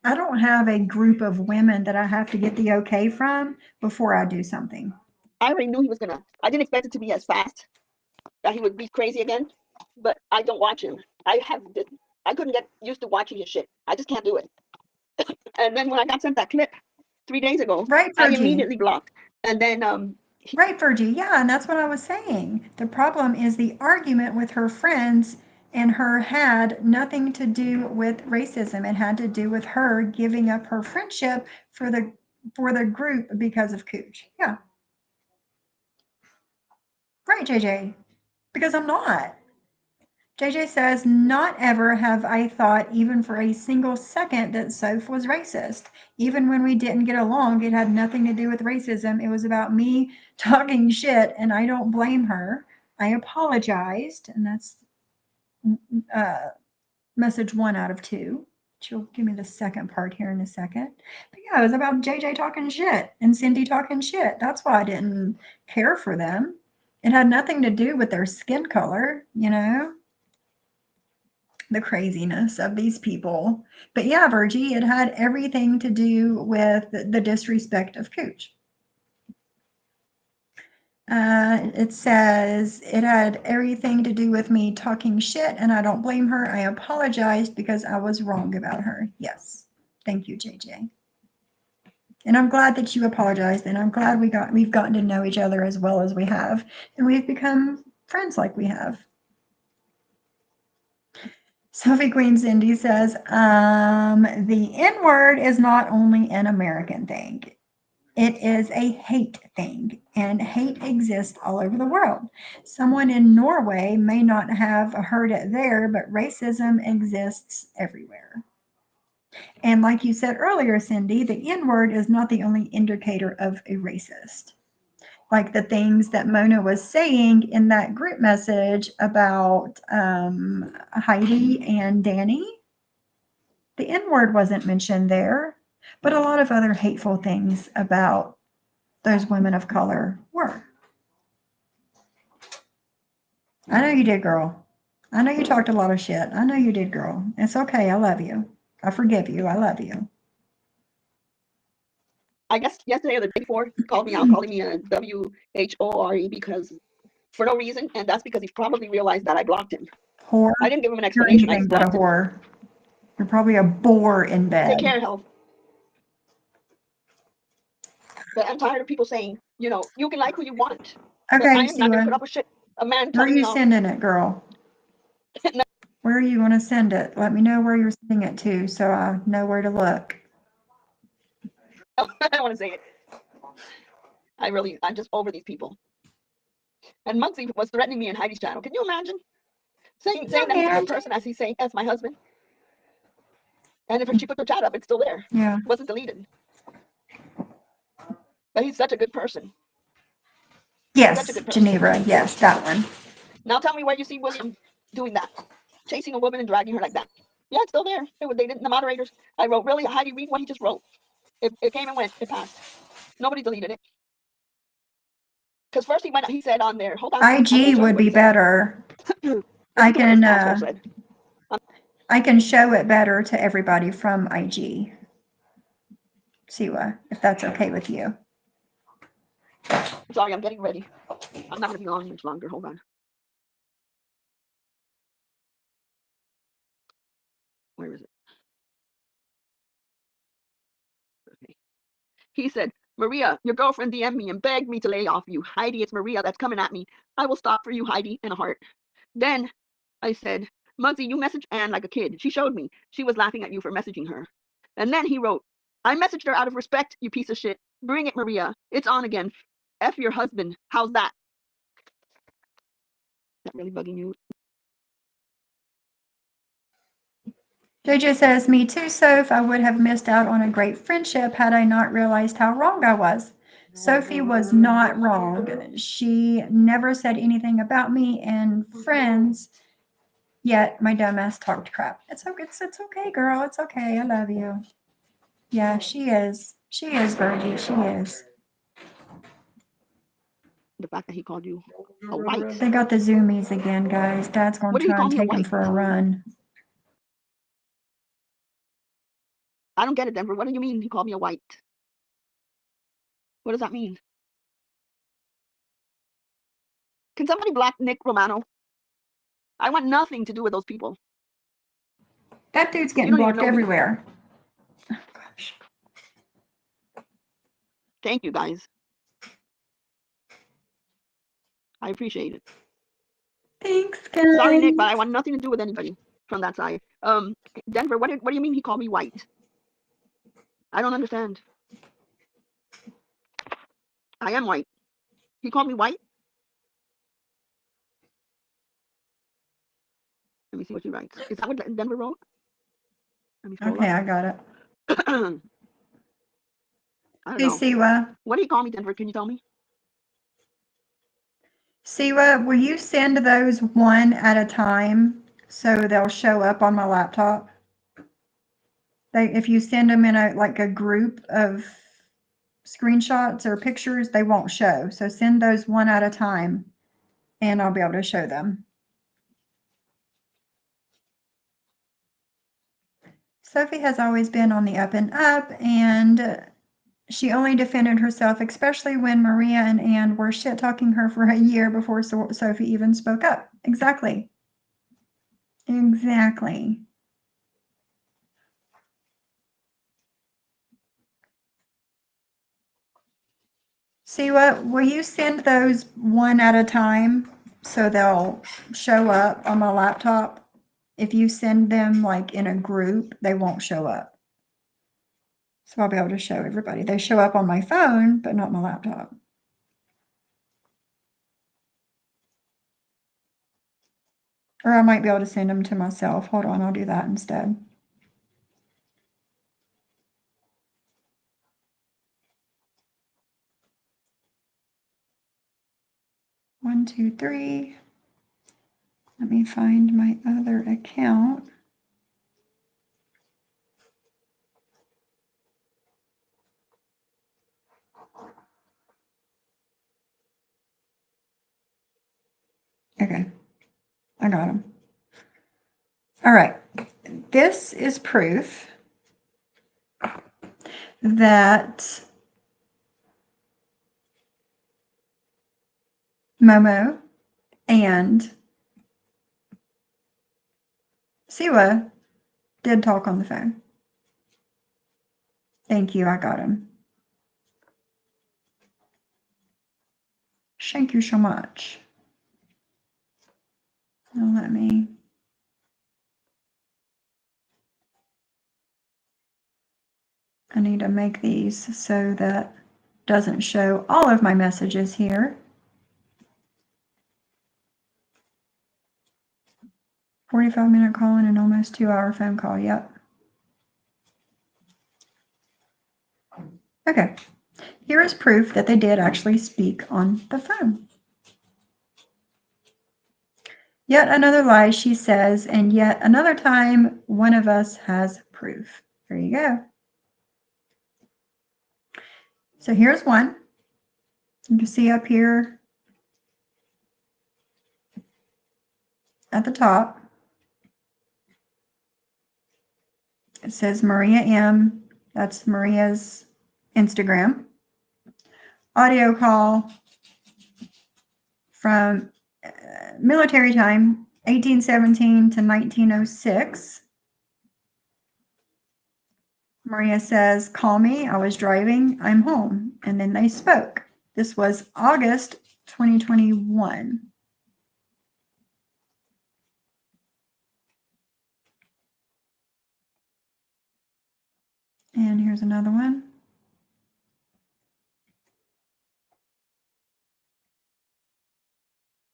I don't have a group of women that I have to get the okay from before I do something. I already knew he was gonna. I didn't expect it to be as fast that he would be crazy again. But I don't watch him. I couldn't get used to watching his shit. I just can't do it. And then when I got sent that clip 3 days ago, Right, I Fergie? immediately blocked. And then Right, Fergie. Yeah, and that's what I was saying. The problem is the argument with her friends and her had nothing to do with racism. It had to do with her giving up her friendship for the group because of Cooch. Yeah. Right, JJ. Because I'm not. JJ says, not ever have I thought, even for a single second, that Soph was racist. Even when we didn't get along, it had nothing to do with racism. It was about me talking shit, and I don't blame her. I apologized, and that's message 1 out of 2. She'll give me the second part here in a second. But yeah, it was about JJ talking shit and Cindy talking shit. That's why I didn't care for them. It had nothing to do with their skin color, you know? The craziness of these people. But yeah, Virgie, it had everything to do with the disrespect of Cooch. It says it had everything to do with me talking shit, and I don't blame her. I apologized because I was wrong about her. Yes, Thank you, JJ. And I'm glad that you apologized, and I'm glad we've gotten to know each other as well as we have, and we've become friends like we have. Sophie Queen Cindy says, the N-word is not only an American thing. It is a hate thing, and hate exists all over the world. Someone in Norway may not have heard it there, but racism exists everywhere. And like you said earlier, Cindy, the N-word is not the only indicator of a racist. Like the things that Mona was saying in that group message about Heidi and Danny, the N-word wasn't mentioned there, but a lot of other hateful things about those women of color were. I know you did, girl. I know you talked a lot of shit. I know you did, girl. It's okay. I love you. I forgive you. I love you. I guess yesterday or the day before, he called me out, calling me a WHORE because for no reason, and that's because he probably realized that I blocked him. Whore. I didn't give him an You're explanation. I anything just but a blocked him. whore. You're probably a bore in bed. Take care, health. But I'm tired of people saying, you know, you can like who you want. But Okay, I am not going to Siwa. put up with shit. A man Where are telling me you off. sending it, girl? Where are you going to send it? Let me know where you're sending it to so I know where to look. I don't want to say it. I'm just over these people. And Muggsy was threatening me in Heidi's channel. Can you imagine? Saying that he's a good person as he's saying, as my husband. And if she put her chat up, it's still there. Yeah. It wasn't deleted. But he's such a good person. Yes, Such a good person. Geneva. Yes, that one. Now tell me where you see William doing that. Chasing a woman and dragging her like that. Yeah, it's still there. They didn't, the moderators. I wrote, really, Heidi, read what he just wrote. It came and went. It passed. Nobody deleted it. Because first he said on there, hold on. IG would be better. I can show it better to everybody from IG. Siwa, if that's okay with you. Sorry, I'm getting ready. I'm not going to be on much longer. Hold on. Where is it? Okay. He said, Maria, your girlfriend DM'd me and begged me to lay off you. Heidi, it's Maria that's coming at me. I will stop for you, Heidi, in a heart. Then I said, Muggsy, you messaged Anne like a kid. She showed me. She was laughing at you for messaging her. And then he wrote, I messaged her out of respect, you piece of shit. Bring it, Maria. It's on again. F your husband. How's that? Is that really bugging you? JJ says, me too, Soph. I would have missed out on a great friendship had I not realized how wrong I was. Sophie was not wrong. She never said anything about me and friends, yet my dumbass talked crap. It's okay, girl. It's okay. I love you. Yeah, she is. She is, Virgie. She is. The fact that he called you a white. They got the zoomies again, guys. Dad's going What to did he try call and me a take him white? for a run. I don't get it, Denver. What do you mean he called me a white? What does that mean? Can somebody block Nick Romano? I want nothing to do with those people. That dude's You getting don't even blocked know me. everywhere. Thank you, guys. I appreciate it. Thanks, guys. Sorry, Nick, but I want nothing to do with anybody from that side. Denver, what do you mean he called me white? I don't understand. I am white. He called me white? Let me see what he writes. Is that what Denver wrote? Let me scroll Okay, up. I got it. I don't Hey, know. Siwa. What did he call me, Denver? Can you tell me? Siwa, will you send those one at a time so they'll show up on my laptop? If you send them in a group of screenshots or pictures, they won't show. So send those one at a time and I'll be able to show them. Sophie has always been on the up and up, and she only defended herself, especially when Maria and Anne were shit-talking her for a year before Sophie even spoke up. Exactly. Exactly. See what? Will you send those one at a time so they'll show up on my laptop? If you send them like in a group, they won't show up. So I'll be able to show everybody. They show up on my phone, but not my laptop. Or I might be able to send them to myself. Hold on, I'll do that instead. One, two, three. Let me find my other account. Okay, I got them. All right, this is proof that Momo and Siwa did talk on the phone. Thank you, I got him. Thank you so much. Now let me I need to make these so that doesn't show all of my messages here. 45-minute call and an almost 2-hour phone call. Yep. Okay. Here is proof that they did actually speak on the phone. Yet another lie, she says, and yet another time one of us has proof. There you go. So here's one. You can see up here at the top, it says Maria M. That's Maria's Instagram. Audio call from military time, 1817 to 1906. Maria says, call me, I was driving, I'm home. And then they spoke. This was August 2021. And here's another one.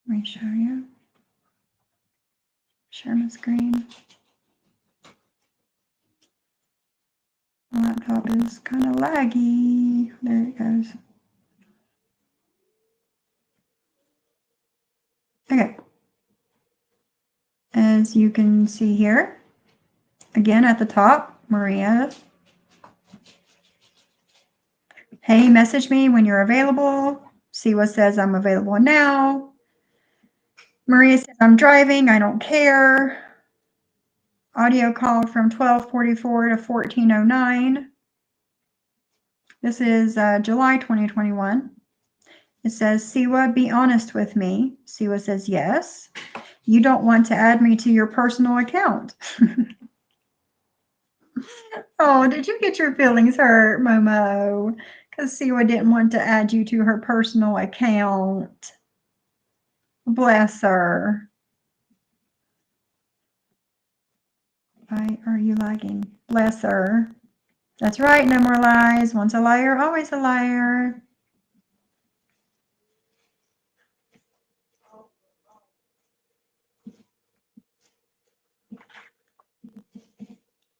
Let me show you. Share my screen. My laptop is kind of laggy. There it goes. Okay. As you can see here, again at the top, Maria. Hey, message me when you're available. Siwa says I'm available now. Maria says I'm driving, I don't care. Audio call from 12:44 to 14:09. This is July 2021. It says, Siwa, be honest with me. Siwa says, yes. You don't want to add me to your personal account. Oh, did you get your feelings hurt, Momo? Because Siwa didn't want to add you to her personal account. Bless her. Why are you lagging? Bless her. That's right, no more lies. Once a liar, always a liar.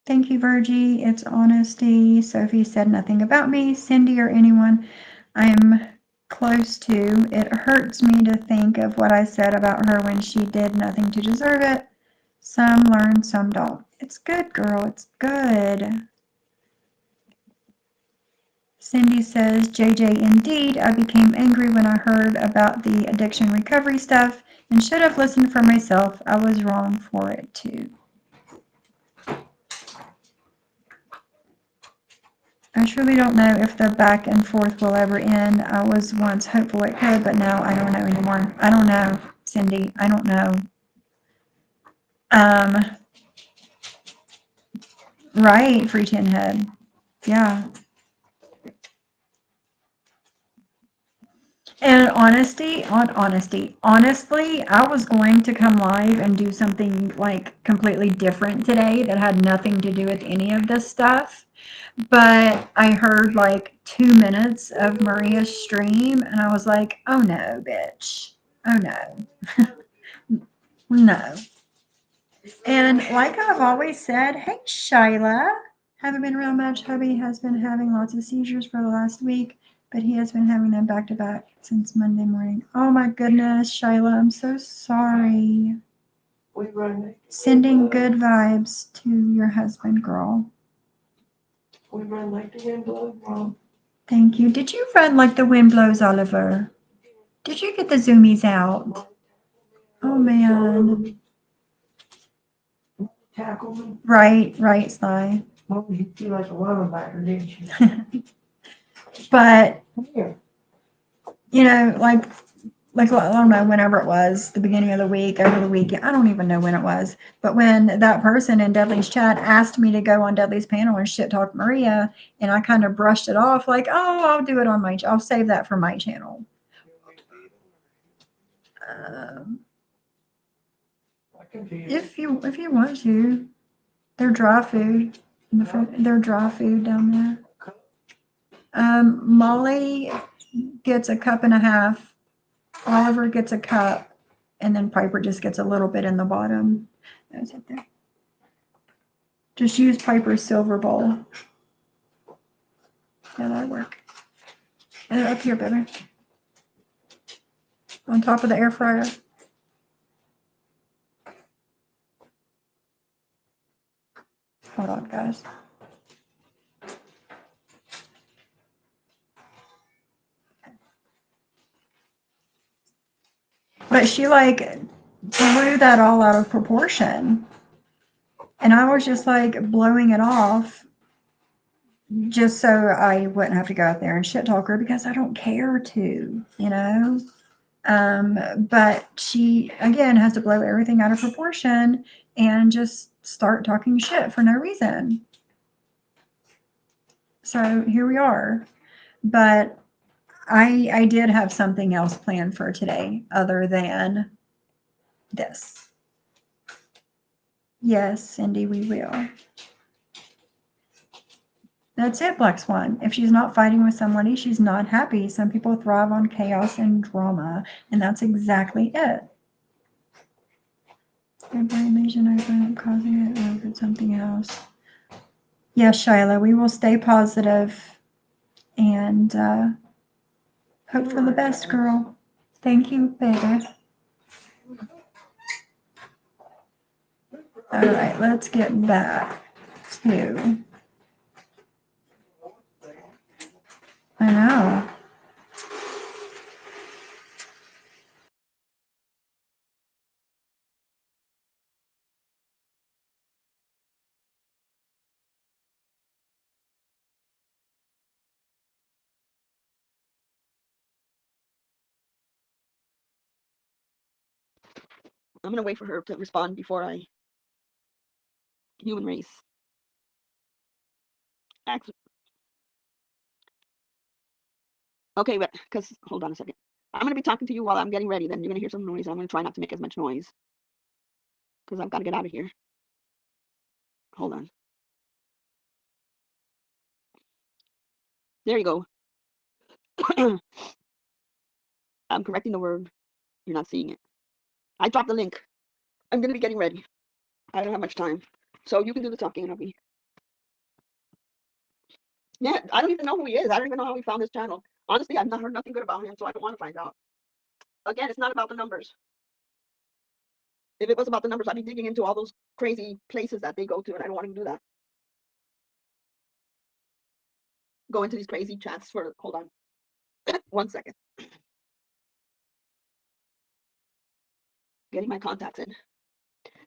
Thank you, Virgie. It's honesty. Sophie said nothing about me. Cindy or anyone I'm close to. It hurts me to think of what I said about her when she did nothing to deserve it. Some learn, some don't. It's good, girl. It's good. Cindy says, JJ, indeed, I became angry when I heard about the addiction recovery stuff and should have listened for myself. I was wrong for it too. I truly don't know if the back and forth will ever end. I was once hopeful it could, but now I don't know anymore. I don't know, Cindy. I don't know. Right, Free Tin Head. Yeah. And honestly, I was going to come live and do something like completely different today that had nothing to do with any of this stuff. But I heard like 2 minutes of Maria's stream and I was like, oh no, bitch. Oh no. No. And like I've always said, hey, Shyla. Haven't been real much. Hubby has been having lots of seizures for the last week, but he has been having them back to back since Monday morning. Oh my goodness, Shyla, I'm so sorry. Sending good vibes to your husband, girl. We run like the wind blows, Mom. Thank you. Did you run like the wind blows, Oliver? Did you get the zoomies out? Oh man. Tackle me. Right, Sly. Mom, you feel like a linebacker, didn't you? But Here. you know, like I don't know, whenever it was, the beginning of the week, over the weekend, I don't even know when it was. But when that person in Dudley's chat asked me to go on Dudley's panel and shit talk Maria, and I kind of brushed it off like, oh, I'll do it on my, I'll save that for my channel. If you want to, they're dry food. They're dry food down there. Molly gets a cup and a half. Oliver gets a cup, and then Piper just gets a little bit in the bottom. That's it there. Just use Piper's silver bowl. Yeah, that'll work. And up here, baby. On top of the air fryer. Hold on, guys. But she like blew that all out of proportion. And I was just like blowing it off just so I wouldn't have to go out there and shit talk her because I don't care to, you know? But she, again, has to blow everything out of proportion and just start talking shit for no reason. So here we are. But I did have something else planned for today other than this. Yes, Cindy, we will. That's it, Black Swan. If she's not fighting with somebody, she's not happy. Some people thrive on chaos and drama, and that's exactly it. Your brain lesion open up, causing it, or if it's something else. Yes, Shyla, we will stay positive and hope for the best, girl. Thank you, baby. All right, let's get back to. I know. I'm gonna wait for her to respond before I human race. Okay, but because hold on a second. I'm gonna be talking to you while I'm getting ready. Then you're gonna hear some noise. I'm gonna try not to make as much noise because I've got to get out of here. Hold on. There you go. I'm correcting the word. You're not seeing it. I dropped the link. I'm gonna be getting ready. I don't have much time, so you can do the talking and I'll be. Yeah, I don't even know who he is. I don't even know how he found this channel. Honestly, I've not heard nothing good about him, so I don't want to find out. Again, it's not about the numbers. If it was about the numbers, I'd be digging into all those crazy places that they go to, and I don't want to do that. Go into these crazy chats for, hold on. 1 second. Getting my contacts in.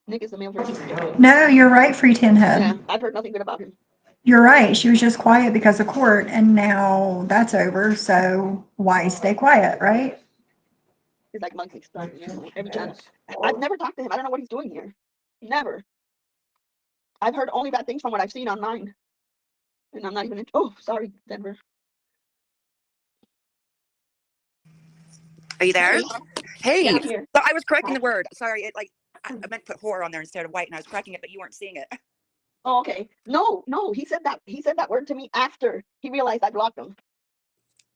Nick is the male version of Joey. No, you're right, Free Tin Head. Yeah, I've heard nothing good about him. You're right. She was just quiet because of court, and now that's over. So why stay quiet, right? He's like monthly stuff, you know, every channel. I've never talked to him. I don't know what he's doing here. Never. I've heard only bad things from what I've seen online. And I'm not even, oh, sorry, Denver. Are you there? Hey. Yeah, I'm here. So I was correcting the word. Sorry, I meant to put whore on there instead of white, and I was correcting it, but you weren't seeing it. Oh, okay. No, he said that word to me after he realized I blocked him.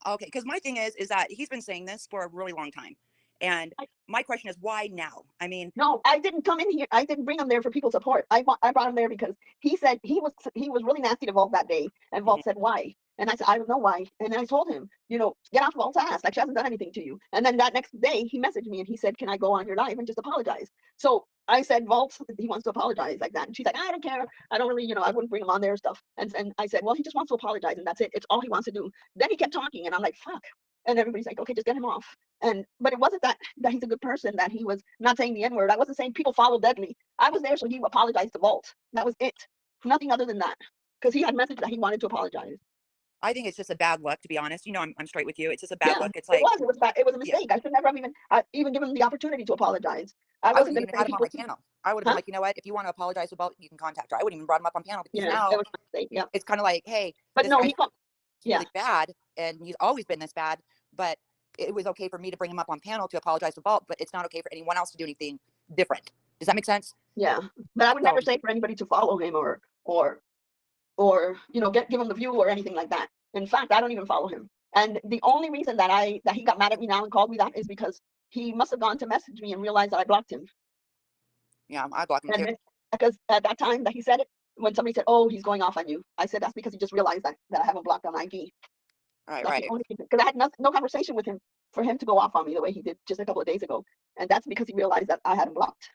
Okay, because my thing is that he's been saying this for a really long time, and my question is why now? I mean, no, I didn't come in here. I didn't bring him there for people's support. I brought him there because he said he was really nasty to Vault that day, and Vault said why, and I said I don't know why, and I told him, get off Vault's ass, like she hasn't done anything to you. And then that next day he messaged me and he said, can I go on your live and just apologize? So I said, Vault, he wants to apologize like that, and she's like, I don't care. I don't really, I wouldn't bring him on there and stuff. And I said, well, he just wants to apologize, and that's it. It's all he wants to do. Then he kept talking, and I'm like, fuck. And everybody's like, okay, just get him off. But it wasn't that he's a good person, that he was not saying the N-word. I wasn't saying people follow Deadly. I was there so he apologized to Vault. That was it. Nothing other than that. Because he had messaged that he wanted to apologize. I think it's just a bad luck, to be honest. I'm straight with you. It's just a bad luck. It's like it was bad. It was a mistake. I should never have even given him the opportunity to apologize. I wasn't even had him on my panel. I would have been like, you know what? If you want to apologize about, you can contact her. I wouldn't even brought him up on panel because now it was a mistake. Yeah, it's kind of like, hey, but this no, guy's really bad, and he's always been this bad. But it was okay for me to bring him up on panel to apologize to Vault, but it's not okay for anyone else to do anything different. Does that make sense? Yeah, but I would never say for anybody to follow him or give him the view or anything like that. In fact, I don't even follow him. And the only reason that he got mad at me now and called me that is because he must have gone to message me and realized that I blocked him. Yeah, I blocked him too. Because at that time that he said it, when somebody said, "Oh, he's going off on you," I said that's because he just realized that I haven't blocked on IG. Right. Because I had no conversation with him for him to go off on me the way he did just a couple of days ago, and that's because he realized that I had him blocked.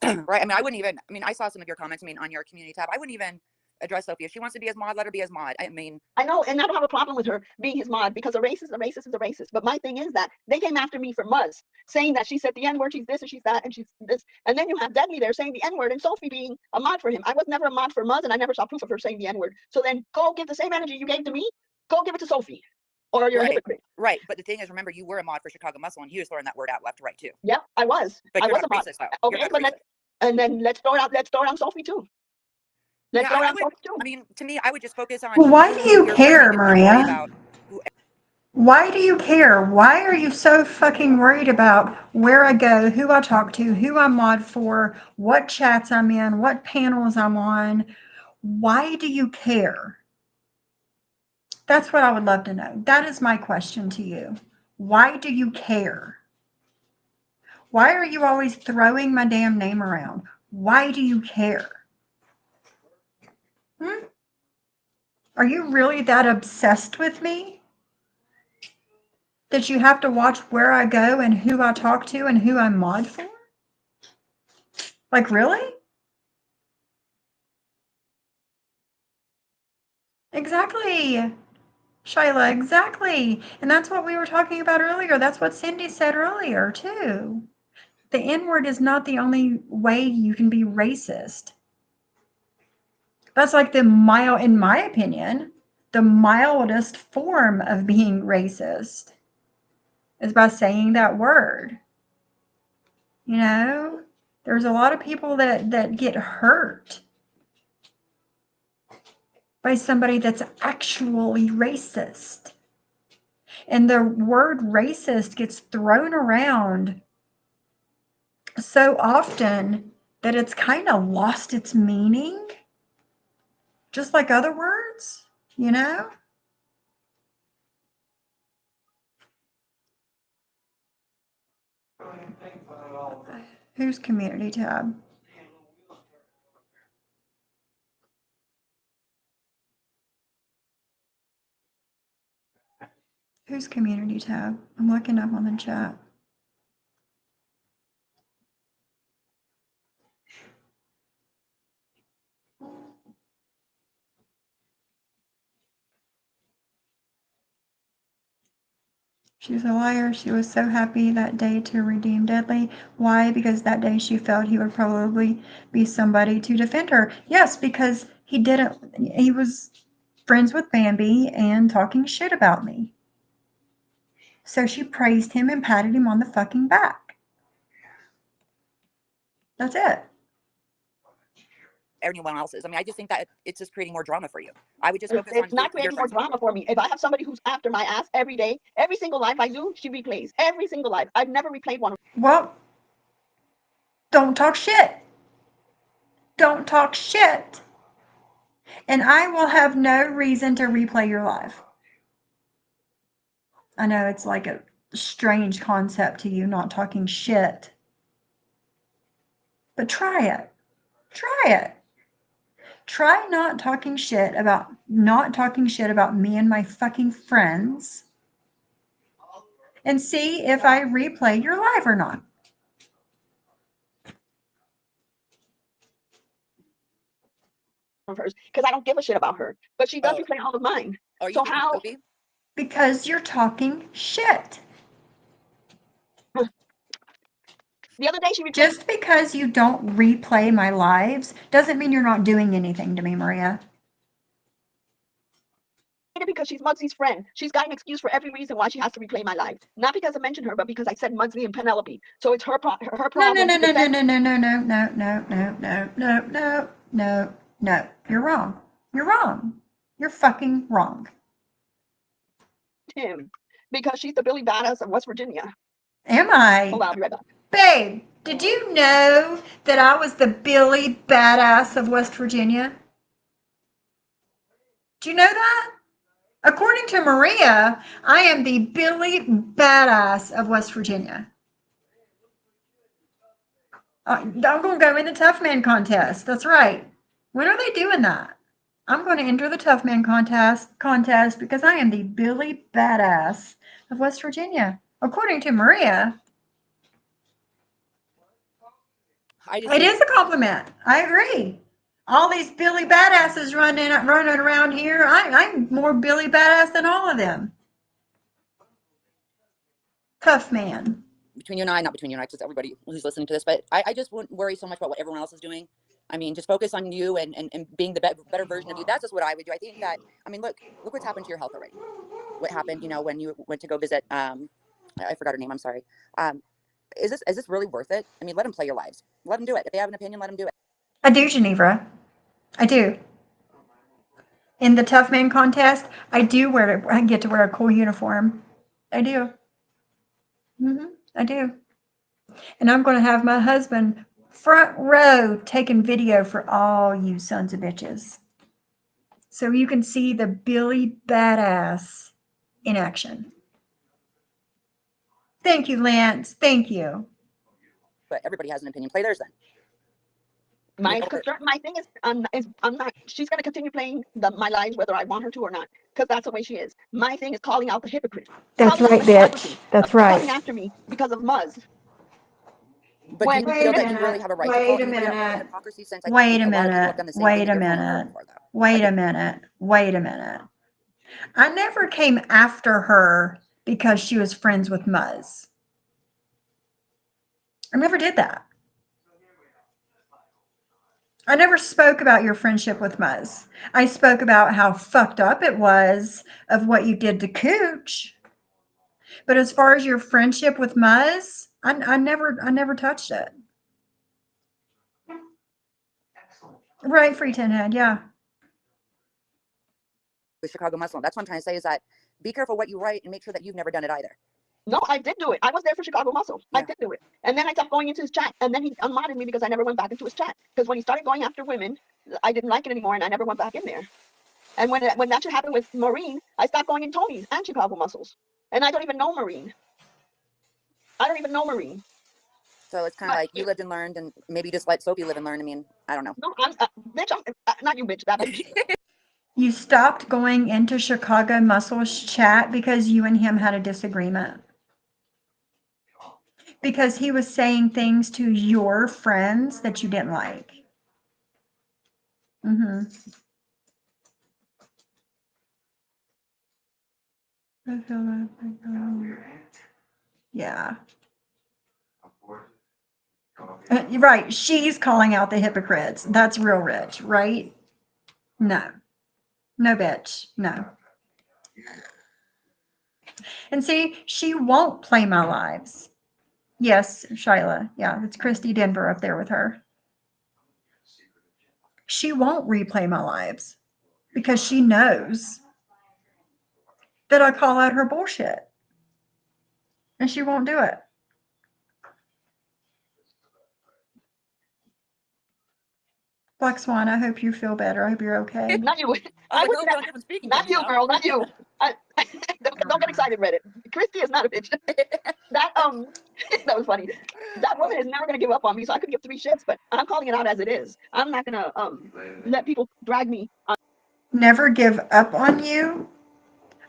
Right. I saw some of your comments. On your community tab, I wouldn't even address Sophie. If she wants to be as mod, let her be as mod. I know, and I don't have a problem with her being his mod because a racist is a racist. But my thing is that they came after me for months, saying that she said the N-word, she's this and she's that and she's this. And then you have Deadly there saying the N-word and Sophie being a mod for him. I was never a mod for Muzz, and I never saw proof of her saying the N-word. So then go give the same energy you gave to me, go give it to Sophie. Or you're a hypocrite. Right. But the thing is, remember, you were a mod for Chicago Muscle, and he was throwing that word out left to right too. Yeah, I was. But I was a mod. Racist, though. Okay, but let's throw it out. Let's throw it on Sophie too. To me, I would just focus on. Well, why do you care, Maria? Why do you care? Why are you so fucking worried about where I go, who I talk to, who I'm mod for, what chats I'm in, what panels I'm on? Why do you care? That's what I would love to know. That is my question to you. Why do you care? Why are you always throwing my damn name around? Why do you care? Are you really that obsessed with me that you have to watch where I go and who I talk to and who I'm mod for? Like, really? Exactly, Shyla, exactly. And that's what we were talking about earlier. That's what Cindy said earlier, too. The N-word is not the only way you can be racist. That's like in my opinion, the mildest form of being racist is by saying that word. There's a lot of people that get hurt by somebody that's actually racist. And the word racist gets thrown around so often that it's kind of lost its meaning, just like other words, Who's community tab? Who's community tab? I'm looking up on the chat. She's a liar. She was so happy that day to redeem Deadly. Why? Because that day she felt he would probably be somebody to defend her. Yes, because he was friends with Bambi and talking shit about me. So she praised him and patted him on the fucking back. That's it. anyone else's. I mean, I just think that it's just creating more drama for you. I would just focus on It's not creating more drama for me. If I have somebody who's after my ass every day, every single live I do, she replays. Every single live. I've never replayed one. Well, don't talk shit. Don't talk shit. And I will have no reason to replay your live. I know it's like a strange concept to you, not talking shit. But try it. Try it. Try not talking shit about me and my fucking friends and see if I replay your live or not. Of hers, because I don't give a shit about her. But she does replay all of mine. So how? Because you're talking shit. The other day she replayed. Just because you don't replay my lives doesn't mean you're not doing anything to me, Maria. Because she's Mugsy's friend. She's got an excuse for every reason why she has to replay my life. Not because I mentioned her, but because I said Mugsy and Penelope. So it's her problem. No. You're wrong. You're wrong. You're fucking wrong. Him. Because she's the Billy Badass of West Virginia. Am I? Hold on, I'll be right back. Babe, did you know that I was the Billy Badass of West Virginia? Do you know that? According to Maria, I am the Billy Badass of West Virginia. I'm going to go in the Tough Man contest. That's right. When are they doing that? I'm going to enter the Tough Man contest because I am the Billy Badass of West Virginia. According to Maria, it is a compliment. I agree. All these Billy Badasses running around here. I'm more Billy Badass than all of them. Tough Man. Between you and I, not between you and I, because everybody who's listening to this, but I just wouldn't worry so much about what everyone else is doing. I mean, just focus on you and being the better version of you. That's just what I would do. I think that, I mean, look what's happened to your health already. What happened, when you went to go visit, I forgot her name, I'm sorry. Is this really worth it? I mean, let them play your lives. Let them do it. If they have an opinion, let them do it. I do, Geneva. I do. In the Tough Man contest, I get to wear a cool uniform. I do. I do. And I'm going to have my husband front row taking video for all you sons of bitches. So you can see the Billy Badass in action. Thank you, Lance. Thank you. But everybody has an opinion. Play theirs then. My thing is, I'm not. She's going to continue playing my lives whether I want her to or not, because that's the way she is. My thing is calling out the hypocrite. That's right, bitch. That's right. Coming after me because of Muzz. But do you feel that you really have a right to call anybody out for hypocrisy, since I think a lot of people have done the same thing to your phone before, though? Wait a minute. I never came after her because she was friends with Muzz. I never did that. I never spoke about your friendship with Muzz. I spoke about how fucked up it was of what you did to Cooch. But as far as your friendship with Muzz, I never touched it. Right, Free Tin Head, yeah. The Chicago Muslim. That's what I'm trying to say, is that be careful what you write and make sure that you've never done it either. No, I did do it. I was there for Chicago Muscle. Yeah. I did do it. And then I stopped going into his chat. And then he unmodded me because I never went back into his chat. Because when he started going after women, I didn't like it anymore and I never went back in there. And when that should happen with Maureen, I stopped going in Tony's and Chicago Muscles. And I don't even know Maureen. So it's kind of like you lived and learned, and maybe just let Sophie live and learn. I mean, I don't know. No, bitch, not you, bitch. That bitch. You stopped going into Chicago Muscles chat because you and him had a disagreement. Because he was saying things to your friends that you didn't like. Yeah. Right. She's calling out the hypocrites. That's real rich, right? No. No, bitch. No. And see, she won't play my lives. Yes, Shyla. Yeah, it's Christy Denver up there with her. she won't replay my lives because she knows that I call out her bullshit. And she won't do it. Black Swan, I hope you feel better. I hope you're okay. Not you. I was not you, girl. Not you. Don't get excited, Reddit. Christy is not a bitch. That that was funny. That woman is never gonna give up on me, so I could give 3 shits, but I'm calling it out as it is. I'm not gonna let people drag me. Never give up on you.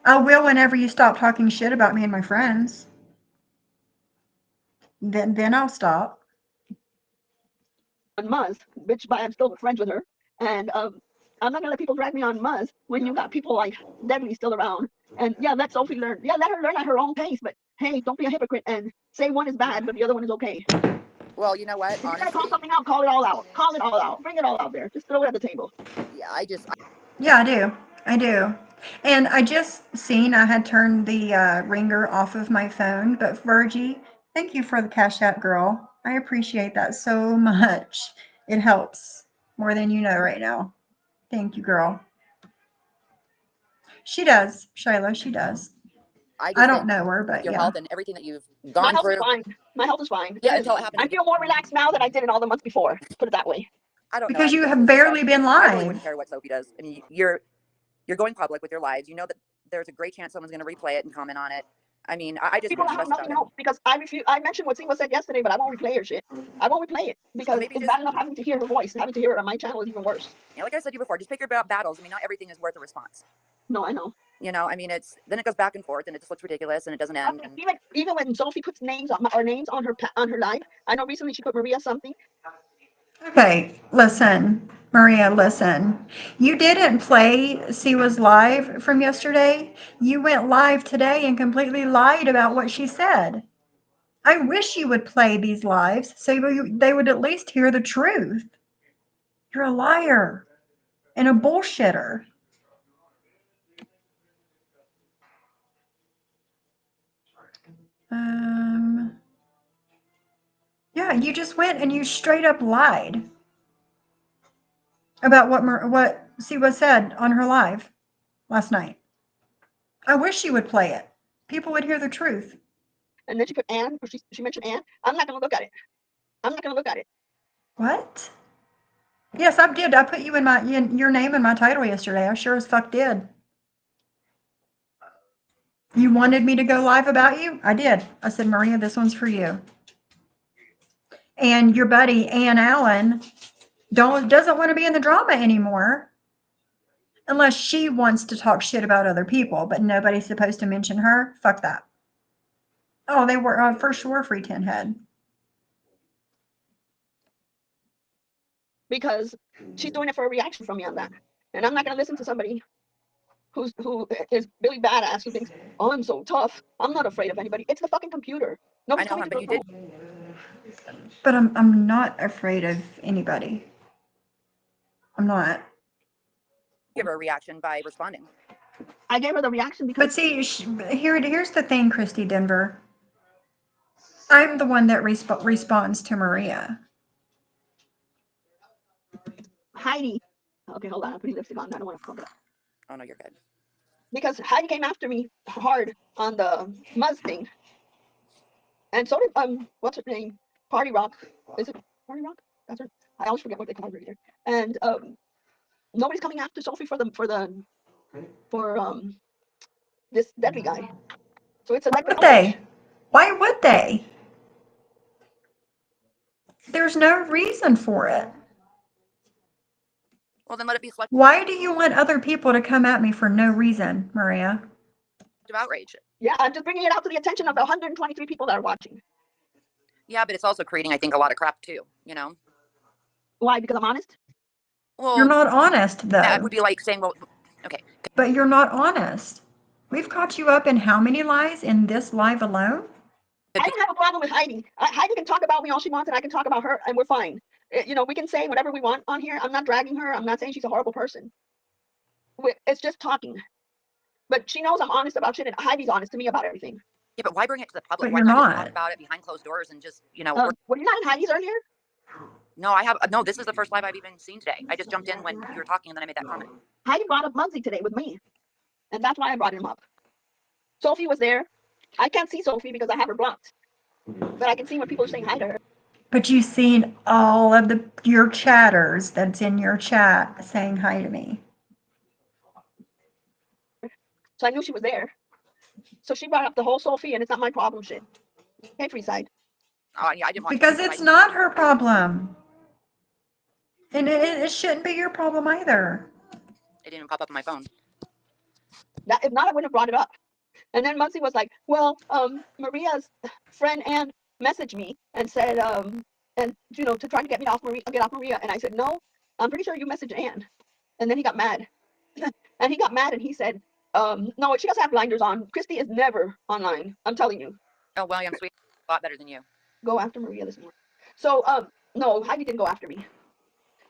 I will whenever you stop talking shit about me and my friends. Then I'll stop. On Muzz, which but I'm still friends with her, and I'm not gonna let people drag me on Muzz when you got people like Debbie still around. And yeah, let Sophie learn. Yeah, let her learn at her own pace. But hey, don't be a hypocrite and say one is bad, but the other one is okay. Well, you know what? If you're gonna call something out, call it all out. Call it all out. Bring it all out there. Just throw it at the table. Yeah, Yeah, I do. I do. And I just seen I had turned the ringer off of my phone, but Virgie, thank you for the Cash App, girl. I appreciate that so much. It helps more than you know right now. Thank you, girl. She does, Shiloh. She does. I don't know her, but your yeah. health and everything that you've My gone health through. is fine. My health is fine. Yeah, until it happened. I feel more relaxed now than I did in all the months before. Put it that way. I don't know. Because you I mean, have barely been I really live. wouldn't care what Sophie does. I mean, you're going public with your lives. You know that there's a great chance someone's going to replay it and comment on it. I mean, I just People wouldn't have nothing else because I refuse. I mentioned what Singwa said yesterday, but I won't replay her shit. I won't replay it because it's bad enough having to hear her voice. Having to hear it on my channel is even worse. Yeah, like I said to you before, just pick your battles. I mean, not everything is worth a response. No, I know. You know, I mean, then it goes back and forth, and it just looks ridiculous, and it doesn't end. And Even when Sophie puts names on her live, I know recently she put Maria something. Okay, listen, Maria, listen. You didn't play Siwa's live from yesterday. You went live today and completely lied about what she said. I wish you would play these lives so they would at least hear the truth. You're a liar and a bullshitter. Yeah, you just went and you straight up lied about what Siwa said on her live last night. I wish she would play it. People would hear the truth. And then she put Anne, or she mentioned Anne. I'm not gonna look at it. I'm not gonna look at it. What? Yes, I did. I put you in your name in my title yesterday. I sure as fuck did. You wanted me to go live about you? I did. I said, Maria, this one's for you. And your buddy Ann Allen doesn't want to be in the drama anymore unless she wants to talk shit about other people, but nobody's supposed to mention her. Fuck that. Oh, they were for sure free 10 head. Because she's doing it for a reaction from me on that. And I'm not gonna listen to somebody who is really badass who thinks, oh, I'm so tough. I'm not afraid of anybody. It's the fucking computer. Nobody's coming to the But I'm not afraid of anybody. I'm not. give her a reaction by responding. I gave her the reaction because. But see, here's the thing, Christy Denver. I'm the one that responds to Maria. Heidi. Okay, hold on. I'm putting lipstick on. I don't want to fuck it up. Oh no, you're good. Because Heidi came after me hard on the Muzz thing. And so did what's her name? Party Rock. Is it Party Rock? That's her. I always forget what they call her here. And nobody's coming after Sophie for this deadly guy. So it's a Why would they? Why would they? There's no reason for it. Well, then let it be selective Why do you want other people to come at me for no reason, Maria? outrage. Yeah, I'm just bringing it out to the attention of the 123 people that are watching. Yeah, but it's also creating, I think, a lot of crap too. You know. Why? Because I'm honest. Well, you're not honest though. That would be like saying, well, okay. But you're not honest. We've caught you up in how many lies in this live alone? I don't have a problem with Heidi. Heidi can talk about me all she wants, and I can talk about her, and we're fine. You know, we can say whatever we want on here. I'm not dragging her. I'm not saying she's a horrible person. It's just talking. But she knows I'm honest about shit, and Heidi's honest to me about everything. Yeah, but why bring it to the public? But why you're not just not. talk about it behind closed doors and just, you know? Were you not in Heidi's earlier? No, I have no. This is the first live I've even seen today. I just jumped in when you were talking, and then I made that comment. Heidi brought up Muggsy today with me, and that's why I brought him up. Sophie was there. I can't see Sophie because I have her blocked, but I can see when people are saying hi to her. But you've seen all of your chatters that's in your chat saying hi to me. So I knew she was there. So she brought up the whole Sophie, and it's not my problem shit. Hey, Freeside. Oh, yeah, I didn't watch Because it's not her problem. And it shouldn't be your problem either. It didn't even pop up on my phone. That, if not, I wouldn't have brought it up. And then Muggsy was like, well, Maria's friend Ann messaged me and said, and you know, to try to get off Maria. And I said, no, I'm pretty sure you messaged Ann. And then he got mad. And he got mad and he said, no, she doesn't have blinders on. Christy is never online. I'm telling you. Oh, William, sweet, a lot better than you. Go after Maria this morning. So, no, Heidi didn't go after me.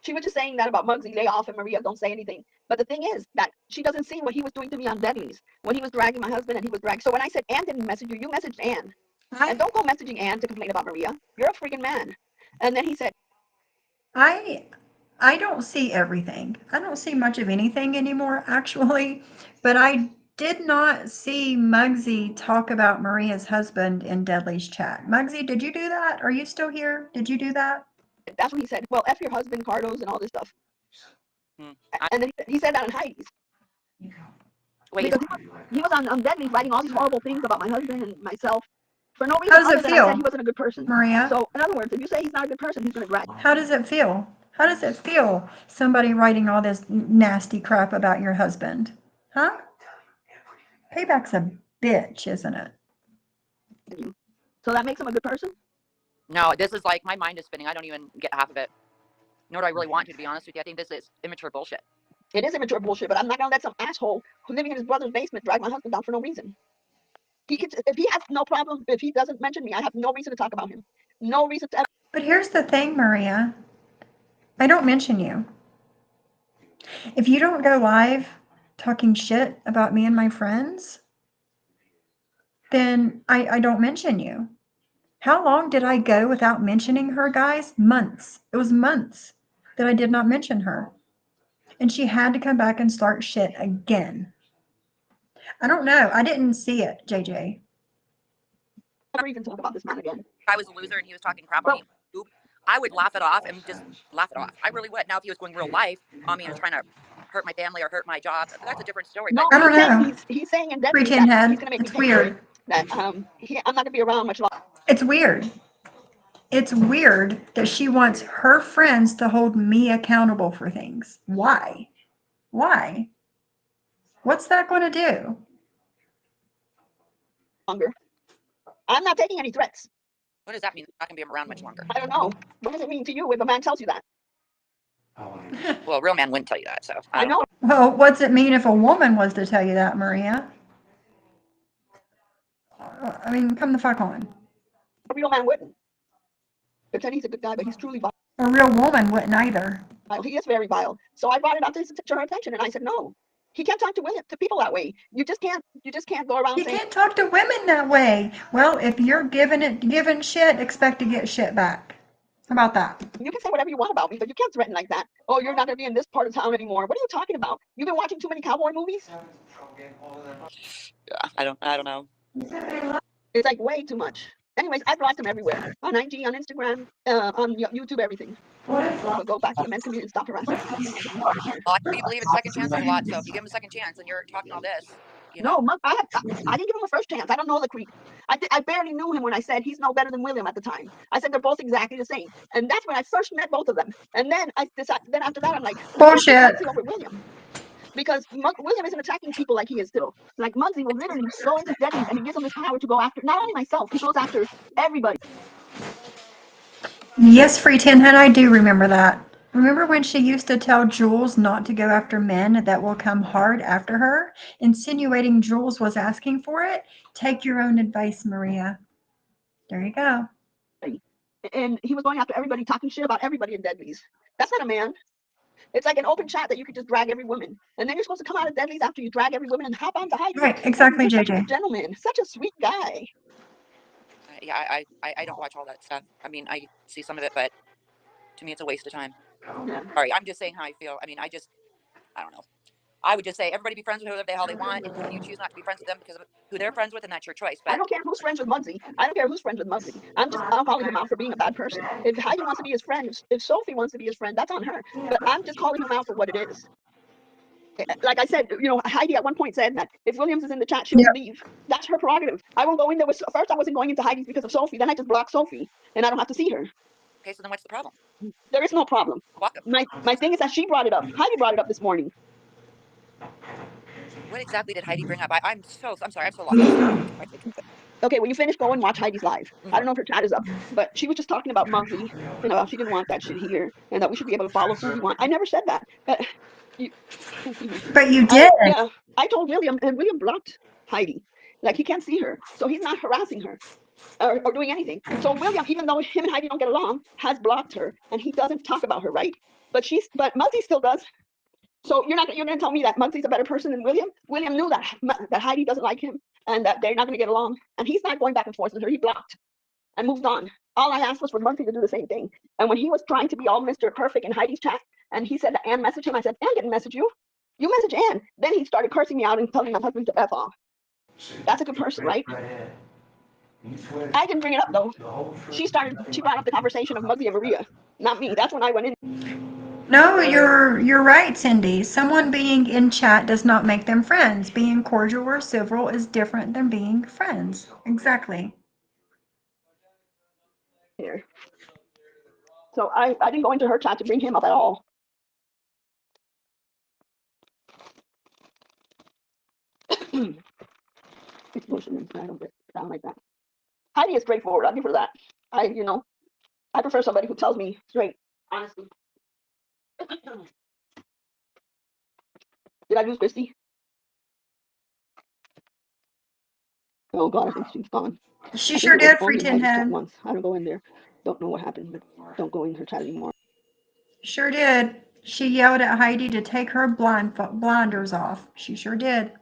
She was just saying that about Muggsy, lay off, and Maria, don't say anything. But the thing is that she doesn't see what he was doing to me on Deadly's when he was dragging my husband and he was dragged. So when I said Ann didn't message you, you messaged Ann. And don't go messaging Ann to complain about Maria. You're a freaking man. And then he said, I don't see everything. I don't see much of anything anymore, actually. But I did not see Muggsy talk about Maria's husband in Deadly's chat. Muggsy, did you do that? Are you still here? Did you do that? that's what he said. Well, F your husband, Cardos, and all this stuff. And then he said that on Heidi's. Wait, because he was on Deadly's writing all these horrible things about my husband and myself for no reason. How does it other than I feel, said he wasn't a good person. Maria? So, in other words, if you say he's not a good person, he's going to drag you. How does it feel? How does it feel, somebody writing all this nasty crap about your husband? Huh? Payback's a bitch, isn't it? So that makes him a good person? No, this is like, my mind is spinning. I don't even get half of it. Nor do I really want to be honest with you. I think this is immature bullshit. It is immature bullshit, but I'm not going to let some asshole who's living in his brother's basement drag my husband down for no reason. If he has no problem, if he doesn't mention me, I have no reason to talk about him. No reason to ever. But here's the thing, Maria. I don't mention you. If you don't go live talking shit about me and my friends, then I don't mention you. How long did I go without mentioning her, guys? Months. It was months that I did not mention her. And she had to come back and start shit again. I don't know. I didn't see it, JJ. Never even talk about this man again. If I was a loser and he was talking crap on me, I would laugh it off and just laugh it off. I really would. Now, if he was going real life on me and trying to hurt my family or hurt my job, that's a different story. No, I don't know. He's saying in Deadly Pretend that head. he's going to make It's me pay for weird. it, that I'm not going to be around much longer. It's weird. It's weird that she wants her friends to hold me accountable for things. Why? Why? What's that going to do? I'm not taking any threats. What does that mean? I'm not going to be around much longer. I don't know. What does it mean to you if a man tells you that? Well, a real man wouldn't tell you that, so. I know. Well, what's it mean if a woman was to tell you that, Maria? I mean, come the fuck on. A real man wouldn't. Pretend he's a good guy, but he's truly vile. A real woman wouldn't either. He is very vile. So I brought it up to her attention, and I said, no. He can't talk to women, to people that way. You just can't go around You saying, can't talk to women that way. Well, if you're giving shit, expect to get shit back. How about that? You can say whatever you want about me, but you can't threaten like that. Oh, you're not going to be in this part of town anymore. What are you talking about? You've been watching too many cowboy movies? Yeah, I don't know. It's like way too much. Anyways, I blocked him everywhere. On IG, on Instagram, on YouTube, everything. So go back to the men's community and stop harassing. Well, I believe in second chances a lot, so if you give him a second chance and you're talking all this, you know. No, I didn't give him a first chance. I don't know the creep. I barely knew him when I said he's no better than William at the time. I said they're both exactly the same. And that's when I first met both of them. And then I decided, then after that, I'm like, bullshit. Over William. Because William isn't attacking people like he is still. Like Muggsy will literally go into Deadly and he gives him this power to go after not only myself, he goes after everybody. Yes, Free Tin Head, I do remember that. Remember when she used to tell Jules not to go after men that will come hard after her, insinuating Jules was asking for it? Take your own advice, Maria. There you go. And he was going after everybody, talking shit about everybody in Deadly's. That's not a man. It's like an open chat that you could just drag every woman. And then you're supposed to come out of Deadly's after you drag every woman and hop on to Heidi. Right, exactly, Such a JJ. good gentleman, such a sweet guy. Yeah, I don't watch all that stuff. I mean, I see some of it, but To me, it's a waste of time. Yeah. Sorry, I'm just saying how I feel. I mean, I don't know. I would just say everybody be friends with whoever the hell they want, and you choose not to be friends with them because of who they're friends with, and that's your choice. I But don't care who's friends with Muggsy. I don't care who's friends with Muggsy. I'm calling him out for being a bad person. If Heidi wants to be his friend, if Sophie wants to be his friend, that's on her. But I'm just calling him out for what it is. Like I said, Heidi at one point said that if Williams is in the chat, she'll leave. That's her prerogative. I won't go in there with. First, I wasn't going into Heidi's because of Sophie. Then I just blocked Sophie, and I don't have to see her. okay, so then what's the problem? There is no problem. My thing is that she brought it up. Heidi brought it up this morning. What exactly did Heidi bring up? I'm sorry, I'm so lost. Okay, when you finish, go and watch Heidi's live. I don't know if her chat is up, but she was just talking about Muggsy and about she didn't want that shit here, and that we should be able to follow who we want. I never said that, but you did. Yeah, I told William, and William blocked Heidi. Like he can't see her, so he's not harassing her or doing anything. So William, even though him and Heidi don't get along, has blocked her, and he doesn't talk about her, right? But Muggsy still does. So you're gonna tell me that Muggsy's a better person than William? William knew that Heidi doesn't like him and that they're not gonna get along, and he's not going back and forth with her. He blocked and moved on. All I asked was for Muggsy to do the same thing. And when he was trying to be all Mr. Perfect in Heidi's chat, and he said that Ann messaged him, I said, Ann didn't message you. You messaged Ann. Then he started cursing me out and telling my husband to F off. That's a good person, right? I didn't bring it up though. She brought up the conversation of Muggsy and Maria, not me. That's when I went in. No, you're right, Cindy. Someone being in chat does not make them friends. Being cordial or civil is different than being friends. Exactly. Here. So I didn't go into her chat to bring him up at all. It's pushing. I don't get down like that. Heidi is straightforward. I'll give her that. I prefer somebody who tells me straight, honestly. Did I lose Christy? Oh God, I think she's gone. She sure did, free tin head. Once. I don't go in there. Don't know what happened, but don't go in her chat anymore. Sure did. She yelled at Heidi to take her blinders off. She sure did.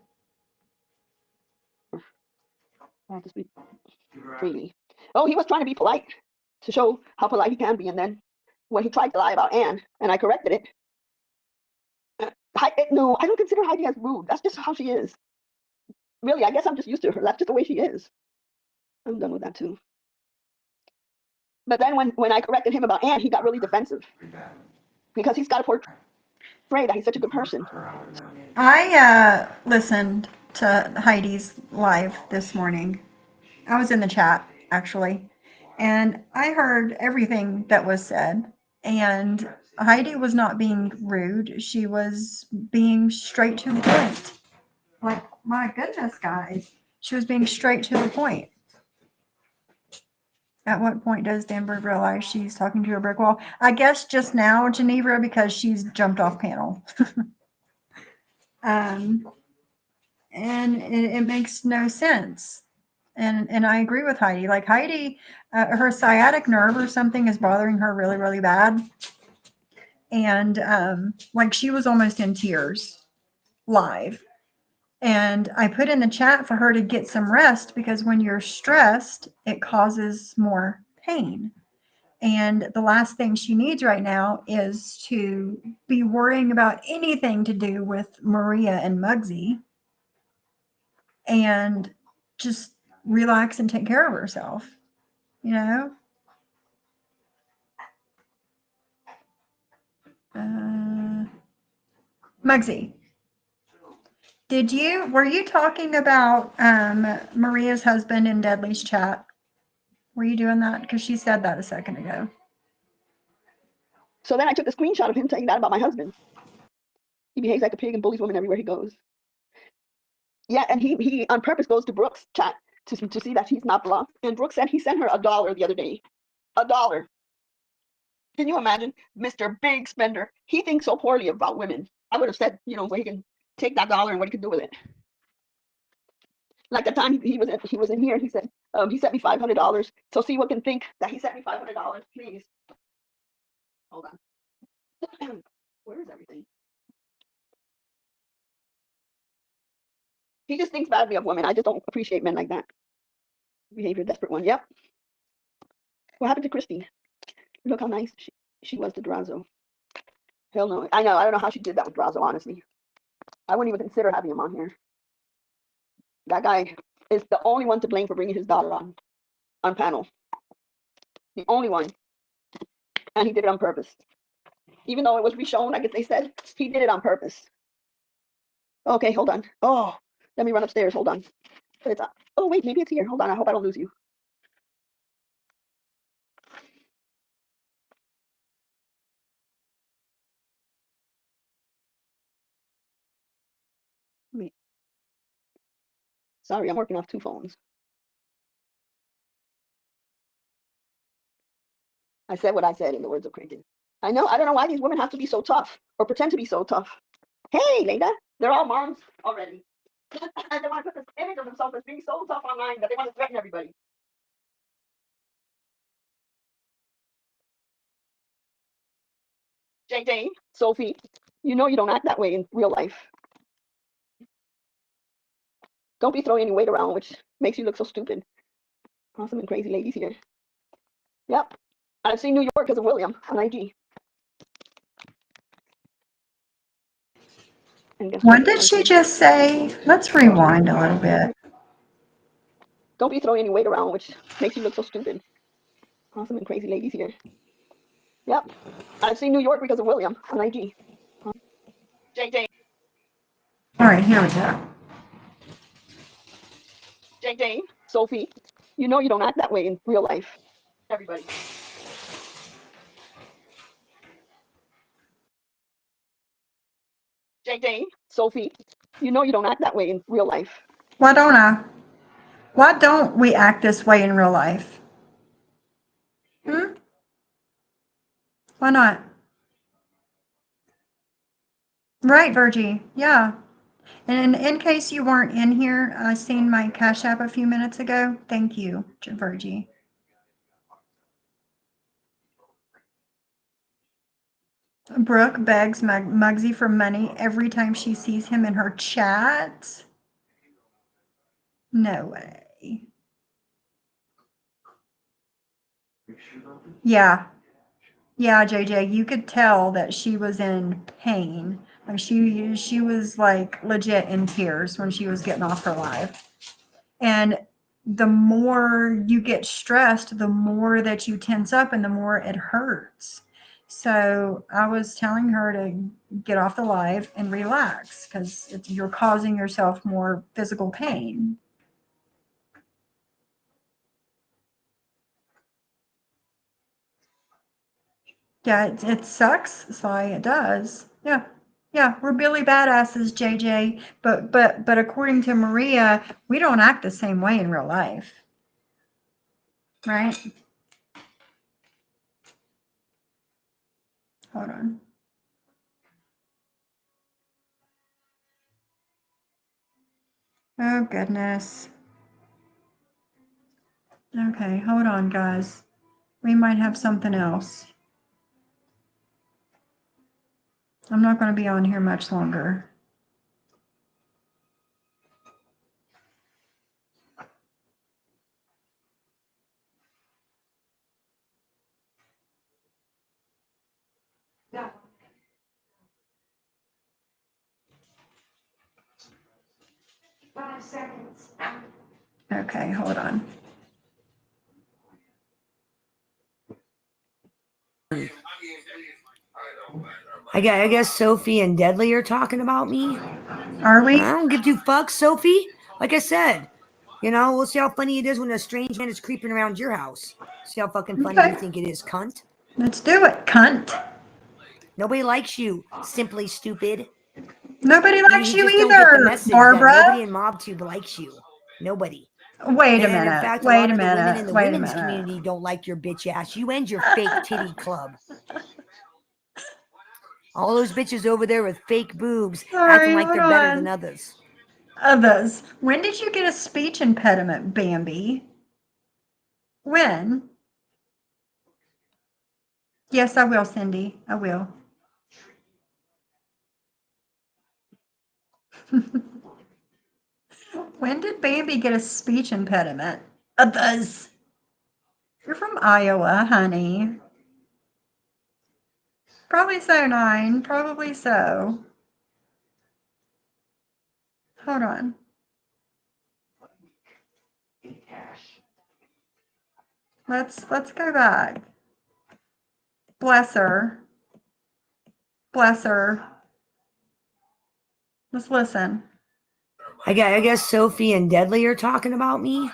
I have to speak freely. Oh, he was trying to be polite to show how polite he can be, and then when he tried to lie about Anne, and I corrected it. No, I don't consider Heidi as rude. That's just how she is. Really, I guess I'm just used to her. That's just the way she is. I'm done with that too. But then when I corrected him about Anne, he got really defensive because he's got to portray that he's such a good person. I listened to Heidi's live this morning. I was in the chat, actually, and I heard everything that was said. And Heidi was not being rude. She was being straight to the point. Like, my goodness, guys. She was being straight to the point. At what point does Denver realize she's talking to a brick wall? I guess just now, Geneva, because she's jumped off panel. And it makes no sense. And I agree with Heidi. Like Heidi, her sciatic nerve or something is bothering her really, really bad. And like she was almost in tears live. And I put in the chat for her to get some rest because when you're stressed, it causes more pain. And the last thing she needs right now is to be worrying about anything to do with Maria and Muggsy and just relax and take care of herself, you know? Muggsy, were you talking about Maria's husband in Deadly's chat? Were you doing that? Because she said that a second ago. So then I took a screenshot of him saying that about my husband. He behaves like a pig and bullies women everywhere he goes. Yeah, and he on purpose goes to Brooke's chat to see that she's not blocked. And Brooke said he sent her $1 the other day. $1. Can you imagine? Mr. Big Spender. He thinks so poorly about women. I would have said, where he can take that dollar and what he can do with it. Like the time he was in here, he said, he sent me $500. So see what can think that he sent me $500, please. Hold on. Where is everything? He just thinks badly of women. I just don't appreciate men like that. Behavior desperate one. Yep. What happened to Christy? Look how nice she She was to Drazzo. Hell no. I know. I don't know how she did that with Drazzo, honestly. I wouldn't even consider having him on here. That guy is the only one to blame for bringing his daughter on panel. The only one. And he did it on purpose. Even though it was reshown, like they said, he did it on purpose. Okay, hold on. Oh, let me run upstairs. Hold on. But it's, oh, wait, maybe it's here. Hold on. I hope I don't lose you. Wait. Sorry, I'm working off 2 phones. I said what I said in the words of Craig. I know. I don't know why these women have to be so tough or pretend to be so tough. Hey, Leda, they're all moms already. And they want to put this image of themselves as being so tough online that they want to threaten everybody. JJ, Sophie, you know you don't act that way in real life. Don't be throwing any weight around, which makes you look so stupid. Awesome and crazy ladies here. Yep. I've seen New York because of William on IG. And guess What did she just say? Let's rewind a little bit. Don't be throwing any weight around, which makes you look so stupid. Awesome and crazy ladies here. Yep. I've seen New York because of William on IG. JJ. All right, here we go. JJ, Sophie, you know you don't act that way in real life. Everybody. JJ, Sophie, you know you don't act that way in real life. Why don't I? Why don't we act this way in real life? Why not? Right, Virgie. Yeah. And in case you weren't in here, I seen my Cash App a few minutes ago. Thank you, Virgie. Brooke begs Muggsy for money every time she sees him in her chat. No way. Yeah. Yeah, JJ, you could tell that she was in pain. Like she was like legit in tears when she was getting off her live. And the more you get stressed, the more that you tense up and the more it hurts. So I was telling her to get off the live and relax because you're causing yourself more physical pain. Yeah, it sucks. Sly, it does. Yeah. Yeah, we're Billy badasses, JJ. But according to Maria, we don't act the same way in real life. Right? Hold on. Oh, goodness. Okay, hold on, guys. We might have something else. I'm not going to be on here much longer. Yeah. 5 seconds. Okay, hold on. I guess Sophie and Deadly are talking about me. Are we? I don't give 2 fucks, Sophie. Like I said, you know, we'll see how funny it is when a strange man is creeping around your house. See how fucking funny you think it is, cunt. Let's do it, cunt. Nobody likes you, simply stupid. Nobody likes you just don't get the either, message Barbara. that nobody in MobTube likes you. Nobody. Wait a And in minute. fact, Wait a lot a of the women minute. in the Wait a women's minute. community don't like your bitch ass. You and your fake titty club. All those bitches over there with fake boobs acting like they're better than others. Others. When did you get a speech impediment, Bambi? When? Yes, I will, Cindy. I will. When did Bambi get a speech impediment? Others. You're from Iowa, honey. Probably so, 9. Probably so. Hold on. Let's go back. Bless her. Bless her. Let's listen. I guess Sophie and Deadly are talking about me.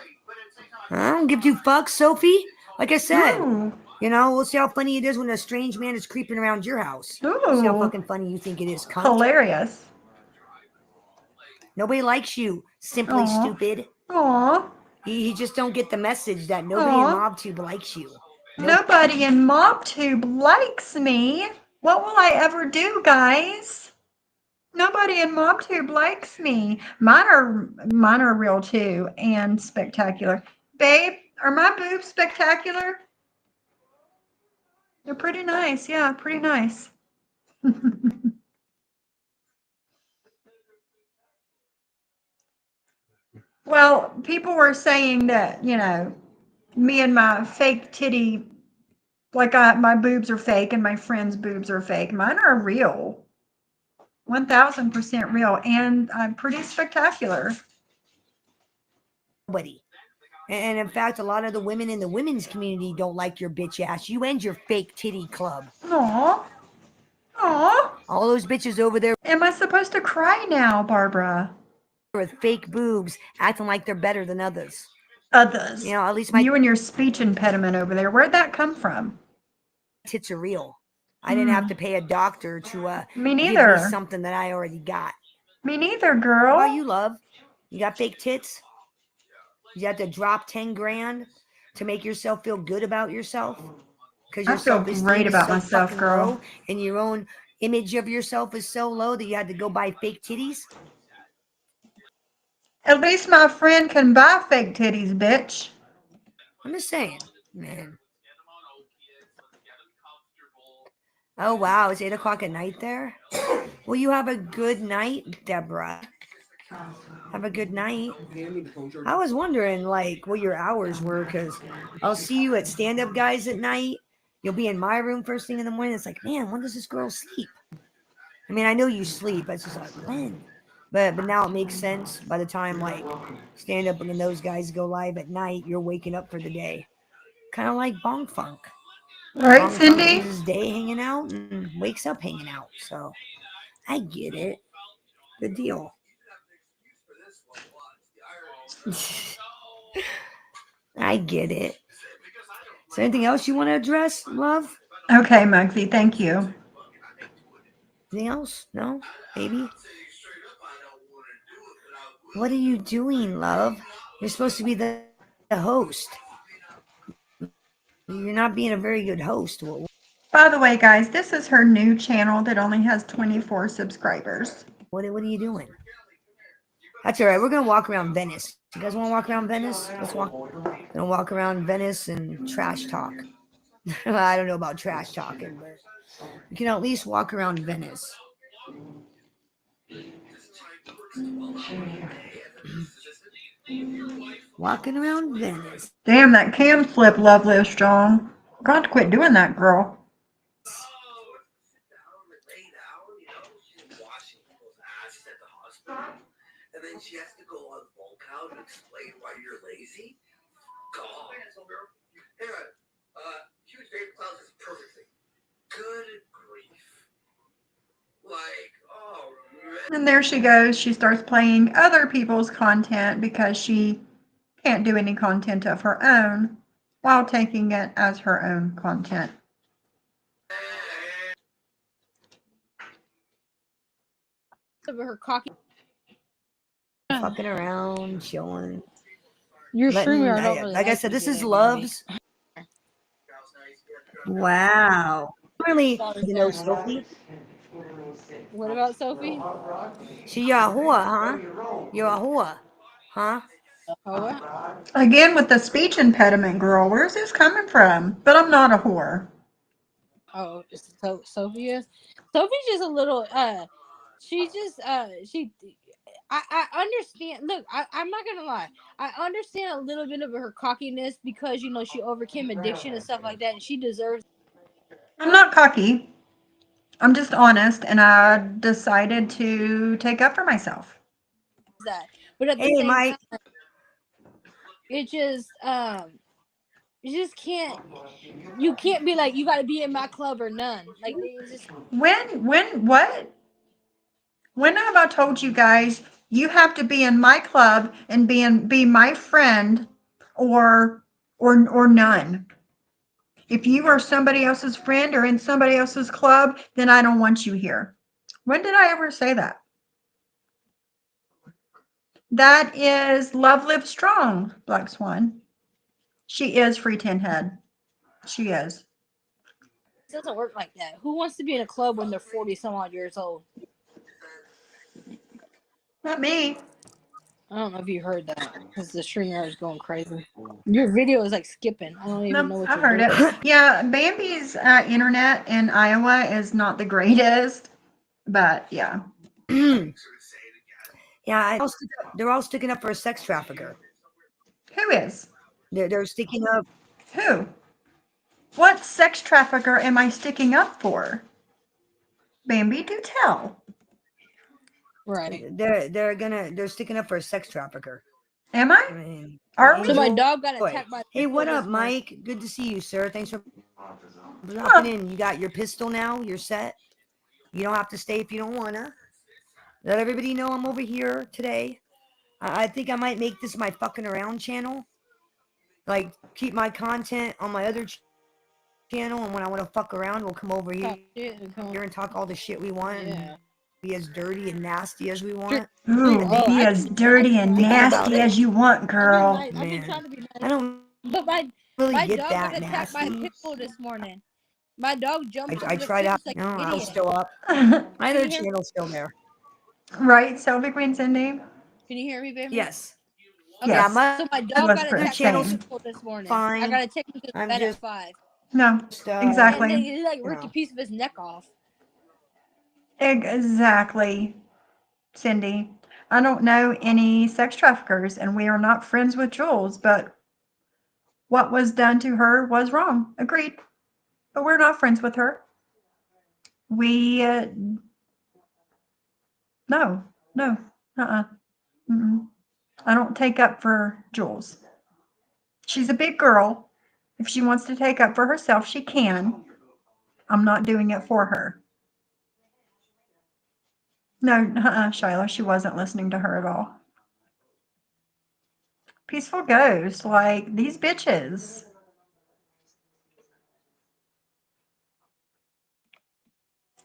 I don't give 2 fucks, Sophie. Like I said, Ooh. you know, we'll see how funny it is when a strange man is creeping around your house. We'll see how Ooh. fucking funny you think it is, cunt. Hilarious. Nobody likes you, simply Aw. stupid. Aw. He just don't get the message that nobody in Aw. MobTube likes you. Nobody in MobTube likes me. What will I ever do, guys? Nobody in MobTube likes me. Mine are real too and spectacular. Babe, are my boobs spectacular? They're pretty nice. Yeah, pretty nice. Well, people were saying that, you know, me and my fake titty, like my boobs are fake and my friends' boobs are fake. Mine are real. 1000% real, and I'm pretty spectacular. Nobody. And in fact, a lot of the women in the women's community don't like your bitch ass. You and your fake titty club. Aw. Aw. All those bitches over there Am I supposed to cry now, Barbara? with fake boobs acting like they're better than others. Others. You know, at least You and your speech impediment over there. Where'd that come from? tits are real. I didn't have to pay a doctor to Me give me neither. something that I already got. Me neither, girl. How about you, love? You got fake tits? You have to drop 10 grand to make yourself feel good about yourself? Because I your feel self-esteem great is about so myself, fucking girl. low, and your own image of yourself is so low that you had to go buy fake titties? At least my friend can buy fake titties, bitch. I'm just saying, man. Oh, wow. It's 8 o'clock at night there? Well, you have a good night, Deborah. Have a good night. I was wondering, like, what your hours were, because I'll see you at stand-up guys at night. You'll be in my room first thing in the morning. It's like, man, when does this girl sleep? I mean, I know you sleep. It's just like, when? But now it makes sense. By the time, like, stand-up and those guys go live at night, you're waking up for the day. Kind of like Bong Funk. Right, Bong Funk Cindy? ends his day hanging out and wakes up hanging out. So, I get it. Good deal. I get it. Is there anything else you want to address, love? Okay, Mugsy, thank you. Anything else? No? Maybe? What are you doing, love? You're supposed to be the host. You're not being a very good host. By the way, guys, this is her new channel that only has 24 subscribers. What are you doing? That's all right. We're going to walk around Venice. You guys want to walk around Venice? Let's walk. We're going to walk around Venice and trash talk. I don't know about trash talking, but we can at least walk around Venice. Walking around Venice. Damn, that cam flip lovely strong. Got to quit doing that, girl. And then she has to go on Volkow to explain why you're lazy. God. Hang on. Huge Dave Cloud is perfectly. Good grief. Like, oh man. And there she goes. She starts playing other people's content because she can't do any content of her own while taking it as her own content. Her cocky. Fucking around, chilling. Your Letting, StreamYard don't really like I said, me this is today, Love's. Wow. Really, you know, Sophie. What about Sophie? She a whore, huh? You're a whore, huh? Again with the speech impediment, girl. Where's this coming from? But I'm not a whore. Oh, so Sophie is. Sophie's just a little. She just. She. I understand. Look, I'm not gonna lie. I understand a little bit of her cockiness because you know she overcame addiction and stuff like that, and she deserves. I'm not cocky. I'm just honest, and I decided to take up for myself. That, but at the Hey, same Mike. time, it just you just can't. You can't be like you got to be in my club or none. Like it's just What? When have I told you guys you have to be in my club and be my friend or none? If you are somebody else's friend or in somebody else's club, then I don't want you here. When did I ever say that? That is Love Live Strong, Black Swan. She is free tin head. She is. it doesn't work like that. Who wants to be in a club when they're 40 some odd years old? Not me. I don't know if you heard that because the streamer is going crazy. Your video is like skipping. I don't even know No, what I you're heard doing. it. Yeah, Bambi's internet in Iowa is not the greatest, but yeah. Yeah, they're all sticking up for a sex trafficker. Who is? They're sticking up. Who? What sex trafficker am I sticking up for? Bambi, do tell. Right. They're sticking up for a sex trafficker. Am I? I mean, Are we? So my Angel, dog got boy. attacked by a Hey, pit bull what this up, morning. Mike? Good to see you, sir. Thanks for dropping in. You got your pistol now. You're set. You don't have to stay if you don't wanna. Let everybody know I'm over here today. I think I might make this my fucking around channel. Like, keep my content on my other channel, and when I want to fuck around, we'll come over here and talk all the shit we want and be as dirty and nasty as we want. Ooh, be as dirty and Thinking about nasty it. as you want, girl. I've been trying to be nice. I don't But really my get dog got that attacked by a nasty. pit bull this morning. My dog jumped I over the tried out. fence like No, an I was idiot. still up. My Can other you hear me? channel's still there. Right, Sylvie Queen Cindy? Can you hear me, baby? Yes. Okay. Yeah, Yes. my So my It dog was got for attacked by a same. pit bull this morning. Fine. I gotta take him to the I'm vet just at 5. No, And exactly. he like ripped a piece of his neck off. Exactly, Cindy. I don't know any sex traffickers, and we are not friends with Jules, but what was done to her was wrong. Agreed. But we're not friends with her. We, no, no, Mm-mm. I don't take up for Jules. She's a big girl. If she wants to take up for herself, she can. I'm not doing it for her. No, Shiloh, she wasn't listening to her at all. Peaceful Ghost, like these bitches.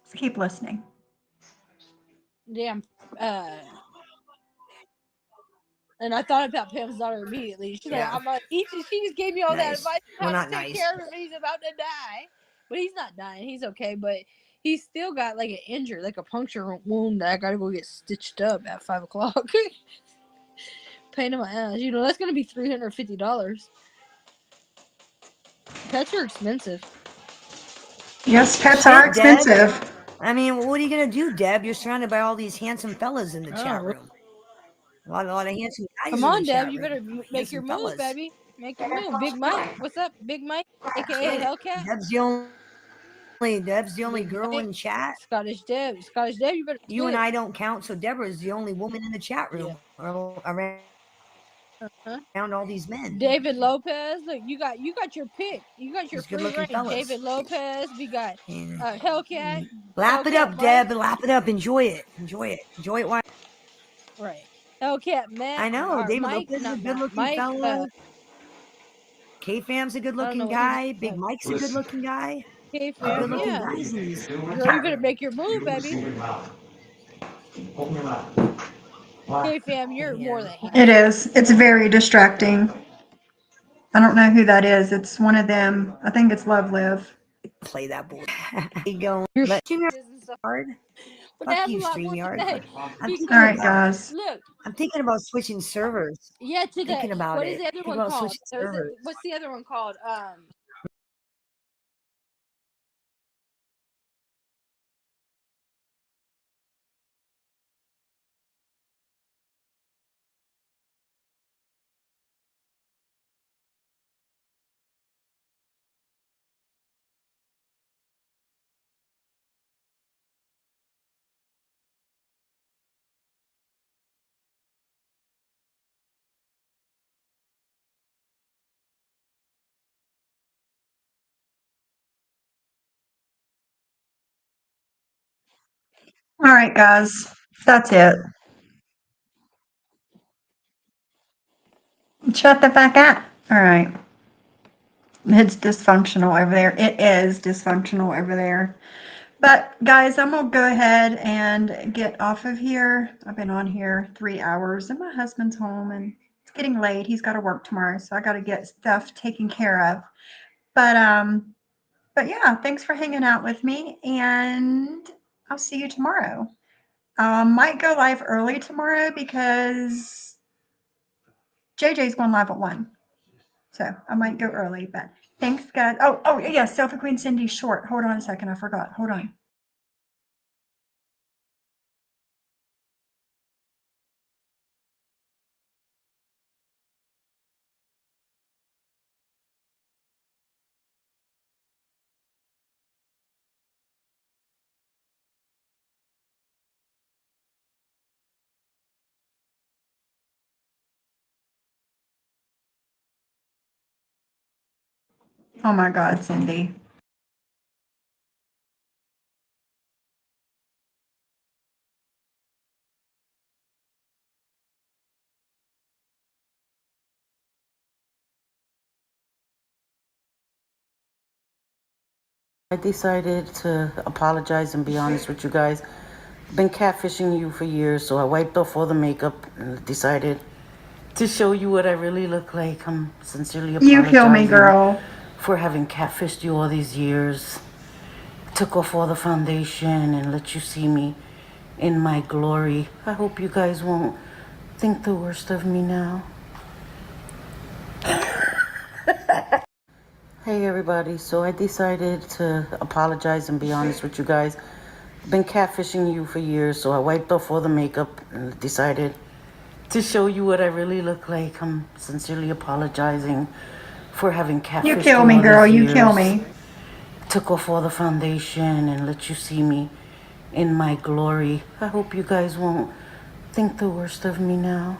Let's keep listening. Damn. And I thought about Pam's daughter immediately. She's like, she just gave me all that Nice. advice on Well, how to not take nice. care of him, and he's about to die. But he's not dying. He's okay. But he's still got like an injury, like a puncture wound that I gotta go get stitched up at 5 o'clock. Pain in my ass. You know, that's gonna be $350. Pets are expensive. Yes, pets are Shit, Deb. expensive. I mean, what are you gonna do, Deb? You're surrounded by all these handsome fellas in the Oh, chat room. A lot of handsome guys Come in on, the Deb. chat You room. better make Handsome your move, fellas. baby. Make your move. Big Mike. What's up, Big Mike? AKA Shit. Hellcat. Deb's the only Big girl Mike. in chat. Scottish Deb, you better You and quit. I don't count, so Deborah's the only woman in the chat room around all these men. David Lopez, look, you got your pick. You got your These free good-looking reign. fellas. David Lopez. We got Hellcat. Lap it Hellcat up, Mike. Deb. Lap it up. Enjoy it. Enjoy it. While Right. Hellcat Matt. I know Or David Mike, Lopez is a not Matt. good-looking Mike. fella. K-Fam's a I don't know good-looking what he just guy. Big Mike's a good-looking guy. K Some fam. good-looking Yeah. guys in these. Girl, you better make your move, baby. K fam, you're more than It handsome. is. It's very distracting. I don't know who that is. It's one of them. I think it's Love Live. Play that bull. You go. Your But and stuff. hard. But that Fuck has a you, lot more to StreamYard. say. I'm All right, guys. Look, I'm thinking about switching servers. yeah, Thinking about what is it. the other Thinking one about called? switching servers. What's the other one called? All right, guys. That's it. Shut the fuck up. All right. It's dysfunctional over there. It is dysfunctional over there. But guys, I'm going to go ahead and get off of here. I've been on here 3 hours and my husband's home and it's getting late. He's got to work tomorrow, so I got to get stuff taken care of. But yeah, thanks for hanging out with me and I'll see you tomorrow. Might go live early tomorrow because JJ's going live at 1. So I might go early, but thanks, guys. Oh, yeah, Sofa Queen Cindy short. Hold on a second. I forgot. Hold on. Oh my God, Cindy. I decided to apologize and be honest with you guys. I've been catfishing you for years, so I wiped off all the makeup and decided to show you what I really look like. I'm sincerely apologizing. You kill me, girl. For having catfished you all these years. Took off all the foundation and let you see me in my glory. I hope you guys won't think the worst of me now. Hey everybody, so I decided to apologize and be honest with you guys. I've been catfishing you for years, so I wiped off all the makeup and decided to show you what I really look like. I'm sincerely apologizing for having catfished you. You kill me, all girl. these You years. kill me. Took off all the foundation and let you see me in my glory. I hope you guys won't think the worst of me now.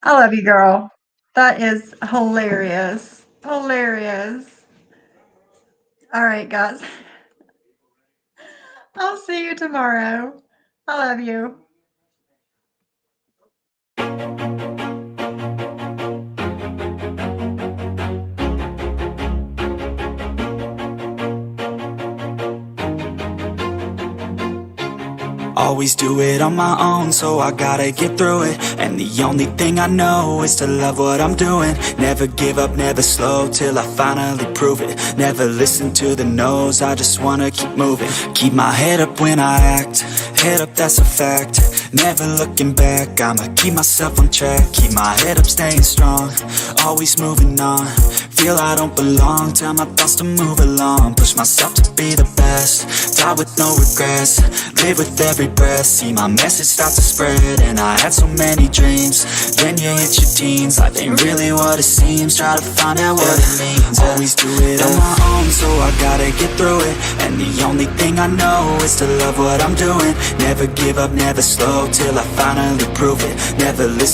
I love you, girl. That is hilarious. Hilarious. All right, guys. I'll see you tomorrow. I love you. Always do it on my own, so I gotta get through it. And the only thing I know is to love what I'm doing. Never give up, never slow, till I finally prove it. Never listen to the no's, I just wanna keep moving. Keep my head up when I act, head up, that's a fact. Never looking back, I'ma keep myself on track. Keep my head up, staying strong, always moving on. Feel I don't belong, tell my thoughts to move along. Push myself to be the best, die with no regrets. Live with every breath, see my message start to spread. And I had so many dreams, then you hit your teens. Life ain't really what it seems, try to find out what it means. Always do it on my own, so I gotta get through it. And the only thing I know is to love what I'm doing. Never give up, never slow, till I finally prove it. Never listen